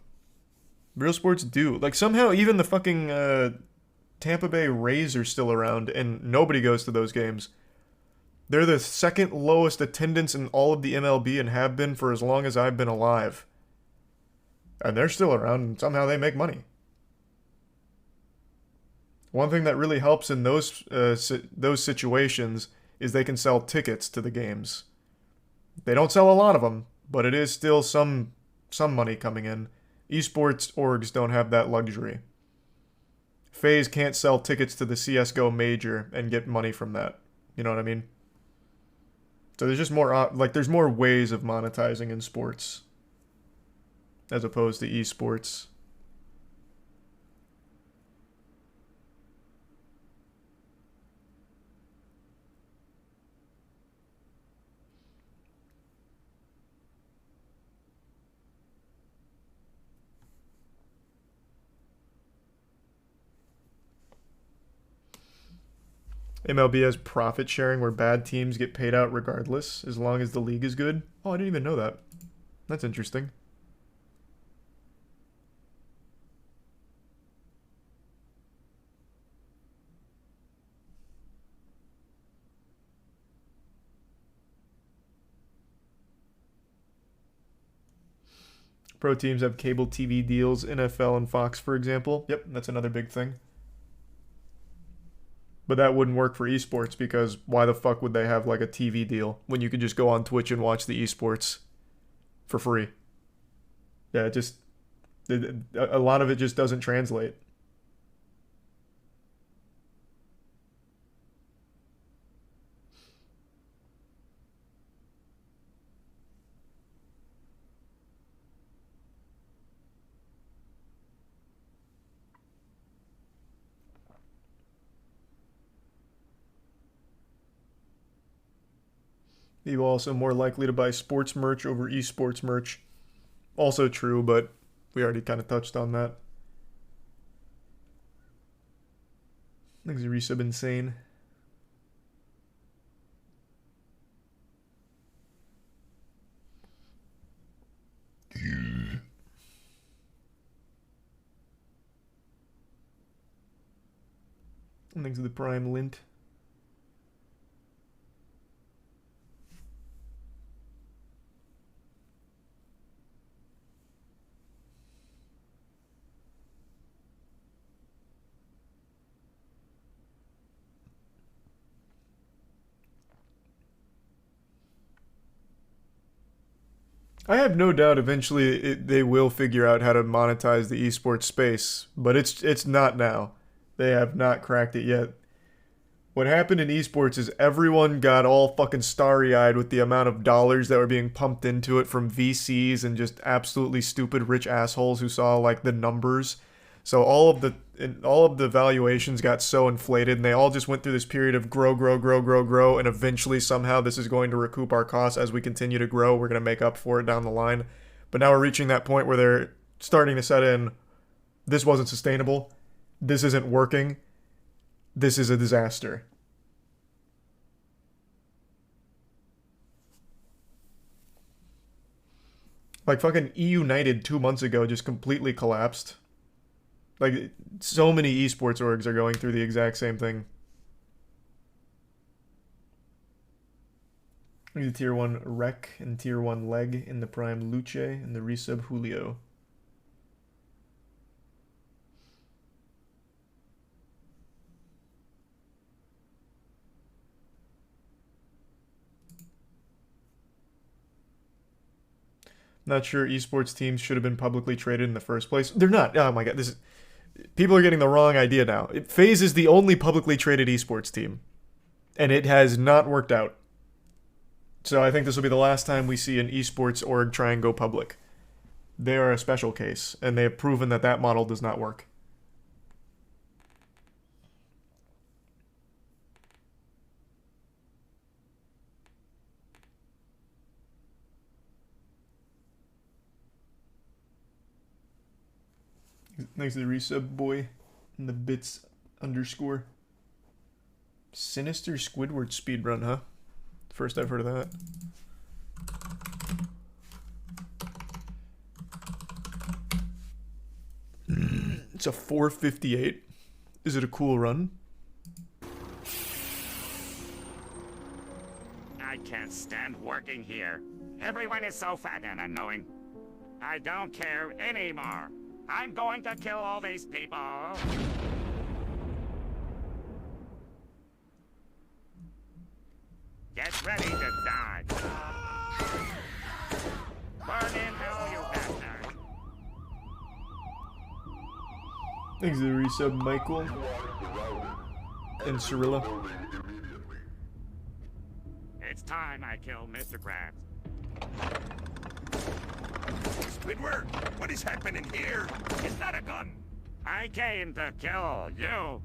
Real sports do. Like, somehow even the fucking Tampa Bay Rays are still around, and nobody goes to those games. They're the second lowest attendance in all of the MLB and have been for as long as I've been alive. And they're still around, and somehow they make money. One thing that really helps in those situations is they can sell tickets to the games. They don't sell a lot of them, but it is still some money coming in. Esports orgs don't have that luxury. FaZe can't sell tickets to the CSGO major and get money from that. You know what I mean? So there's just more, there's more ways of monetizing in sports as opposed to esports. MLB has profit sharing where bad teams get paid out regardless, as long as the league is good. Oh, I didn't even know that. That's interesting. Pro teams have cable TV deals, NFL and Fox, for example. Yep, that's another big thing. But that wouldn't work for esports because why the fuck would they have like a TV deal when you could just go on Twitch and watch the esports for free? Yeah, a lot of it just doesn't translate. People also more likely to buy sports merch over esports merch. Also true, but We already kind of touched on that. Thanks to resub insane. Thanks to the Prime Lint. I have no doubt eventually they will figure out how to monetize the esports space, but it's not now. They have not cracked it yet. What happened in esports is everyone got all fucking starry-eyed with the amount of dollars that were being pumped into it from VCs and just absolutely stupid rich assholes who saw like the numbers. So all of the valuations got so inflated, and they all just went through this period of grow, and eventually somehow this is going to recoup our costs as we continue to grow. We're going to make up for it down the line. But now we're reaching that point where they're starting to set in, this wasn't sustainable, this isn't working, this is a disaster. Like fucking E-United 2 months ago just completely collapsed. Like, so many esports orgs are going through the exact same thing. The tier 1 Rec and tier 1 Leg in the Prime Luce and the resub Julio. Not sure esports teams should have been publicly traded in the first place. They're not. Oh my god, this is... People are getting the wrong idea now. FaZe is the only publicly traded esports team. And it has not worked out. So I think this will be the last time we see an esports org try and go public. They are a special case, and they have proven that that model does not work. Thanks to the resub boy and the bits underscore. Sinister Squidward speedrun, huh? First I've heard of that. It's a 458. Is it a cool run? I can't stand working here. Everyone is so fat and annoying. I don't care anymore. I'm going to kill all these people. Get ready to die. Burn in hell, you bastard. Thanks to the resub, Michael. And Cirilla. It's time I kill Mr. Krabs. Squidward, what is happening here? Is that a gun? I came to kill you.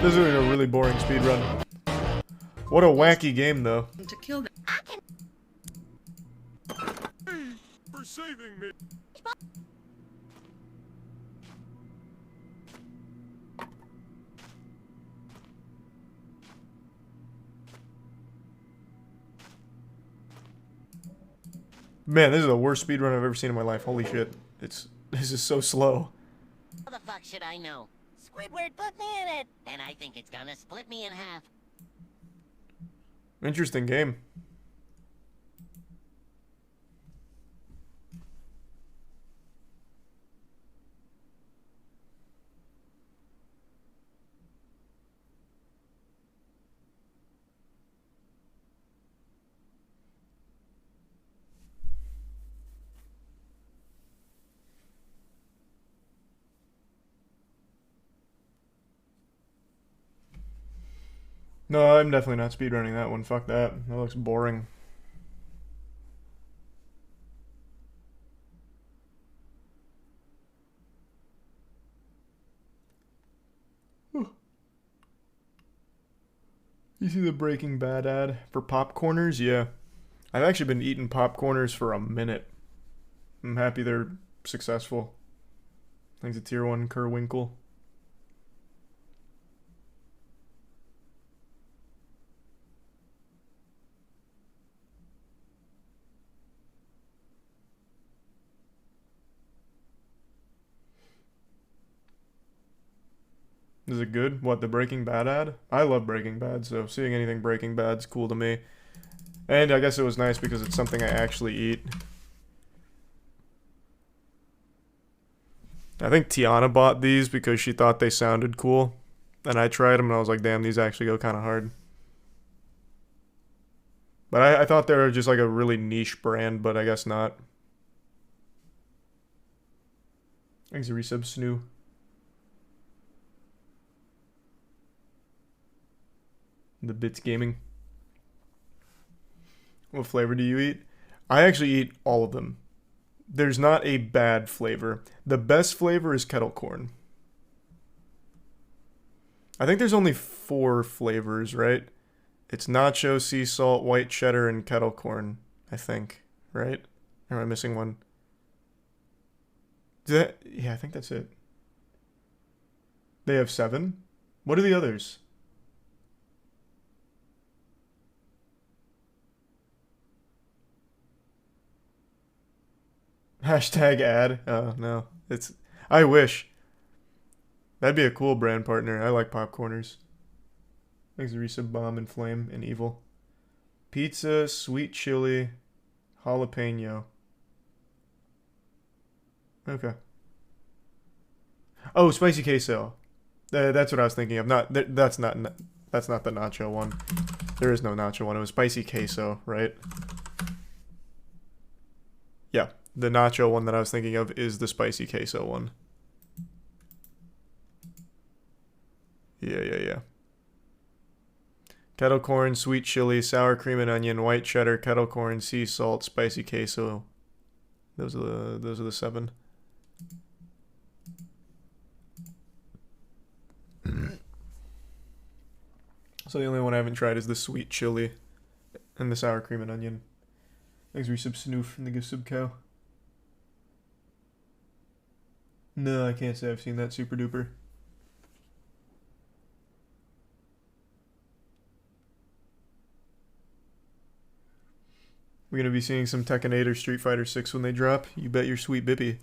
This is a really boring speedrun. What a wacky game, though. To kill them. For saving me. Man, this is the worst speedrun I've ever seen in my life. Holy shit. This is so slow. How the fuck should I know? Squidward put me in it, and I think it's gonna split me in half. Interesting game. No, I'm definitely not speedrunning that one. Fuck that. That looks boring. You see the Breaking Bad ad for popcorners? Yeah. I've actually been eating popcorners for a minute. I'm happy they're successful. Thanks to Tier 1 Cr1tikal. Is it good? What, the Breaking Bad ad? I love Breaking Bad, so seeing anything Breaking Bad's cool to me. And I guess it was nice because it's something I actually eat. I think Tiana bought these because she thought they sounded cool. And I tried them and I was like, damn, these actually go kind of hard. But I thought they were just like a really niche brand, but I guess not. Thanks for resub, Snoo. The Bits Gaming. What flavor do you eat? I actually eat all of them. There's not a bad flavor. The best flavor is kettle corn. I think there's only 4 flavors, right? It's nacho, sea salt, white cheddar, and kettle corn, I think, right? Or am I missing one? Yeah, I think that's it. They have 7? What are the others? Hashtag ad. Oh, no. I wish. That'd be a cool brand partner. I like popcorners. Thanks to Resub, Bomb, and Flame, and Evil. Pizza, sweet chili, jalapeno. Okay. Oh, spicy queso. That's what I was thinking of. That's not the nacho one. There is no nacho one. It was spicy queso, right? Yeah. The nacho one that I was thinking of is the spicy queso one. Yeah. Kettle corn, sweet chili, sour cream and onion, white cheddar, kettle corn, sea salt, spicy queso. Those are the 7. So the only one I haven't tried is the sweet chili and the sour cream and onion. Thanks for resub, Snoof, and the gift sub cow. No, I can't say I've seen that super duper. We're going to be seeing some Tekken 8 or Street Fighter 6 when they drop. You bet your sweet bippy.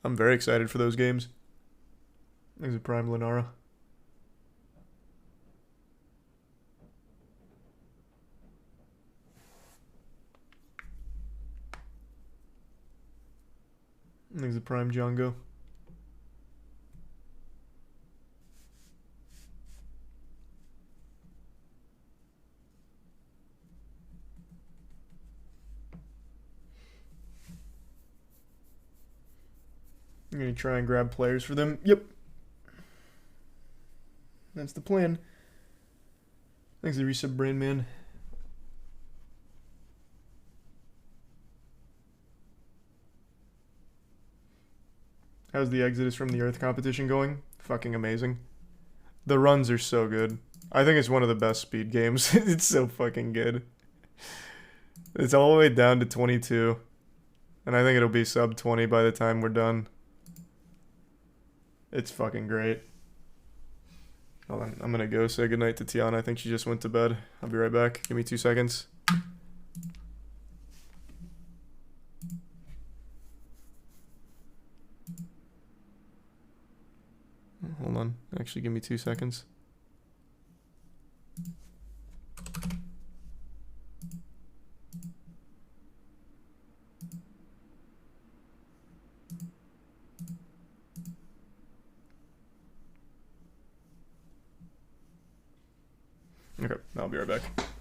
I'm very excited for those games. There's a Prime Lenara. There's a Prime Django. I'm going to try and grab players for them. Yep. That's the plan. Thanks to Resub Brain Man. How's the Exodus from the Earth competition going? Fucking amazing. The runs are so good. I think it's one of the best speed games. It's so fucking good. It's all the way down to 22. And I think it'll be sub 20 by the time we're done. It's fucking great. Hold on, I'm gonna go say goodnight to Tiana. I think she just went to bed. I'll be right back. Give me 2 seconds. Hold on. Actually, give me 2 seconds. Okay, I'll be right back.